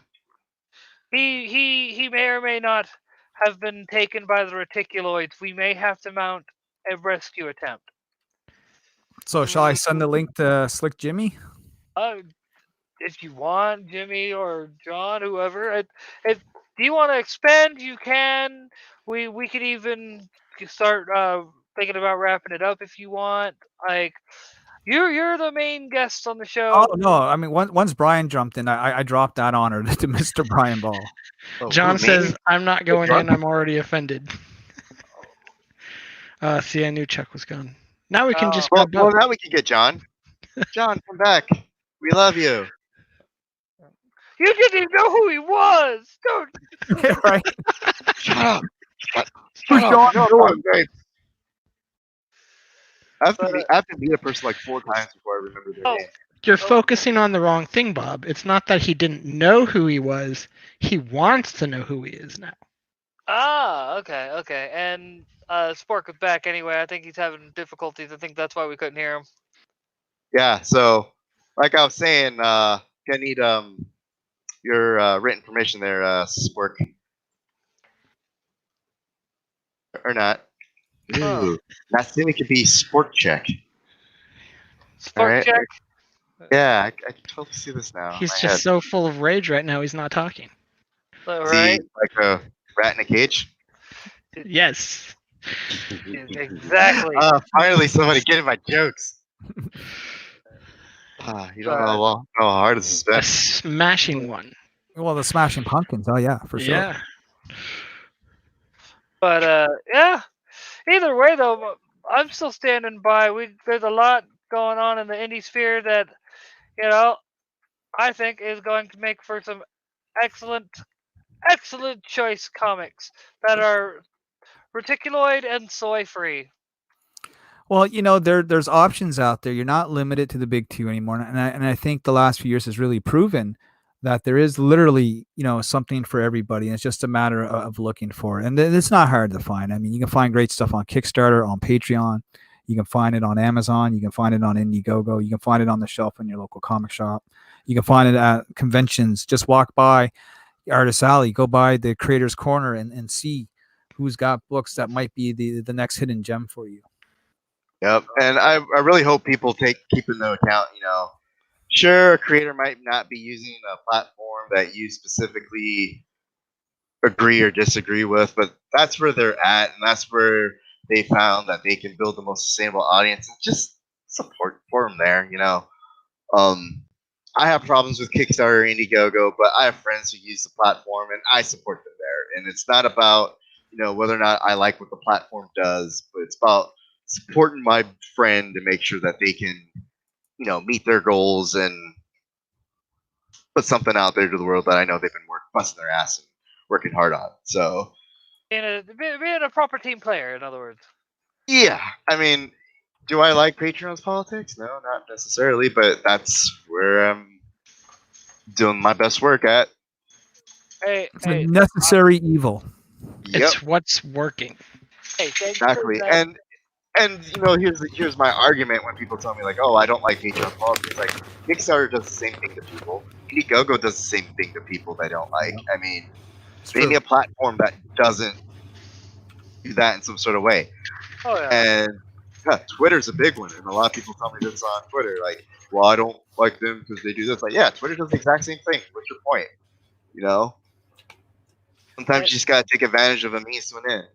He may or may not have been taken by the reticuloids. We may have to mount a rescue attempt. So shall I send the link to Slick Jimmy? If you want, Jimmy or John, whoever. If do you want to expand, you can. We could even start thinking about wrapping it up if you want. Like you're the main guest on the show. Oh no, I mean once Brian jumped in, I dropped that honor to Mr. Brian Ball. Oh, John who, says, me? I'm not going in, I'm already offended. See, I knew Chuck was gone. Now we can just Well, jump up. now we can get John. John, come back. We love you. You didn't even know who he was. Don't. Right? Shut up. Shut Who's up. John? No, babe. I have to meet a person like 4 times before I remember their name. You're focusing on the wrong thing, Bob. It's not that he didn't know who he was. He wants to know who he is now. Ah, okay. And Spork was back anyway. I think he's having difficulties. I think that's why we couldn't hear him. Yeah, so like I was saying, gonna need your written permission there, Spork. Or not. Ooh. Natsumi could be Sport Check. Sport Alright. check. Yeah, I can totally see this now. He's in my just head. so full of rage right now, he's not talking. All Is right. he like a rat in a cage? Yes. Exactly. Finally somebody getting my jokes. You don't know how hard this has A been. smashing one. Well, the Smashing Pumpkins. Oh yeah, for sure. Yeah. But yeah. Either way, though, I'm still standing by. There's a lot going on in the indie sphere that I think is going to make for some excellent choice comics that are reticuloid and soy free. Well, there's options out there. You're not limited to the big two anymore, and I think the last few years has really proven that there is literally something for everybody, and it's just a matter of looking for it. And it's not hard to find. I mean, you can find great stuff on Kickstarter, on Patreon. You can find it on Amazon. You can find it on Indiegogo. You can find it on the shelf in your local comic shop. You can find it at conventions. Just walk by Artist Alley, go by the Creators Corner, and see who's got books that might be the next hidden gem for you. Yep, and I really hope people keep into account, sure, a creator might not be using a platform that you specifically agree or disagree with, but that's where they're at, and that's where they found that they can build the most sustainable audience, and just support for them there, I have problems with Kickstarter, Indiegogo, but I have friends who use the platform, and I support them there, and it's not about, whether or not I like what the platform does, but it's about supporting my friend to make sure that they can, meet their goals and put something out there to the world that I know they've been busting their ass and working hard on. So, being a proper team player, in other words. Yeah, I mean, do I like Patreon's politics? No, not necessarily, but that's where I'm doing my best work at. It's a necessary evil. It's what's working. Exactly, and here's my argument when people tell me like, oh, I don't like Patreon politics. Like, Kickstarter does the same thing to people. Indiegogo does the same thing to people they don't like. I mean, they need a platform that doesn't do that in some sort of way. Oh yeah. And Twitter's a big one, and a lot of people tell me this on Twitter, like, well, I don't like them because they do this. Like, yeah, Twitter does the exact same thing. What's your point? Sometimes you just gotta take advantage of a means to an end.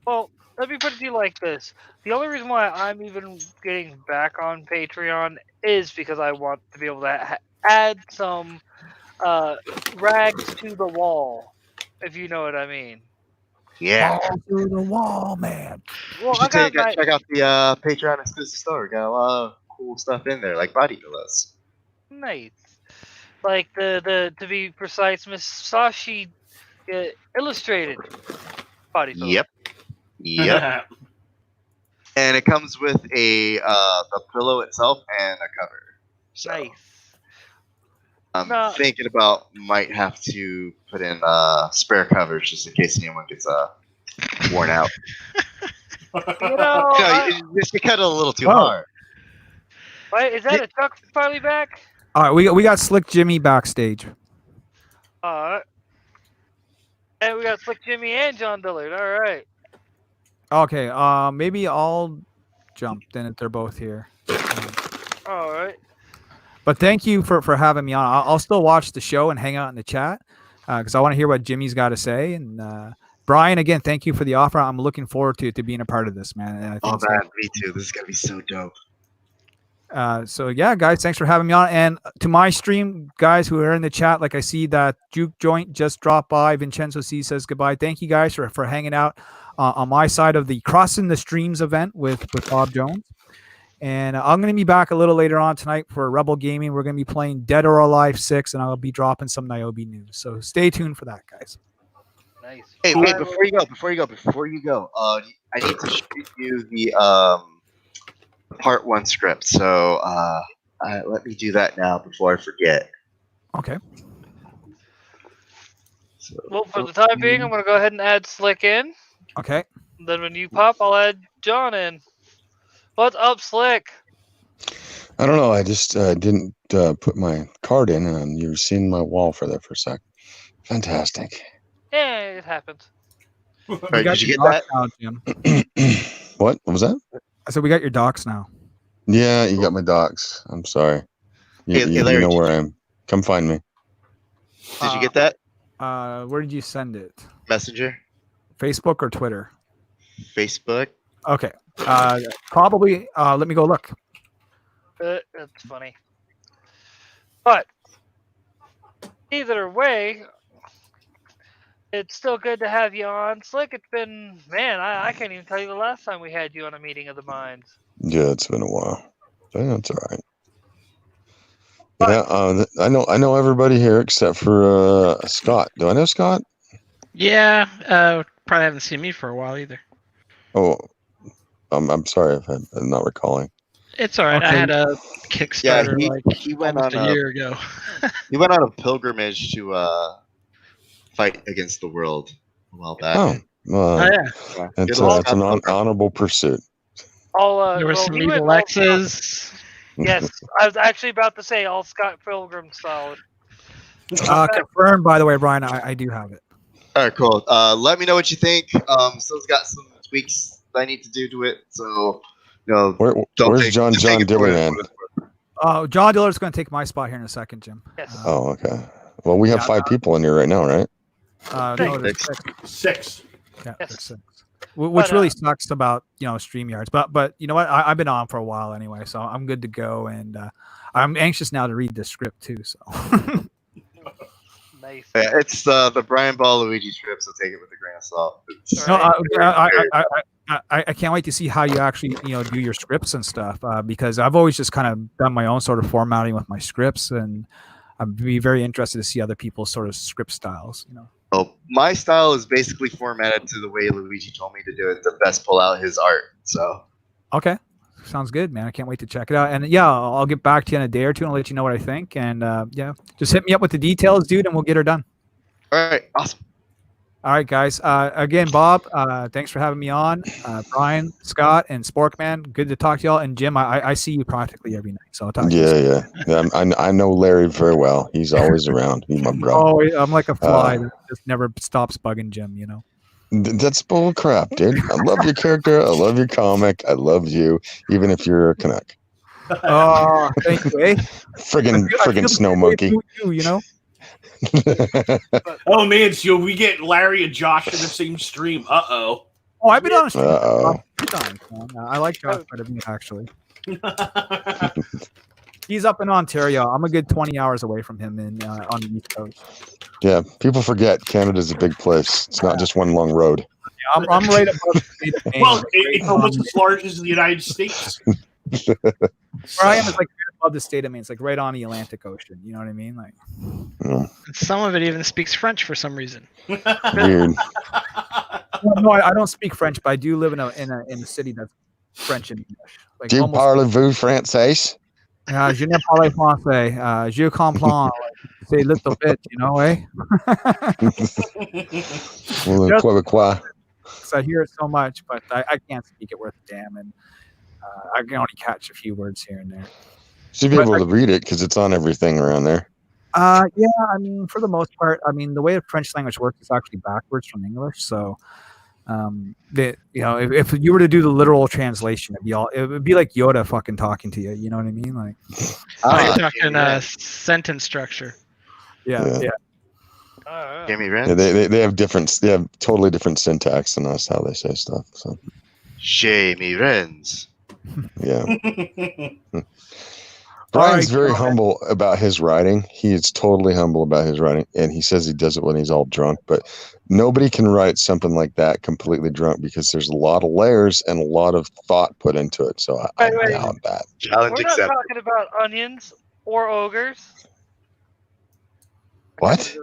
Well, let me put it to you like this. The only reason why I'm even getting back on Patreon is because I want to be able to add some rags to the wall, if you know what I mean. Yeah. Ball to the wall, man. Well, You should check out the Patreon exclusive store. Got a lot of cool stuff in there, like body pillows. Nice. Like the to be precise, Miss Sashi illustrated body pillow. Yep. And it comes with the pillow itself and a cover. So Nice. I'm thinking about might have to put in spare covers just in case anyone gets worn out. You cut it a little too hard. Wait, is that a Chuck finally back? All right, we got Slick Jimmy backstage. Alright. And we got Slick Jimmy and John Dillard. All right. Okay, maybe I'll jump then if they're both here. All right. But thank you for having me on. I'll still watch the show and hang out in the chat because I want to hear what Jimmy's got to say. And Brian, again, thank you for the offer. I'm looking forward to being a part of this, man. And I think me too. This is gonna be so dope. So yeah, guys, thanks for having me on. And to my stream, guys who are in the chat, like I see that Juke Joint just dropped by. Vincenzo C says goodbye. Thank you guys for hanging out on my side of the Crossing the Streams event with Bob Jones. And I'm going to be back a little later on tonight for Rebel Gaming. We're going to be playing Dead or Alive 6, and I'll be dropping some NYOBI news. So stay tuned for that, guys. Nice. Hey, wait, before you go, I need to shoot you the part 1 script. So let me do that now before I forget. Okay. So, Well, for the time being, I'm going to go ahead and add Slick in. Okay. Then when you pop, I'll add John in. What's up, Slick? I don't know. I just didn't put my card in, and you were seeing my wall for that for a sec. Fantastic. Yeah, it happens. Right, did you get that? Now, Jim. What was that? I said we got your docs now. Yeah, you got my docs. I'm sorry. You Larry, know where I am. Come find me. Did you get that? Where did you send it? Messenger? Facebook or Twitter? Facebook? Okay. Probably. Let me go look. That's funny. But either way, it's still good to have you on. Slick, it's been, man, I can't even tell you the last time we had you on a meeting of the minds. Yeah, it's been a while. That's all right. But- Yeah, I know everybody here except for Scott. Do I know Scott? Yeah, probably haven't seen me for a while either. Oh, I'm sorry if I'm not recalling. It's all right. I Okay. had a Kickstarter he went almost on a year ago. he went on a pilgrimage to fight against the world a while back. Oh, well, Oh yeah, Yeah, it's good old it's an Scott. honorable pursuit. there was well, some he went evil all- X's. Yes, I was actually about to say all Scott Pilgrim style. Confirmed, by the way, Brian. I do have it. All right, cool. Let me know what you think. Still's got some tweaks I need to do to it, so don't Where's take, John just take it for what Dillerman? it's worth. John Diller's going to take my spot here in a second, Jim. Yes. Oh, okay. Well, we have Yeah, 5 people in here right now, right? No, there's Six. 6. 6. Yeah, Yes. there's 6. Which But, really sucks about StreamYards, but you know what? I've been on for a while anyway, so I'm good to go, and I'm anxious now to read the script too. So Nice. Yeah, it's the Brian Ball Luigi trip, so take it with a grain of salt. It's- no, Alright. I can't wait to see how you actually do your scripts and stuff because I've always just kind of done my own sort of formatting with my scripts, and I'd be very interested to see other people's sort of script styles. Oh, my style is basically formatted to the way Luigi told me to do it to best pull out his art. So Okay, sounds good, man. I can't wait to check it out. And yeah, I'll get back to you in a day or two and let you know what I think. And yeah, just hit me up with the details, dude, and we'll get her done. all right, awesome. All right, guys. Again, Bob, thanks for having me on. Brian, Scott, and Sporkman, good to talk to y'all. And Jim, I see you practically every night, so I'll talk to you soon. Yeah. I know Larry very well. He's always around. He's my bro. Oh, I'm like a fly that just never stops bugging Jim, That's bull crap, dude. I love your character. I love your comic. I love you, even if you're a Canuck. Oh, thank you, eh? Friggin' snow monkey. You, Oh man, so we get Larry and Josh in the same stream. Uh-oh. Oh, I've been on a stream Uh-oh. a few times, man. I like Josh quite a bit, actually. He's up in Ontario. I'm a good 20 hours away from him on the East Coast. Yeah, people forget Canada's a big place. It's not just one long road. Yeah, I'm right above the state of Maine. Well, it's almost as large as the United States. Where I am is like right above the state of Maine. It's like right on the Atlantic Ocean. You know what I mean? Like, Some of it even speaks French for some reason. Weird. no, I don't speak French, but I do live in a city that's French and English. Like Do you parlez-vous français? Je ne parle français. Je comprends. Say a little bit, eh? Québécois. So I hear it so much, but I can't speak it worth a damn, and I can only catch a few words here and there. Should be able to read it because it's on everything around there. Yeah, I mean, for the most part, I mean, the way the French language works is actually backwards from English. So, if you were to do the literal translation, it would be like Yoda fucking talking to you. You know what I mean? Like, You're talking sentence structure. yeah. Jamie Rand? Yeah, they have totally different syntax than us how they say stuff. So Jamie Renz. yeah. Brian's very humble about his writing. He is totally humble about his writing, and he says he does it when he's all drunk. But nobody can write something like that completely drunk because there's a lot of layers and a lot of thought put into it. So I doubt that. Challenge We're not accepted. talking about onions or ogres. What?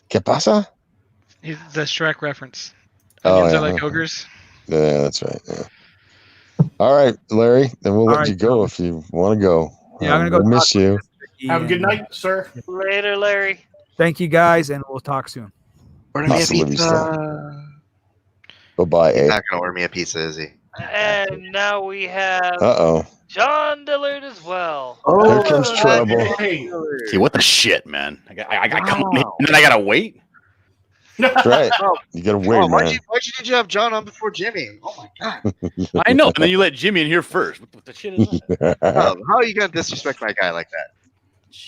¿Qué pasa? He's the Shrek reference. Oh, Onions yeah. are like ogres. Yeah, that's right. Yeah. All right, Larry. Then we'll All let right, you go if you want to go. Yeah, I'm gonna go. We'll miss talk you. with Vicky, Have a good and, night, sir. Later, Larry. Thank you guys, and we'll talk soon. Order me a Hasta la pizza. vista. Bye-bye, He's eh? not gonna order me a pizza, is he? And now we have Uh-oh. John Dillard as well. Here comes trouble. Hey. See what the shit, man? I come in and then I gotta wait. That's right. You gotta wait, why'd man. you have John on before Jimmy? Oh my god. I know, and then you let Jimmy in here first. What the shit is that? How are you gonna disrespect my guy like that?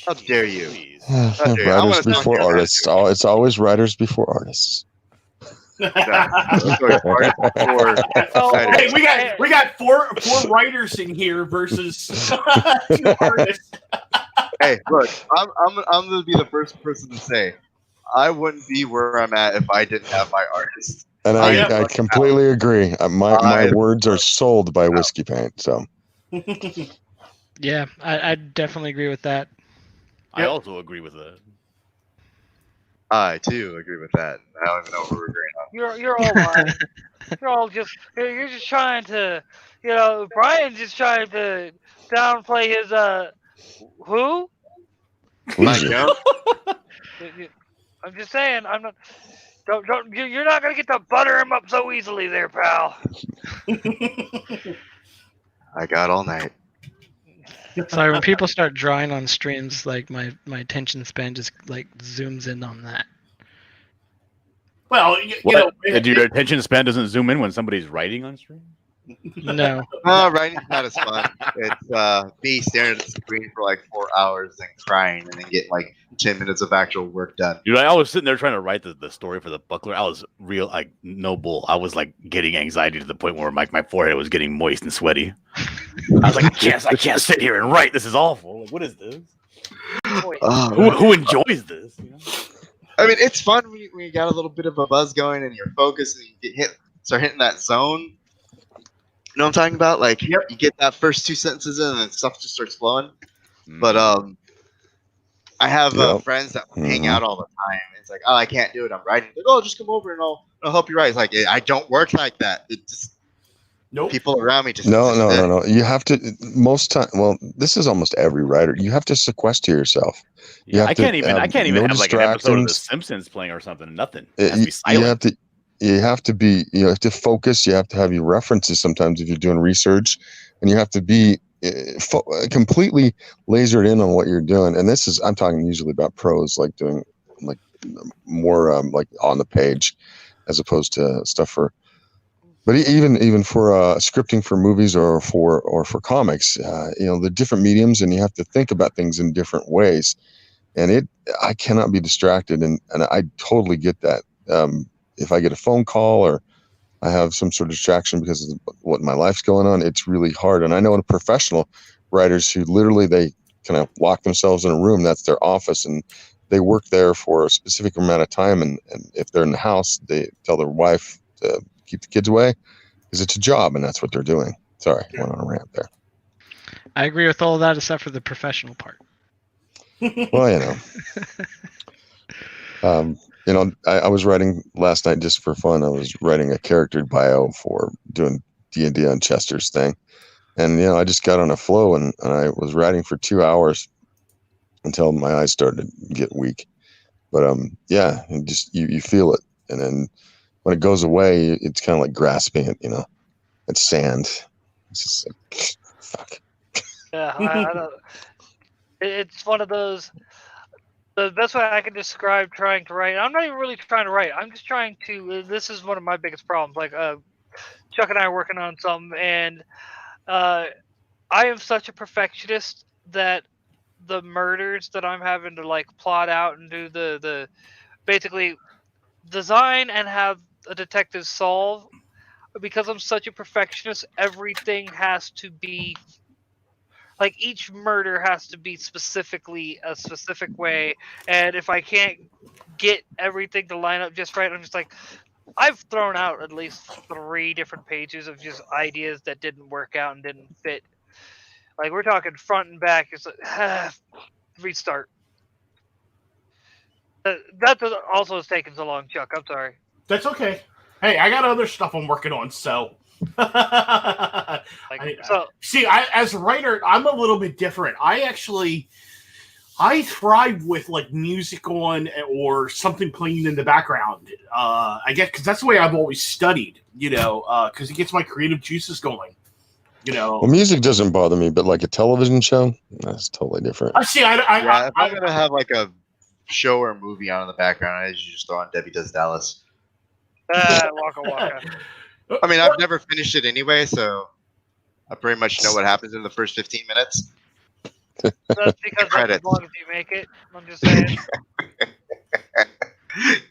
How dare you? Jeez. How dare you? I wanna Writers talk before to you. artists. It's always writers before artists. Let's go artist or Oh, writer. Hey, we got four writers in here versus 2 artists. Hey, look, I'm gonna be the first person to say I wouldn't be where I'm at if I didn't have my artist. And yeah. I completely agree. My words are sold by whiskey paint. So Yeah, I definitely agree with that. I also agree with that. I too agree with that. I don't even know what we're agreeing on. you're all lying. You're just trying to, Brian's just trying to downplay his who? Mike Loser. Jones? I'm just saying, I'm not. You're not gonna get to butter him up so easily, there, pal. I got all night. Sorry, when people start drawing on streams, like my attention span just like zooms in on that. Well, What? Your attention span doesn't zoom in when somebody's writing on stream? No. Writing's not as fun. It's me staring at the screen for like 4 hours and crying and then getting like 10 minutes of actual work done. Dude, I was sitting there trying to write the story for the buckler. I was no bull. I was like getting anxiety to the point where my forehead was getting moist and sweaty. I was like, I can't sit here and write. This is awful. Like, what is this? Who enjoys this? You know? I mean, it's fun when you got a little bit of a buzz going and you're focused and you start hitting that zone. You know what I'm talking about? Like, you get that first 2 sentences in and then stuff just starts flowing. But I have friends that hang out all the time. It's like, oh, I can't do it. I'm writing. Like, oh, just come over and I'll help you write. It's like, I don't work like that. It just people around me just no. You have to most time. Well, this is almost every writer. You have to sequester yourself. I can't even have like an episode of The Simpsons playing or something. Nothing. It has to be silent. You have to focus. You have to have your references sometimes if you're doing research, and you have to be completely lasered in on what you're doing. And I'm talking usually about prose, like doing like more like on the page, as opposed to stuff for. But even for scripting for movies or for comics, the different mediums, and you have to think about things in different ways. And I cannot be distracted, and I totally get that. If I get a phone call or I have some sort of distraction because of what my life's going on, it's really hard. And I know professional writers who literally they kind of lock themselves in a room, that's their office, and they work there for a specific amount of time. And if they're in the house, they tell their wife to keep the kids away because it's a job and that's what they're doing. Sorry, I went on a rant there. I agree with all of that except for the professional part. Well, I was writing last night just for fun. I was writing a character bio for doing D&D on Chester's thing. And, I just got on a flow and I was writing for 2 hours until my eyes started to get weak. But, and just you feel it. And then when it goes away, it's kind of like grasping it, it's sand. It's just like, fuck. Yeah, I don't. It's one of those. The best way I can describe trying to write. I'm not even really trying to write. I'm just trying to. This is one of my biggest problems. Like Chuck and I are working on something, and I am such a perfectionist that the murders that I'm having to like plot out and do the basically design and have a detective solve, because I'm such a perfectionist, everything has to be like each murder has to be specifically a specific way, and if I can't get everything to line up just right, I'm just like, I've thrown out at least 3 different pages of just ideas that didn't work out and didn't fit. Like, we're talking front and back. It's like, restart. That also has taken so long, Chuck. I'm sorry. That's okay. Hey, I got other stuff I'm working on, so. As a writer, I'm a little bit different. I thrive with like music on or something playing in the background. I guess because that's the way I've always studied, because it gets my creative juices going. Well, music doesn't bother me, but like a television show, that's totally different. If I'm gonna have like a show or movie on in the background, I usually just throw on Debbie Does Dallas. Waka Waka. I mean, I've never finished it anyway, so I pretty much know what happens in the first 15 minutes. That's because that's as long as you make it. I'm just saying.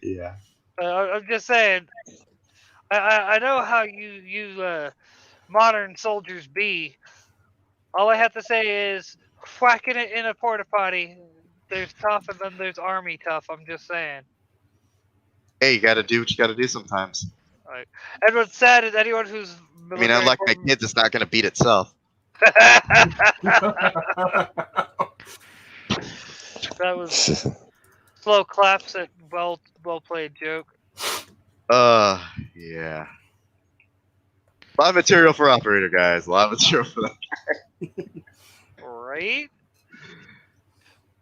Yeah. I'm just saying. I know how you modern soldiers be. All I have to say is whacking it in a porta potty. There's tough, and then there's army tough. I'm just saying. Hey, you got to do what you got to do sometimes. Right. And what's sad is anyone who's I mean, unlike my kids, it's not going to beat itself. That was slow claps at well played joke. Yeah. A lot of material for operator, guys. A lot of material for that. Right.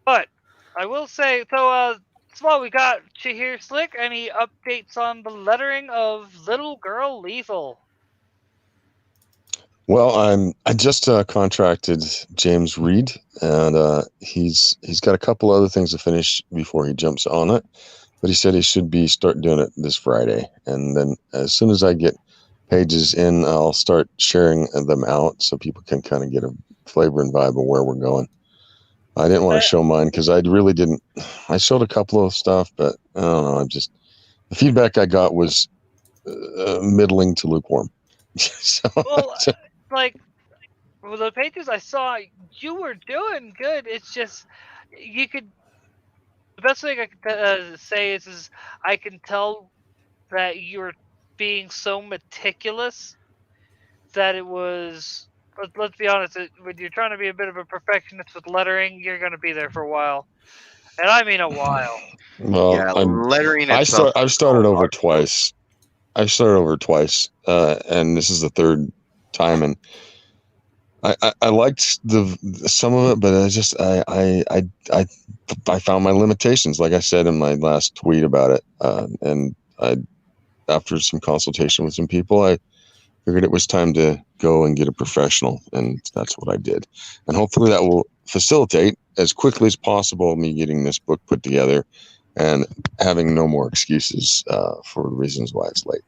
But I will say, so Small, we got Chihir Slick. Any updates on the lettering of Little Girl Lethal? Well, I just contracted James Reed, and he's got a couple other things to finish before he jumps on it. But he said he should start doing it this Friday, and then as soon as I get pages in, I'll start sharing them out so people can kind of get a flavor and vibe of where we're going. I didn't want to show mine because I really didn't. I showed a couple of stuff, but I don't know. The feedback I got was middling to lukewarm. Well, like with the pages I saw, you were doing good. It's just you could. The best thing I can say is I can tell that you're being so meticulous that it was. Let's be honest. When you're trying to be a bit of a perfectionist with lettering, you're going to be there for a while, and I mean a while. Well, yeah, lettering I've started over hard. twice. I've started over twice, and this is the third time, and I liked some of it, but I found my limitations, like I said in my last tweet about it, and after some consultation with some people, I figured it was time to go and get a professional, and that's what I did. And hopefully that will facilitate as quickly as possible me getting this book put together and having no more excuses for the reasons why it's late.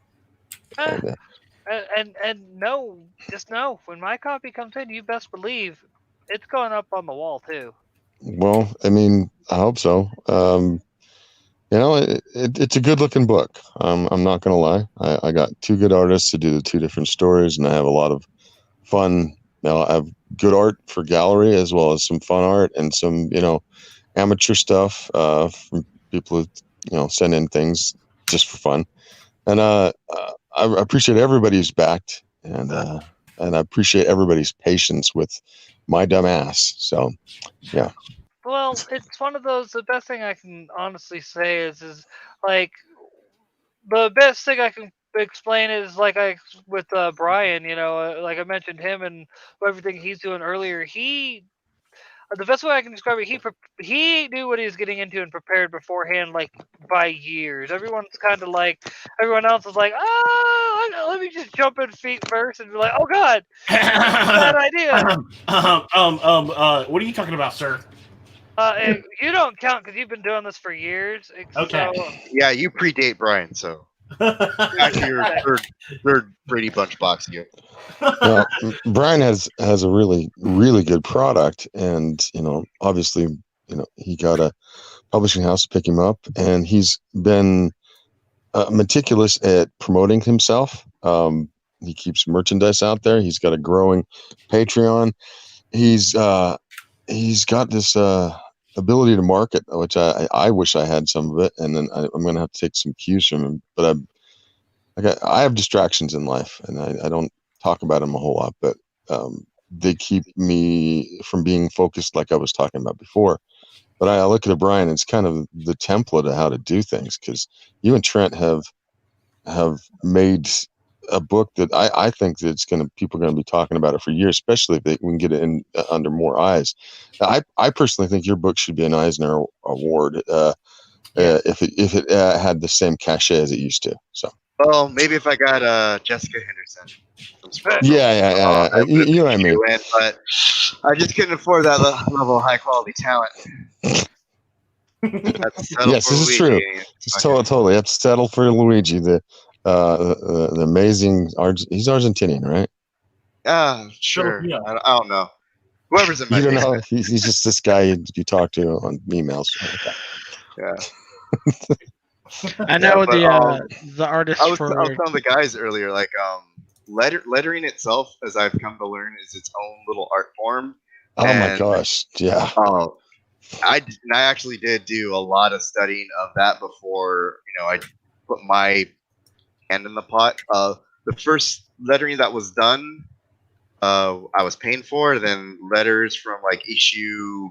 And no, just know when my copy comes in, you best believe it's going up on the wall too. Well, I mean, I hope so. It's a good looking book. I'm not going to lie. I got two good artists to do the two different stories, and I have a lot of fun. Now I have good art for gallery as well as some fun art and some, amateur stuff from people who, send in things just for fun. And I appreciate everybody who's backed, and I appreciate everybody's patience with my dumb ass. So, yeah. Well, it's one of those. The best thing I can honestly say is like the best thing I can explain is like with Brian. Like I mentioned him and everything he's doing earlier. The best way I can describe it, he knew what he was getting into and prepared beforehand, like by years. Everyone else is like, let me just jump in feet first and be like, oh god, bad idea. What are you talking about, sir? You don't count because you've been doing this for years. Okay. So, Yeah, you predate Brian, so actually your third Brady Bunch box here. Well, Brian has a really, really good product, and obviously, he got a publishing house to pick him up, and he's been meticulous at promoting himself. He keeps merchandise out there. He's got a growing Patreon. He's got this ability to market, which I wish I had some of it, and then I'm going to have to take some cues from him. But I have distractions in life, and I don't talk about them a whole lot, but they keep me from being focused like I was talking about before. But I look at Brian, it's kind of the template of how to do things, because you and Trent have made a book that I think that people are going to be talking about it for years, especially if we can get it in under more eyes. I personally think your book should be an Eisner Award if it had the same cachet as it used to. So. Well, maybe if I got Jessica Henderson. Yeah. You know what I mean. But I just couldn't afford that level of high quality talent. Yes, this is true. It's totally. I have to settle for Luigi, the amazing he's Argentinian, right? Sure. I don't know. Whoever's in my You don't know. He's just this guy you talk to on emails. Yeah. I know Yeah, but, the artist I was for telling the guys earlier, like lettering itself, as I've come to learn, is its own little art form. Oh my And gosh, yeah. I actually did do a lot of studying of that before I put my hand in the pot. The first lettering that was done, I was paying for. Then letters from like issue,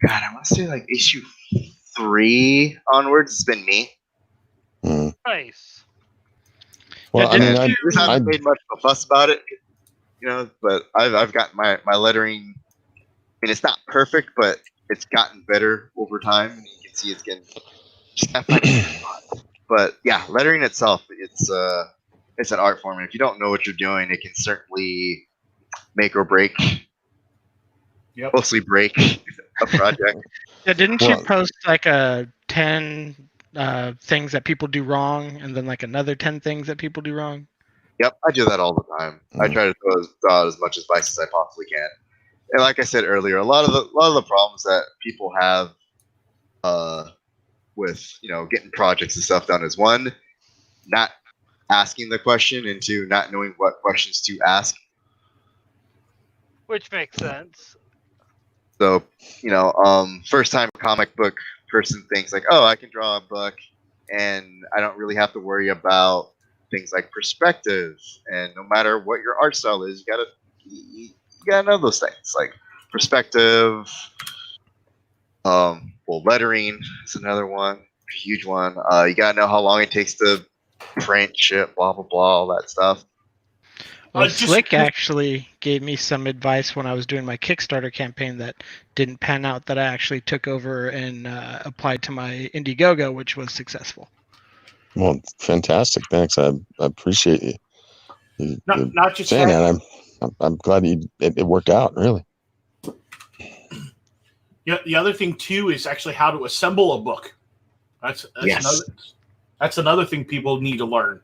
God, I want to say like issue 3 onwards. It's been me. Mm. Nice. Well, I And mean, just haven't made much of a fuss about it, But I've got my lettering. I mean, it's not perfect, but it's gotten better over time, and you can see it's getting. But yeah, lettering itself, it's an art form, and if you don't know what you're doing, it can certainly make or break. Yep. Mostly break a project. Yeah, didn't you Well- post like a 10 things that people do wrong, and then like another 10 things that people do wrong? Yep, I do that all the time. I try to throw out as much advice as I possibly can. And like I said earlier, a lot of the problems that people have with getting projects and stuff done is, one, not asking the question, and 2, not knowing what questions to ask. Which makes sense. So, first time comic book person thinks like, oh, I can draw a book and I don't really have to worry about things like perspective. And no matter what your art style is, you gotta know those things like perspective. Lettering is another one, a huge one. You gotta know how long it takes to print, ship, blah blah blah, all that stuff. Well, Slick actually gave me some advice when I was doing my Kickstarter campaign that didn't pan out, that I actually took over and applied to my Indiegogo, which was successful. Well, fantastic. Thanks. I appreciate you. Not just saying that. I'm glad it worked out. Really. Yeah. The other thing too is actually how to assemble a book. That's another thing people need to learn.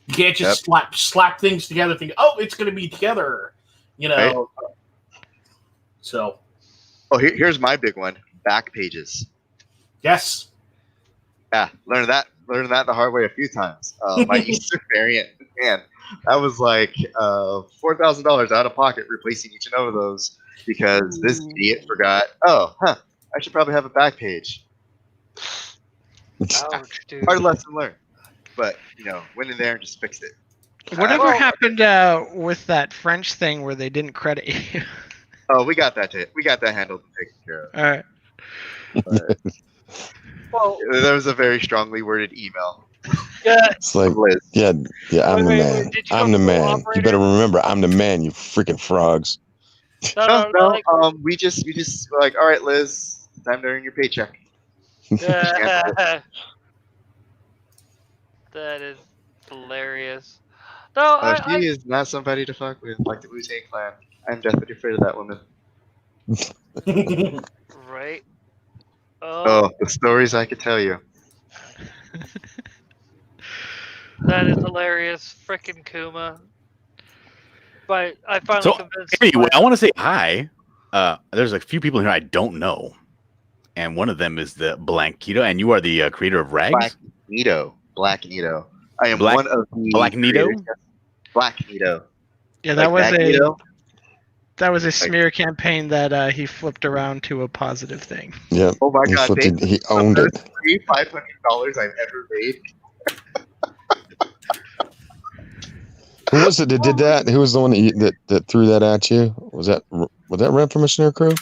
You can't just slap things together. Think, oh, it's going to be together. Right. So. Oh, here's my big one: back pages. Yes. Yeah, learned that the hard way a few times. My Easter variant, man, that was like $4,000 out of pocket replacing each and one of those because this idiot forgot. Oh, I should probably have a back page. Ouch, dude. Hard lesson learned, but went in there and just fixed it. Whatever happened with that French thing where they didn't credit you? Oh, we got that handled and taken care of. All right. But, well, there was a very strongly worded email. Yeah. It's like, yeah, I'm the man. I'm the man. You better remember, I'm the man. You freaking frogs. No. We just were like, all right, Liz, time to earn your paycheck. That is hilarious. No, she is not somebody to fuck with, like the Wu-Tang Clan. I'm definitely afraid of that woman. Right. Oh, the stories I could tell you. That is hilarious. Frickin' Kuma. But I finally convinced. Anyway, I want to say hi. There's a few people here I don't know, and one of them is the Blanquito, and you are the creator of Rags. Black Nito. I am one of the Black Nito. Black Nito. Yeah, that was a smear campaign that he flipped around to a positive thing. Yeah. Oh my God! He owned it. $500 I've ever made. Who was it that did that? Who was the one that threw that at you? Was that Rent from a Snare Crew?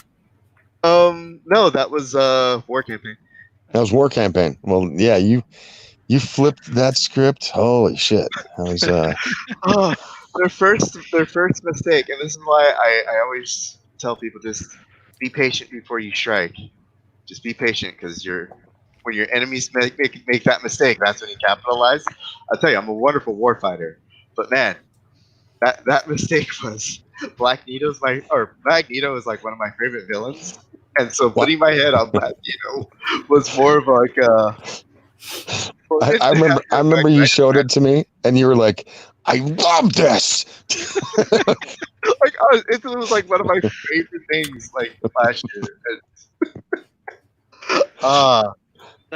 No, that was War Campaign. That was War Campaign. Well, yeah, you flipped that script. Holy shit! That was their first mistake, and this is why I always tell people, just be patient before you strike. Just be patient, because when your enemies make that mistake, that's when you capitalize. I'll tell you, I'm a wonderful warfighter, but man, that mistake was Magneto is like one of my favorite villains, and so putting my head on Magneto was more of like I remember you showed it to me, and you were like, "I love this." It was like one of my favorite things, like last year.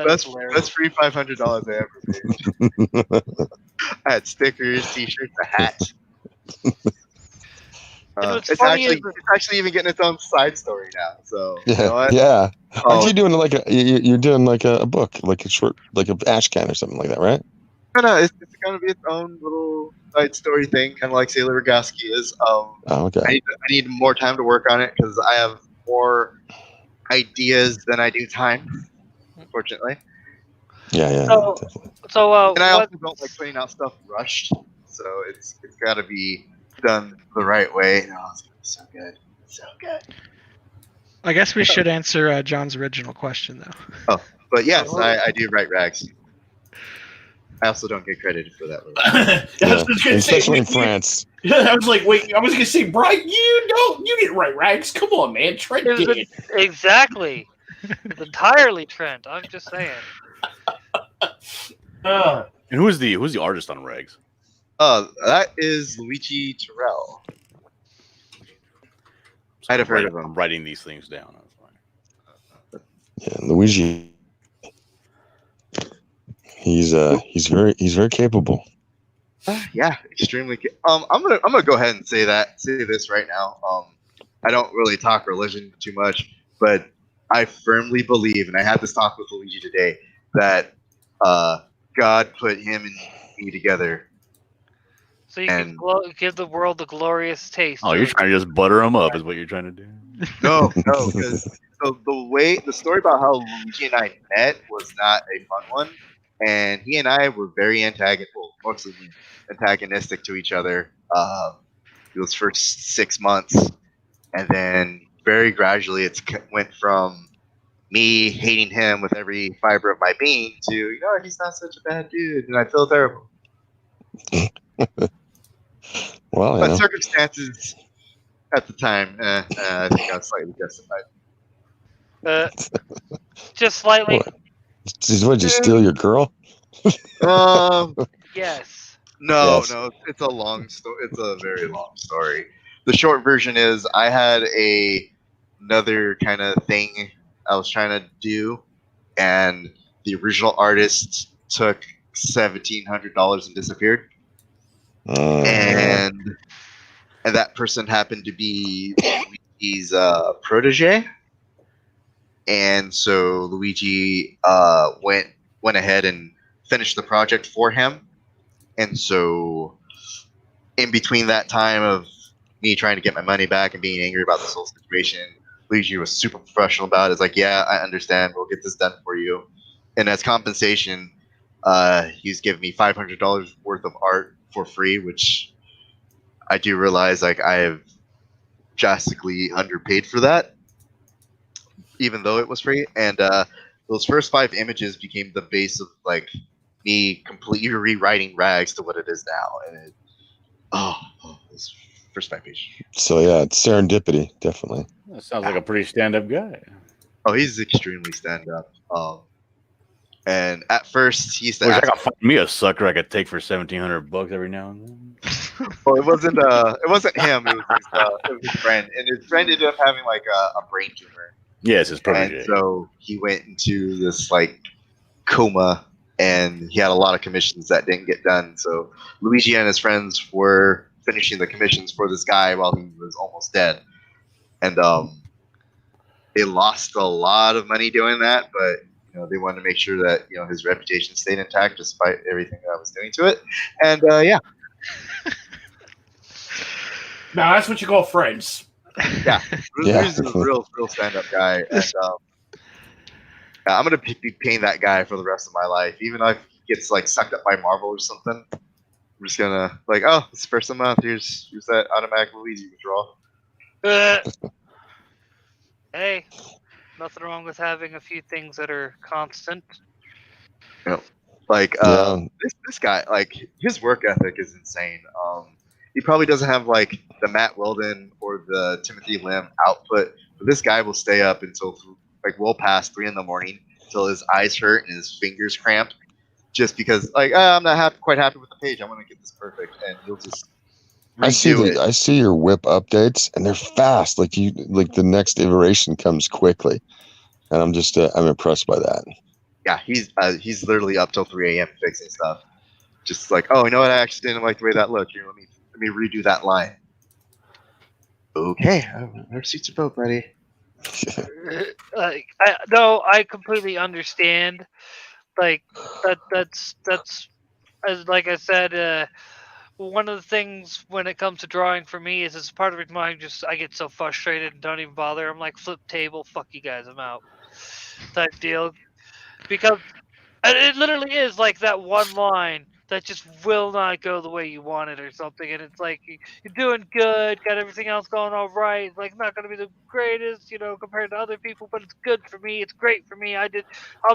That's That's free $500 I ever paid. I had stickers, T-shirts, a hat. what's It's funny is actually even getting its own side story now. So you know Yeah, what? yeah. Aren't Oh, you doing like you're doing like a book, like a short, like a ash can or something like that, right? no, it's gonna be its own little side story thing, kind of like Sailor Ragaski is. Oh, okay. I need more time to work on it because I have more ideas than I do time, unfortunately. Yeah, so. definitely. So And I what? also don't like putting out stuff rushed, so it's got to be done the right way. Oh, it's gonna be so good, so good. I guess we should answer John's original question though. But yes, I do write rags. I also don't get credited for that. I was just gonna say, Especially in France. I was like, wait, I was gonna say, Brian, you didn't write rags. Come on, man, Trent It was did. exactly. It's entirely Trent. I'm just saying. Uh, And who's the artist on Rags? That is Luigi Terrell. I'd have heard of him. I'm writing these things down. Yeah, Luigi. He's very capable. Yeah, extremely. I'm gonna go ahead and say this right now. I don't really talk religion too much, but I firmly believe, and I had this talk with Luigi today, that God put him and me together. So you can give the world the glorious taste. Oh, you're trying to just butter them up, is what you're trying to do. No, because the story about how Luigi and I met was not a fun one, and he and I were very mostly antagonistic to each other. Those first 6 months, and then very gradually it went from me hating him with every fiber of my being to he's not such a bad dude, and I feel terrible. Well, But circumstances at the time, I think I was slightly justified. Just slightly. Would you steal your girl? Yes. No, Yes. no, it's a long story. It's a very long story. The short version is I had another kind of thing I was trying to do, and the original artist took $1,700 and disappeared. And that person happened to be Luigi's protege, and so Luigi went ahead and finished the project for him. And so, in between that time of me trying to get my money back and being angry about this whole situation, Luigi was super professional about it. It's like, yeah, I understand. We'll get this done for you. And as compensation, he's giving me $500 worth of art for free, which I do realize I have drastically underpaid for that, even though it was free. And those first 5 images became the base of me completely rewriting Rags to what it is now. And this first 5 pages. So yeah, it's serendipity, definitely. That sounds like a pretty stand-up guy. Oh, he's extremely stand-up. And at first, he used to I ask gotta find me a sucker I could take for $1,700 every now and then. Well, it wasn't him. It was his friend, and his friend ended up having a brain tumor. Yes, his protege. And so he went into this coma, and he had a lot of commissions that didn't get done. So Luigi and his friends were finishing the commissions for this guy while he was almost dead, and they lost a lot of money doing that. But they wanted to make sure that his reputation stayed intact despite everything that I was doing to it. And yeah. Now that's what you call friends. Yeah, he's a real stand-up guy, and I'm gonna be paying that guy for the rest of my life, even if he gets sucked up by Marvel or something. I'm just gonna it's the first of the month. Here's that automatic Luigi withdrawal. Hey, nothing wrong with having a few things that are constant. This guy, his work ethic is insane. He probably doesn't have the Matt Weldon or the Timothy Lim output, but this guy will stay up until well past 3 a.m. until his eyes hurt and his fingers cramp, just because I'm not quite happy with the page. I want to get this perfect, and he'll just. I see your whip updates, and they're fast. The next iteration comes quickly, and I'm impressed by that. Yeah, he's literally up till 3 a.m. fixing stuff. Just like, oh, you know what? I actually didn't like the way that looked. Here, let me redo that line. Okay, our seats are both ready. I completely understand. Like that's as like I said. One of the things when it comes to drawing for me is it's part of it. I get so frustrated and don't even bother. I'm like, flip table, fuck you guys, I'm out, type deal. Because it literally is like that one line that just will not go the way you want it or something, and it's like you're doing good, got everything else going all right. It's like not going to be the greatest, compared to other people, but it's good for me. It's great for me. I'll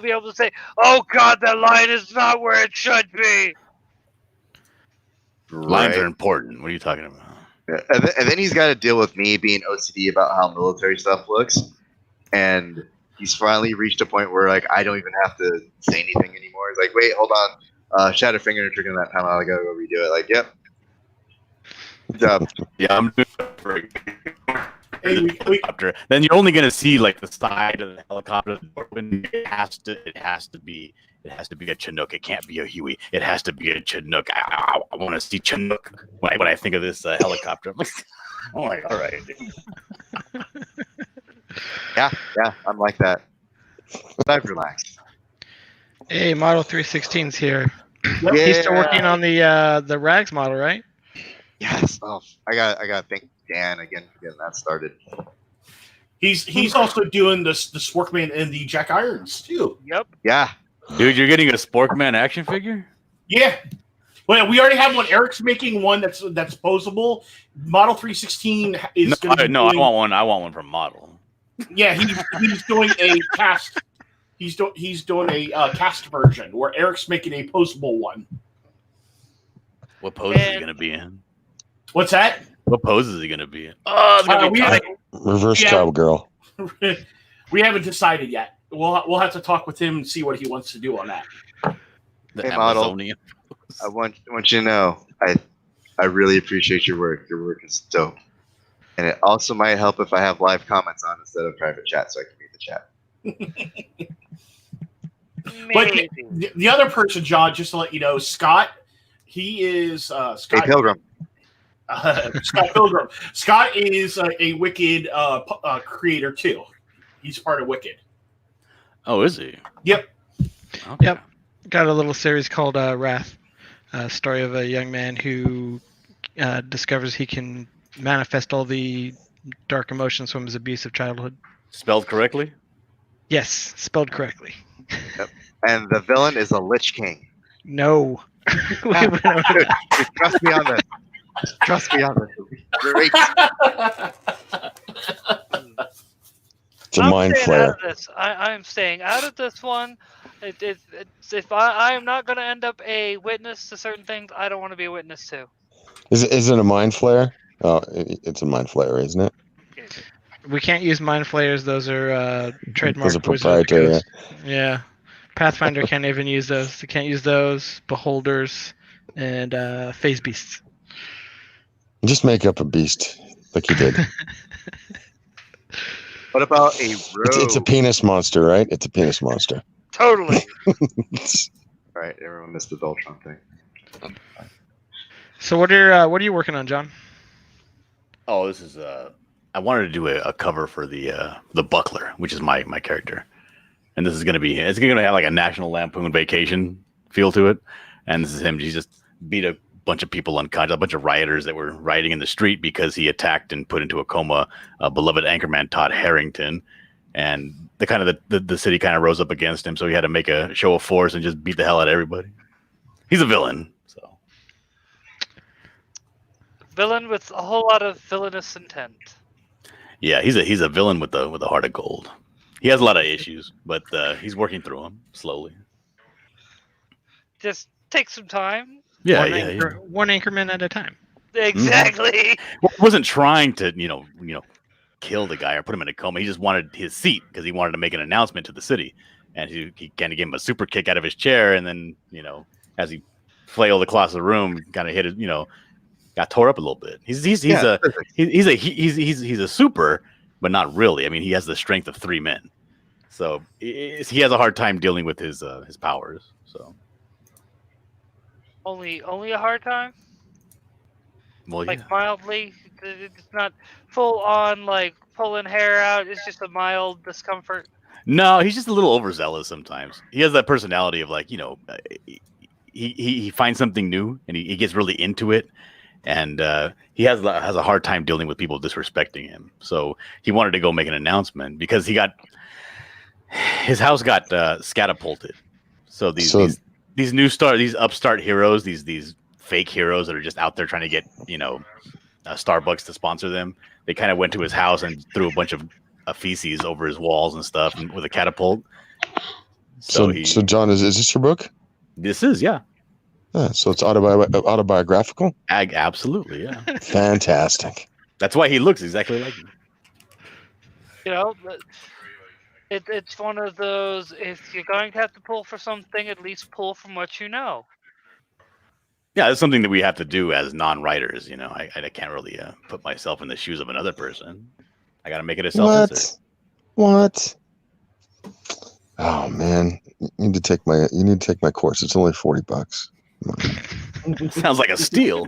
be able to say, oh God, that line is not where it should be. Lines are important. What are you talking about? Yeah. And then he's got to deal with me being OCD about how military stuff looks, and he's finally reached a point where like I don't even have to say anything anymore. He's like, wait, hold on, shattered finger trigger that time. I gotta go redo it. Like, yep. Good job. Yeah, I'm doing it for helicopter. Then you're only gonna see like the side of the helicopter. It has to be a Chinook. It can't be a Huey. It has to be a Chinook. I want to see Chinook when I think of this helicopter. I'm like, all right. Yeah, I'm like that. But I've relaxed. Hey, Model 316's here. Yep. He's still working on the Rags model, right? Yes. Oh, I got to thank Dan again for getting that started. He's also doing the Sporkman and the Jack Irons too. Yep. Yeah. Dude, you're getting a Sporkman action figure? Yeah. Well, we already have one. Eric's making one that's posable. Model 316 is I want one. I want one from Model. Yeah, he's doing a cast. He's doing a cast version where Eric's making a posable one. What pose is he gonna be in? What's that? What pose is he gonna be in? Oh, it's gonna be tight. Reverse cowgirl. We haven't decided yet. We'll have to talk with him and see what he wants to do on that. The Hey, Model. Amazonian. I want you to know I really appreciate your work. Your work is dope. And it also might help if I have live comments on instead of private chat, so I can read the chat. But the other person, John, just to let you know, Scott, he is Scott Hey, Pilgrim. Scott Pilgrim. Scott is a Wicked creator too. He's part of Wicked. Oh, is he? Yep. Okay. Yep. Got a little series called Wrath, a story of a young man who discovers he can manifest all the dark emotions from his abusive childhood. Spelled correctly? Yes, spelled correctly. Yep. And the villain is a Lich King. No. Dude, trust me on this. Trust me on this. Great. It's a mind flare. I'm staying out of this one. If I am not going to end up a witness to certain things, I don't want to be a witness to. Is it a mind flare? Oh, it's a mind flare, isn't it? We can't use mind flayers. Those are trademark. Those are proprietary. Yeah. Pathfinder can't even use those. They can't use those. Beholders and phase beasts. Just make up a beast like you did. What about a rogue? It's a penis monster, right? It's a penis monster. Totally. Right, everyone missed the Beltron thing. So what are you working on, John? Oh, this is I wanted to do a cover for the Buckler, which is my character, and this is gonna have like a National Lampoon Vacation feel to it, and this is him. He just beat a bunch of people unconscious, a bunch of rioters that were rioting in the street because he attacked and put into a coma beloved anchorman Todd Harrington, and the city kind of rose up against him, so he had to make a show of force and just beat the hell out of everybody. He's a villain, so Villain with a whole lot of villainous intent. yeah, he's a villain with a heart of gold. He has a lot of issues, but he's working through them slowly. Just take some time. One anchorman at a time. Exactly. Well, he wasn't trying to, kill the guy or put him in a coma. He just wanted his seat because he wanted to make an announcement to the city, and he kind of gave him a super kick out of his chair, and then as he flailed across the room, kind of hit it, got tore up a little bit. He's a super, but not really. I mean, he has the strength of 3 men, So he has a hard time dealing with his powers. So Only a hard time, well, like yeah. mildly. It's not full on like pulling hair out. It's just a mild discomfort. No, he's just a little overzealous sometimes. He has that personality of like, he finds something new and he gets really into it, and he has a hard time dealing with people disrespecting him. So he wanted to go make an announcement because his house got scatapulted. So these upstart heroes, these fake heroes that are just out there trying to get Starbucks to sponsor them. They kind of went to his house and threw a bunch of feces over his walls and stuff, and with a catapult. So John, is this your book? This is, yeah. So it's autobiographical? Absolutely, yeah. Fantastic. That's why he looks exactly like him. It's one of those, if you're going to have to pull for something, at least pull from what you know. Yeah, it's something that we have to do as non-writers. I can't really put myself in the shoes of another person. I got to make it a self-insert. What? Oh man, you need to take my course. It's only $40. Sounds like a steal.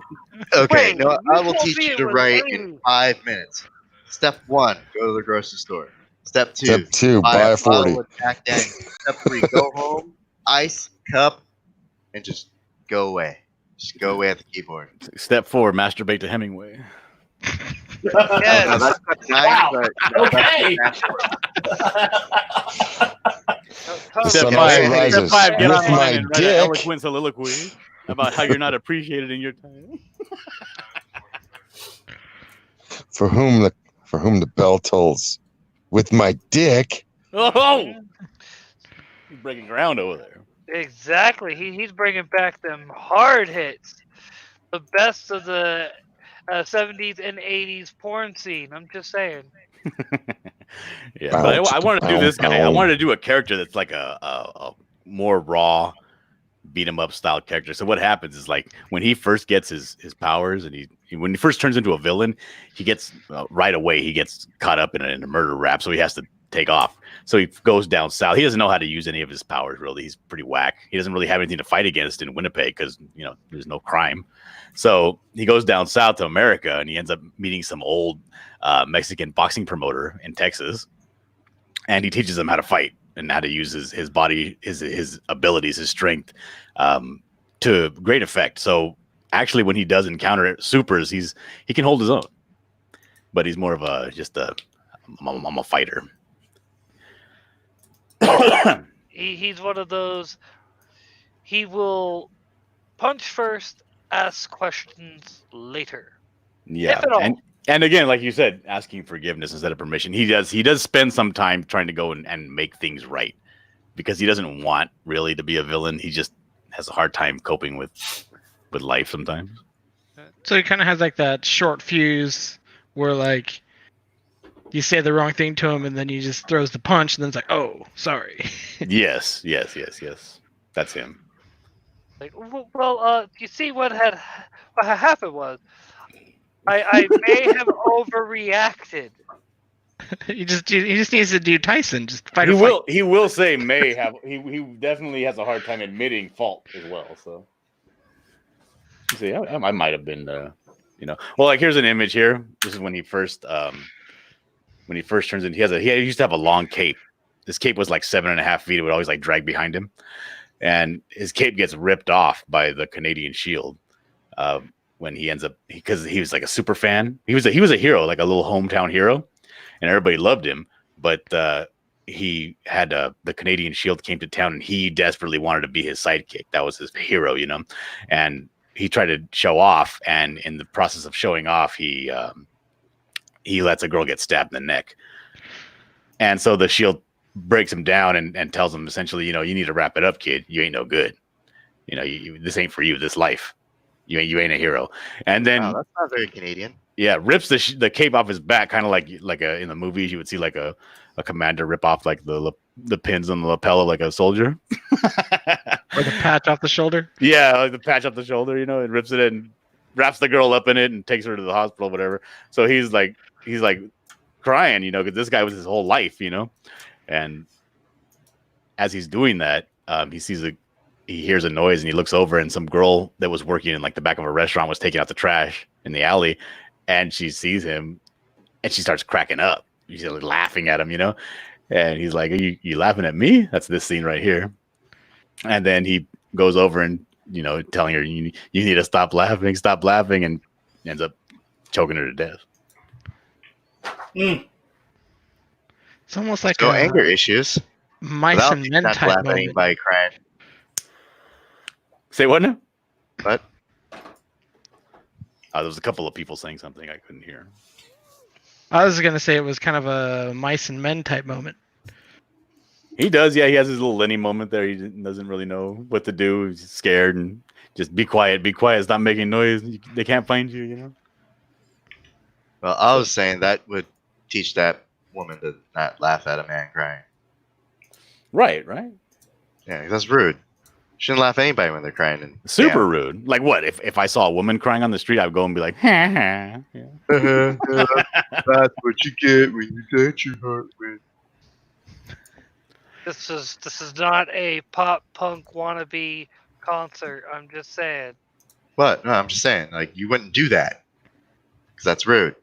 Okay, Wait, no, you I will told teach me you it to was write 80. in 5 minutes. Step 1, go to the grocery store. Step 2, Step 2, buy a 40. bottle of Jack Daniels. Step 3, go home, ice, cup, and just go away. Just go away at the keyboard. Step 4, masturbate to Hemingway. Yes. No, that's not nice, Wow. but Okay. The Step sun 5, also rises. Step 5, get With online my and write an dick. eloquent soliloquy about how you're not appreciated in your time. For whom the bell tolls. With my dick. Oh, he's breaking ground over there. Exactly. He's bringing back them hard hits, the best of the 70s and 80s porn scene. I'm just saying. Yeah, but I wanted to do this guy. I wanted to do a character that's like a more raw, beat 'em up style character. So what happens is, like, when he first gets his powers, and when he first turns into a villain, he gets right away he gets caught up in a murder rap, so he has to take off. So he goes down south. He doesn't know how to use any of his powers, really. He's pretty whack. He doesn't really have anything to fight against in Winnipeg because there's no crime. So he goes down south to America, and he ends up meeting some old Mexican boxing promoter in Texas, and he teaches him how to fight and how to use his body, his abilities, his strength to great effect. So actually, when he does encounter supers, he can hold his own, but he's more of I'm a fighter. He's one of those. He will punch first, ask questions later. Yeah, If at all. and again, like you said, asking forgiveness instead of permission. He does spend some time trying to go and make things right, because he doesn't want really to be a villain. He just has a hard time coping with life sometimes. So he kind of has like that short fuse where, like, you say the wrong thing to him and then he just throws the punch and then it's like, oh, sorry. Yes. That's him. Like, well, you see what had happened was, I may have overreacted. he just needs to do Tyson, just fight. He will say may have. He definitely has a hard time admitting fault as well. So, you see, I might have been, Well, like, here's an image here. This is when he first turns in. He used to have a long cape. This cape was like 7.5 feet. It would always like drag behind him, and his cape gets ripped off by the Canadian Shield. When he ends up, because he was like a super fan. He was a hero, like a little hometown hero, and everybody loved him. But he had the Canadian Shield came to town, and he desperately wanted to be his sidekick. That was his hero, and he tried to show off. And in the process of showing off, he lets a girl get stabbed in the neck. And so the Shield breaks him down and tells him essentially, you need to wrap it up, kid. You ain't no good. This ain't for you. This life. You ain't a hero. And then Wow, that's not very Canadian. Yeah, rips the cape off his back, kind of like in the movies you would see like a commander rip off like the pins on the lapel of like a soldier. Or the patch off the shoulder. Yeah, like the patch off the shoulder, and rips it and wraps the girl up in it and takes her to the hospital, whatever. So he's like crying, because this guy was his whole life, and as he's doing that, he hears a noise and he looks over, and some girl that was working in like the back of a restaurant was taking out the trash in the alley, and she sees him and she starts cracking up. She's like laughing at him, you know, and he's like, "Are you laughing at me?" That's this scene right here. And then he goes over and, you know, telling her, you need to stop laughing, and ends up choking her to death. Mm. It's almost like So anger issues. mice Without and men not type laughing at moment. anybody crying. Say what now? What? There was a couple of people saying something I couldn't hear. I was gonna say it was kind of a mice and men type moment. He does, yeah. He has his little Lenny moment there. He doesn't really know what to do. He's scared and just be quiet, stop making noise. They can't find you, you know. Well, I was saying that would teach that woman to not laugh at a man crying. Right. Yeah, 'cause that's rude. Shouldn't laugh at anybody when they're crying. And Super rude. Like what? If I saw a woman crying on the street, I would go and be like, ha ha. Yeah. That's what you get when you get your heart with. This is not a pop punk wannabe concert. I'm just saying. What? No, I'm just saying, like, you wouldn't do that because that's rude.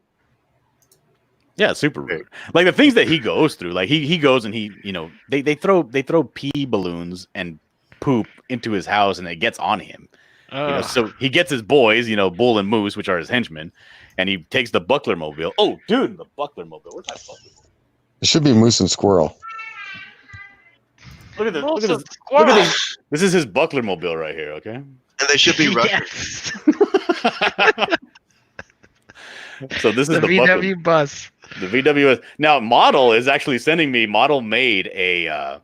Yeah, super rude. Like the things that he goes through. Like he goes and he, you know, they throw pee balloons and poop into his house, and it gets on him. You know, so he gets his boys, you know, Bull and Moose, which are his henchmen, and he takes the Buckler Mobile. Oh, dude, the Buckler Mobile. Where's that Buckler Mobile? It should be Moose and Squirrel. Look at this. This is his Buckler Mobile right here, okay? And they should be Russian. Yes. So this is the the VW Buckler. bus. The VW. Now, Model is actually sending me. Model made a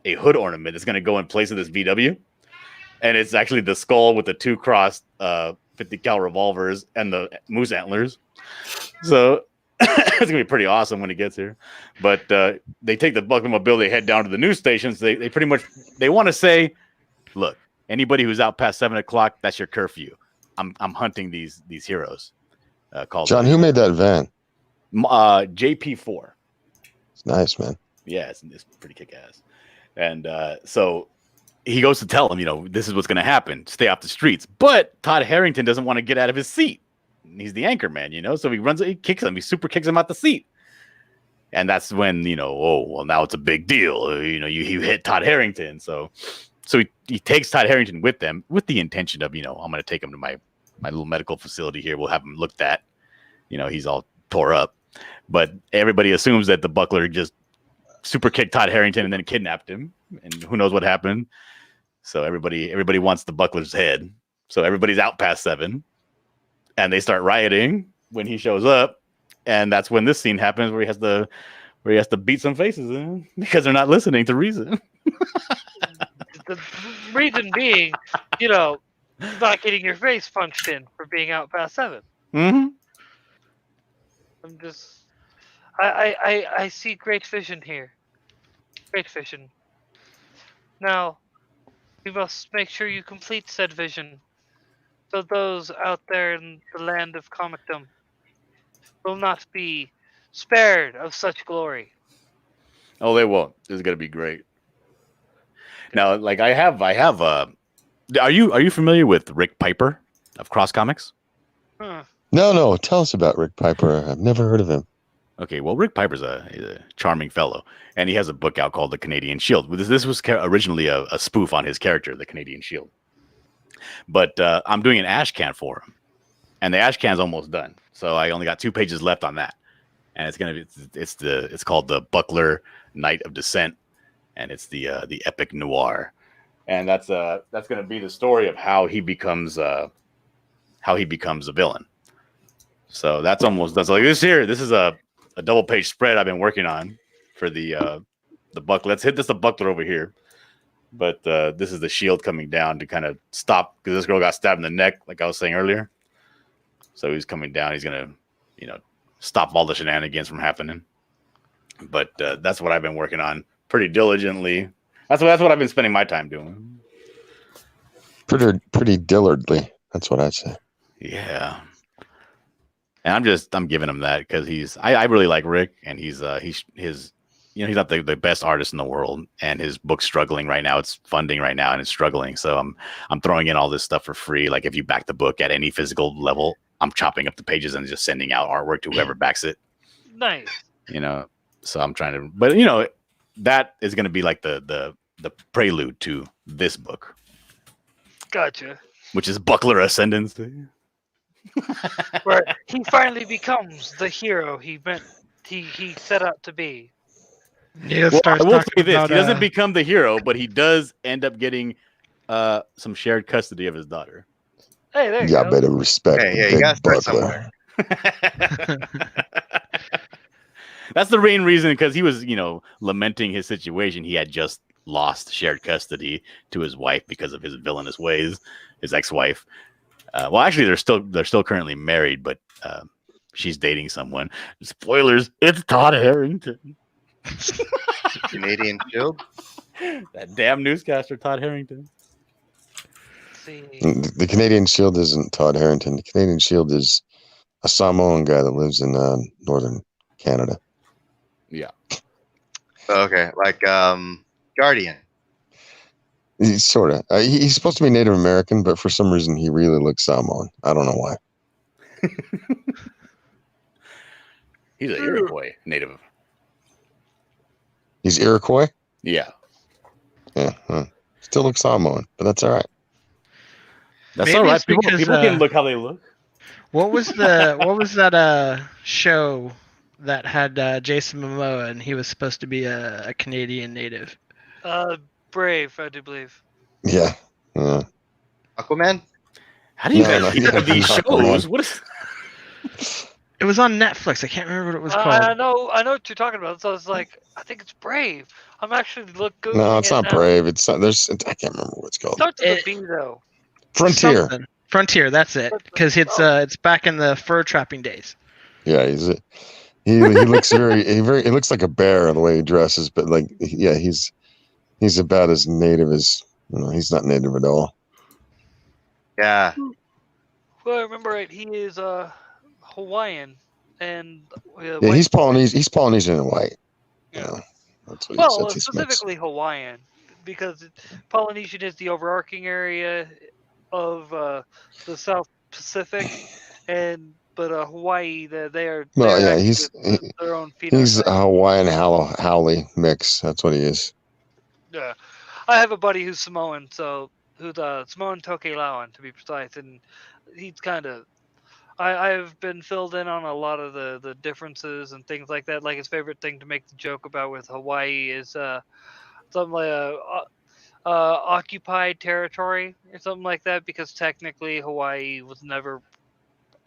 hood ornament that's going to go in place of this VW, and it's actually the skull with the two crossed 50 cal revolvers and the moose antlers. So it's gonna be pretty awesome when it gets here. But they take the Buckler Mobile, they head down to the news stations. They pretty much want to say, look, anybody who's out past 7 o'clock, that's your curfew. I'm hunting these heroes. Called John, who made that van? JP4. It's nice, man. Yeah, it's pretty kick ass. And so he goes to tell him, you know, this is what's going to happen. Stay off the streets. But Todd Harrington doesn't want to get out of his seat. He's the anchor man, you know, so he kicks him. He super kicks him out the seat. And that's when, you know, oh, well, now it's a big deal. You know, you hit Todd Harrington. So he takes Todd Harrington with them with the intention of, you know, I'm going to take him to my little medical facility here. We'll have him looked at. You know, he's all tore up. But everybody assumes that the Buckler just super kicked Todd Harrington and then kidnapped him. And who knows what happened. So everybody wants the Buckler's head. So everybody's out past 7. And they start rioting when he shows up. And that's when this scene happens where he has to beat some faces in because they're not listening to reason. The reason being, you know, not getting your face punched in for being out past 7. Mm-hmm. I'm just, I see great vision here. Great vision. Now, you must make sure you complete said vision, so those out there in the land of comicdom will not be spared of such glory. Oh, they won't. This is gonna be great. Now, like I have. Are you familiar with Rick Piper of Cross Comics? Huh. No. Tell us about Rick Piper. I've never heard of him. Okay, well, Rick Piper's a charming fellow, and he has a book out called The Canadian Shield. This was originally a spoof on his character, the Canadian Shield. But I'm doing an ash can for him, and the ash can's almost done. So I only got 2 pages left on that, and it's called the Buckler Knight of Descent, and it's the epic noir, and that's going to be the story of how he becomes a villain. So that's like this here. This is a double page spread I've been working on for the Buckler. Let's hit the Buckler over here. But this is the shield coming down to kind of stop because this girl got stabbed in the neck, like I was saying earlier. So he's coming down. He's gonna, you know, stop all the shenanigans from happening. But that's what I've been working on pretty diligently. That's what I've been spending my time doing. Pretty dillardly. That's what I'd say. Yeah. And I'm giving him that because I really like Rick, and his he's not the best artist in the world, and his book's struggling right now. It's funding right now, and it's struggling. So I'm throwing in all this stuff for free. Like if you back the book at any physical level, I'm chopping up the pages and just sending out artwork to whoever backs it. Nice. So I'm trying to, but that is going to be like the prelude to this book. Gotcha. Which is Buckler Ascendancy. Where he finally becomes the hero he set out to be. Yeah, Well, I will say this: about, he doesn't become the hero, but he does end up getting some shared custody of his daughter. Hey, there you Yeah, go. better respect Hey, the you big gotta start Buckler. somewhere. That's the main reason, because he was, lamenting his situation. He had just lost shared custody to his wife because of his villainous ways, his ex-wife. Well, actually, they're still currently married, but she's dating someone. Spoilers: it's Todd Harrington. Canadian Shield. That damn newscaster, Todd Harrington. See. The Canadian Shield isn't Todd Harrington. The Canadian Shield is a Samoan guy that lives in northern Canada. Yeah. Okay, like Guardian. He's sort of. He's supposed to be Native American, but for some reason he really looks Samoan. I don't know why. He's an Iroquois native. He's Iroquois? Yeah. Yeah. Still looks Samoan, but that's all right. That's Maybe all right. it's People because, can look how they look. What was that show that had Jason Momoa and he was supposed to be a Canadian native? Brave, I do believe. Yeah. Yeah. Aquaman. How do you No, guys no, think of these Aquaman. shows? What is? It was on Netflix. I can't remember what it was called. I know what you're talking about. So it's like, I think it's Brave. I'm actually Googling No, it's it not now. Brave. It's not. I can't remember what it's called. Starts with a B though. Frontier. Something. Frontier. That's it. Because it's back in the fur trapping days. Yeah, he looks he looks like a bear the way he dresses, but he's about as native as he's not native at all. Yeah. Well, I remember right. He is Hawaiian, and Yeah, he's Polynesian. He's Polynesian and white. Yeah. That's what Well, that's his mix. specifically Hawaiian, because Polynesian is the overarching area of the South Pacific, but Hawaii, they are. Well, they're yeah, actually their own he's a phenotype. Hawaiian Howley mix. That's what he is. Yeah, I have a buddy who's Samoan, who's Samoan Tokelauan to be precise, and he's kind of. I've been filled in on a lot of the differences and things like that. Like his favorite thing to make the joke about with Hawaii is something like occupied territory or something like that, because technically Hawaii was never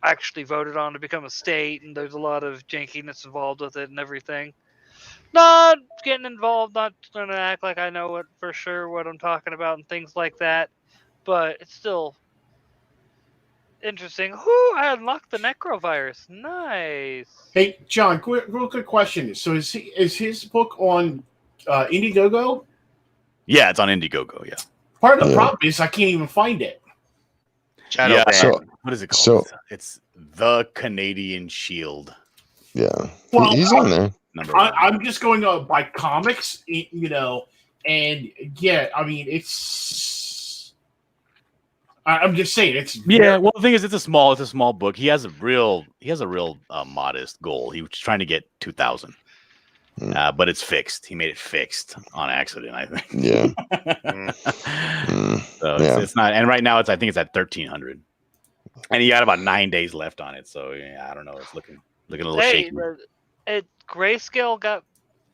actually voted on to become a state, and there's a lot of jankiness involved with it and everything. Not getting involved, not going to act like I know for sure what I'm talking about and things like that, but it's still interesting. Whoo, I unlocked the necrovirus. Nice. Hey, John, real quick question. So is his book on Indiegogo? Yeah, it's on Indiegogo. Yeah. Part of the problem is I can't even find it. Shadow Band. So- What is it called? So- It's the Canadian Shield. Yeah, Well, he's on there. Number one. I'm just going by comics, and yeah, I mean it's. I'm just saying it's. Yeah, well, the thing is, it's a small book. He has a real modest goal. He was trying to get 2,000, but it's fixed. He made it fixed on accident, I think. Yeah. So Yeah. it's not. And right now, I think it's at 1,300, and he got about 9 days left on it. So yeah, I don't know. It's looking a little shaky. Grayscale got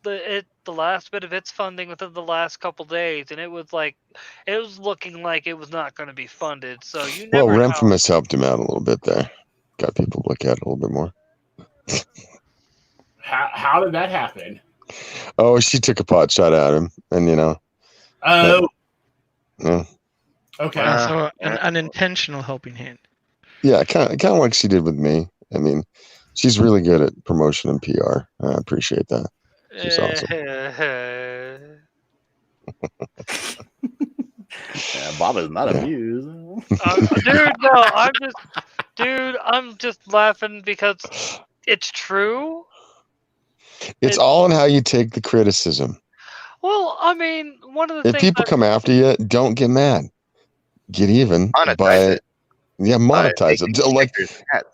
the last bit of its funding within the last couple days, and it was looking like it was not going to be funded. So you never Well, know. Renfremus helped him out a little bit there. Got people to look at it a little bit more. How did that happen? Oh, she took a pot shot at him, and Oh, yeah, okay. So an unintentional helping hand. yeah, kind of like she did with me. I mean, she's really good at promotion and PR. I appreciate that. She's awesome. Yeah, Bob is not amused. I'm just laughing because it's true. It's all in how you take the criticism. Well, I mean, one of the If things people come after you, don't get mad. Get even Monetize by it. monetize making it. stickers, hats,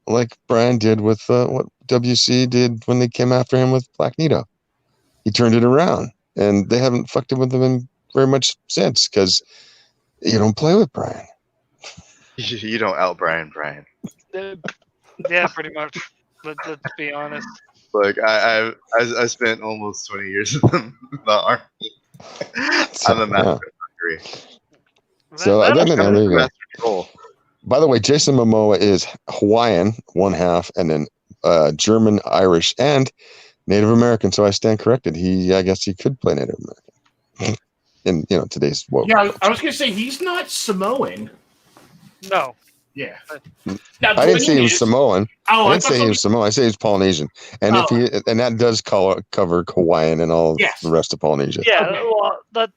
Like Brian did with what WC did when they came after him with Black Nito. He turned it around, and they haven't fucked it with him in very much since because you don't play with Brian. You don't out Brian. yeah, pretty much. Let's be honest. Look, I spent almost 20 years in the army. I'm a master of hungry. So That- there you go. Master control. By the way, Jason Momoa is Hawaiian, one half, and then German, Irish, and Native American. So I stand corrected. I guess he could play Native American in today's world. Yeah, I was gonna say he's not Samoan. no. Yeah. I didn't say he was Samoan. Oh, I didn't say he was Samoan. I say he's Polynesian, and Oh. and that does cover Hawaiian and all Yes. the rest of Polynesia. Yeah, Okay. well,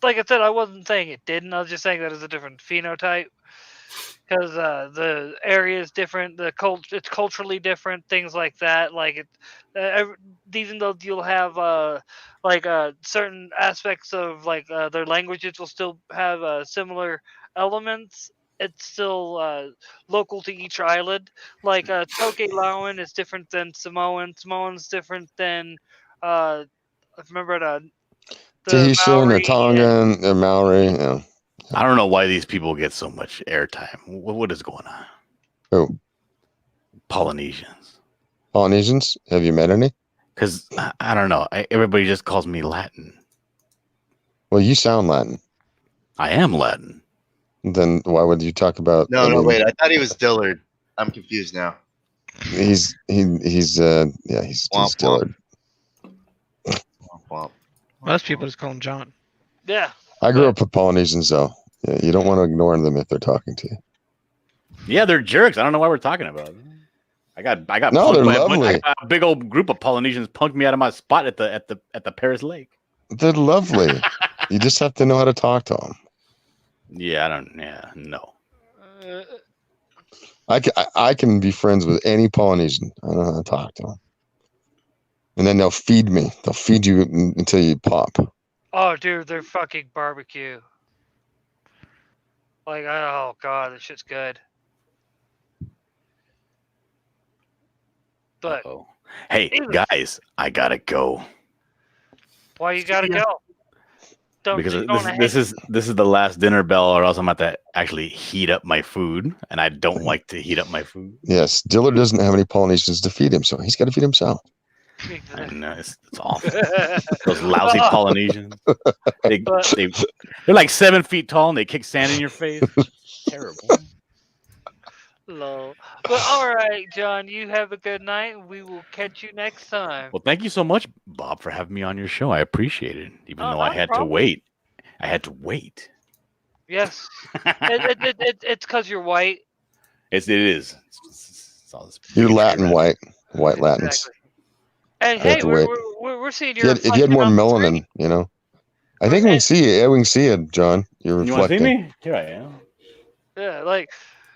like I said, I wasn't saying it didn't. I was just saying that it's a different phenotype because the area is different. It's culturally different. Things like that. Like even though you'll have certain aspects of their languages will still have similar elements. It's still local to each island. Like Tokelauan is different than Samoan. Samoan's different than I remember the Tahitian or Maori. Tongan or Maori. Yeah. I don't know why these people get so much airtime. What is going on? Who? Polynesians. Polynesians? Have you met any? Because I don't know. Everybody just calls me Latin. Well, you sound Latin. I am Latin. Then why would you talk about? No, wait. I thought he was Dillard. I'm confused now. He's Womp Dillard. Womp womp. Most people just call him John. Yeah. I grew up with Polynesians, though. Yeah, you don't want to ignore them if they're talking to you. Yeah, they're jerks. I don't know why we're talking about them. I got No, punked they're by lovely. a big old group of Polynesians punked me out of my spot at the Paris Lake. They're lovely. You just have to know how to talk to them. Yeah, no. I can be friends with any Polynesian. I know how to talk to them. And then they'll feed me. They'll feed you until you pop. Oh, dude, they're fucking barbecue. Like, oh god, this shit's good. But Uh-oh. Hey, Ew. guys, I gotta go why you gotta go? Don't because you don't this is the last dinner bell, or else I'm about to actually heat up my food, and I don't like to heat up my food. Yes, Dillard doesn't have any Polynesians to feed him, so he's got to feed himself. I know it's awful. Those lousy Polynesians. They're like 7 feet tall, and they kick sand in your face. Terrible. Low. But all right, John, you have a good night. We will catch you next time. Well, thank you so much, Bob, for having me on your show. I appreciate it, even though I not a had to problem. wait. I had to wait. Yes, it's because you're white. It is. It's all this You're bigotry Latin about it. white Latins. Exactly. And I have hey, to we're, wait. we're seeing If your. you had more reflection on the melanin, screen. you know. I think we can see you. Yeah, we can see you, John. You're You want to see reflecting. me? Here I am. Yeah, like,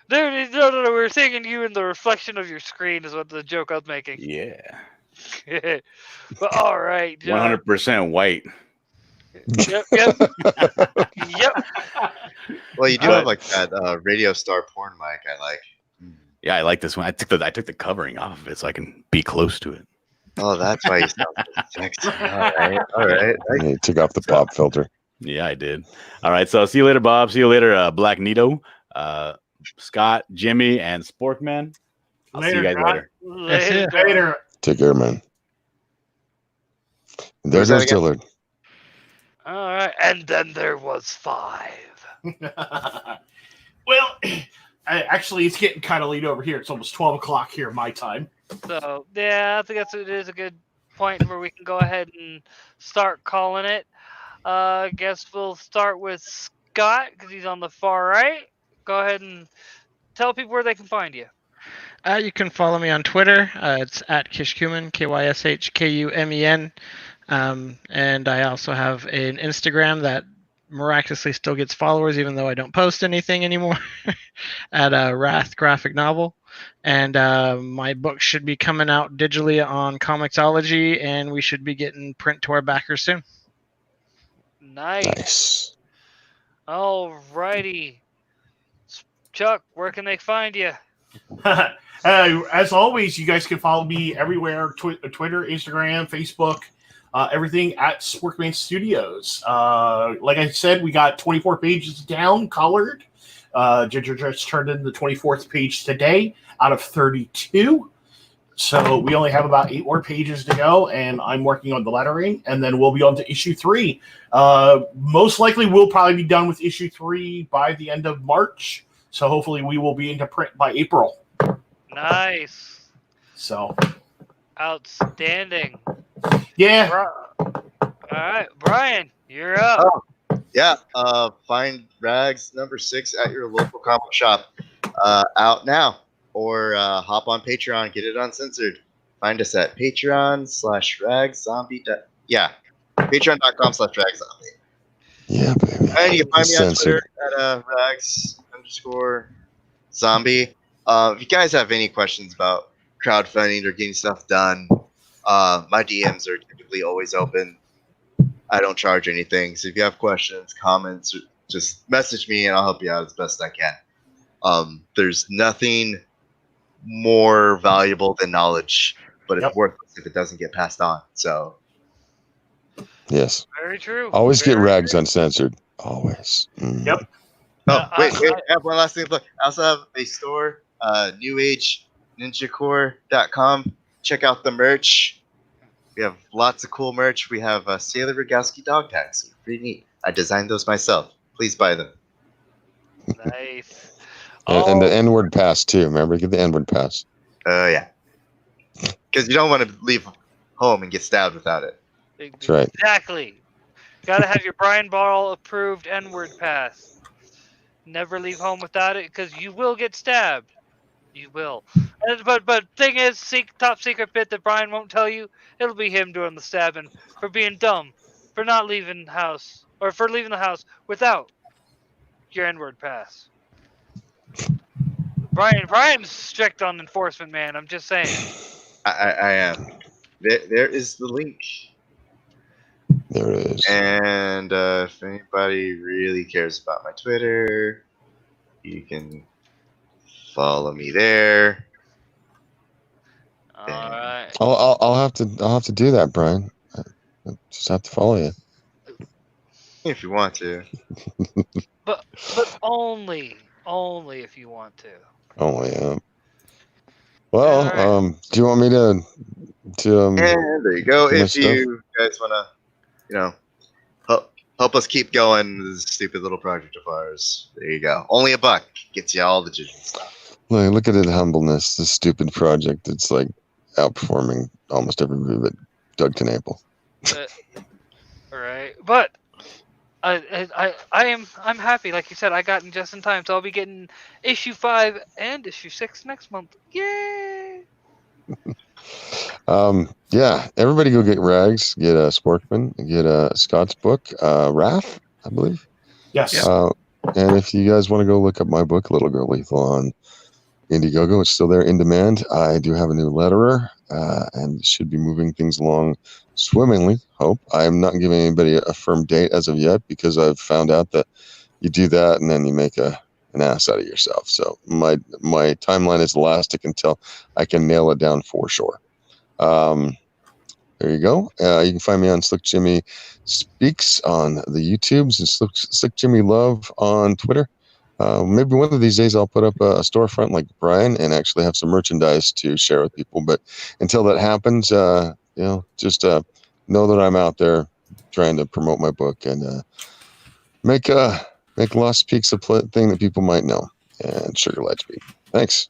dude, no, we're seeing you in the reflection of your screen is what the joke I was making. Yeah. But all right, John. 100% white. Yep. Well, you do But- have like that radio star porn mic. I like. Yeah, I like this one. I took the covering off of it so I can be close to it. Oh, that's why you sound so sexy. All right. And he took off the pop filter. Yeah, I did. All right, so see you later, Bob. See you later, Black Nito, Scott, Jimmy, and Sporkman. I'll see you guys John. later. That's it. Later. Take care, man. There Who's that goes again? Dillard. All right, and then there was 5. Well, actually, it's getting kind of late over here. It's almost 12 o'clock here, my time. So yeah, I think it is a good point where we can go ahead and start calling it. I guess we'll start with Scott because he's on the far right. Go ahead and tell people where they can find you. You can follow me on Twitter. It's at Kishkumen, KYSHKUMEN. And I also have an Instagram that miraculously still gets followers, even though I don't post anything anymore, at Wrath Graphic Novel. And my book should be coming out digitally on Comixology, and we should be getting print to our backers soon. Nice. All righty. Chuck, where can they find you? As always, you guys can follow me everywhere: Twitter, Instagram, Facebook, everything at Sporkman Studios. Like I said, we got 24 pages down, colored. Ginger just turned in the 24th page today out of 32. So we only have about 8 more pages to go, and I'm working on the lettering, and then we'll be on to issue 3. Most likely, we'll probably be done with issue 3 by the end of March. So hopefully, we will be into print by April. Nice. So outstanding. Yeah. All right, Brian, you're up. Oh, yeah. Find Rags number 6 at your local comic shop. Out now. Or hop on Patreon, get it uncensored. Find us at Patreon/RagsZombie. Yeah, Patreon.com/RagsZombie. Yeah, baby. And you can find me on Censored. Twitter at Rags_Zombie. If you guys have any questions about crowdfunding or getting stuff done, my DMs are typically always open. I don't charge anything. So if you have questions, comments, just message me and I'll help you out as best I can. There's nothing more valuable than knowledge, but it's worthless if it doesn't get passed on. So, yes. Very true. Always get Rags uncensored. Always. Mm. Yep. Oh, wait. I have one last thing. Look, I also have a store, NewAgeNinjaCore.com. Check out the merch. We have lots of cool merch. We have Sailor Rogowski dog tags. Pretty neat. I designed those myself. Please buy them. Nice. And the N-word pass too. Remember, get the N-word pass. Yeah. Because you don't want to leave home and get stabbed without it. That's right. Exactly. Gotta have your Brian Ball approved N-word pass. Never leave home without it, because you will get stabbed. You will. But thing is, top secret bit that Brian won't tell you, it'll be him doing the stabbing for being dumb, for not leaving the house, or for leaving the house without your N-word pass. Brian's strict on enforcement, man. I'm just saying. I am. There is the link. There it is. And if anybody really cares about my Twitter, you can follow me there. All right. I'll have to do that, Brian. I just have to follow you. If you want to. But only if you want to. Oh yeah. Well, do you want me to and there you go. If you guys want to, help us keep going this stupid little project of ours, there you go. Only $1 gets you all the digital stuff. Look at the humbleness. This stupid project. It's like outperforming almost everybody but Doug Knapel. All right, but I'm happy. Like you said, I got in just in time, so I'll be getting issue 5 and issue 6 next month. Yay! Yeah, everybody go get Rags, get Sporkman, get Scott's book, Wrath, I believe. Yes. And if you guys want to go look up my book, Little Girl Lethal, on Indiegogo, it's still there in demand. I do have a new letterer, and should be moving things along swimmingly. Hope. I am not giving anybody a firm date as of yet, because I've found out that you do that and then you make an ass out of yourself. So my timeline is elastic until I can nail it down for sure. There you go. You can find me on Slick Jimmy Speaks on the YouTubes and Slick Jimmy Love on Twitter. Maybe one of these days I'll put up a storefront like Brian and actually have some merchandise to share with people. But until that happens, just know that I'm out there trying to promote my book and make Lost Peaks a thing that people might know, and Sugar Lightspeed. Thanks.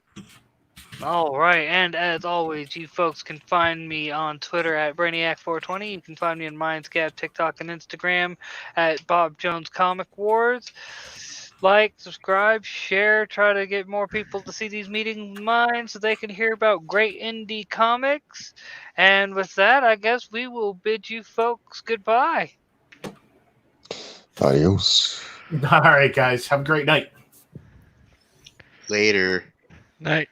All right, and as always, you folks can find me on Twitter at Brainiac420. You can find me on Mindscap, TikTok, and Instagram at Bob Jones Comic Wars. Like, subscribe, share, try to get more people to see these meetings of mine so they can hear about great indie comics. And with that, I guess we will bid you folks goodbye. Adios. All right, guys. Have a great night. Later. Night.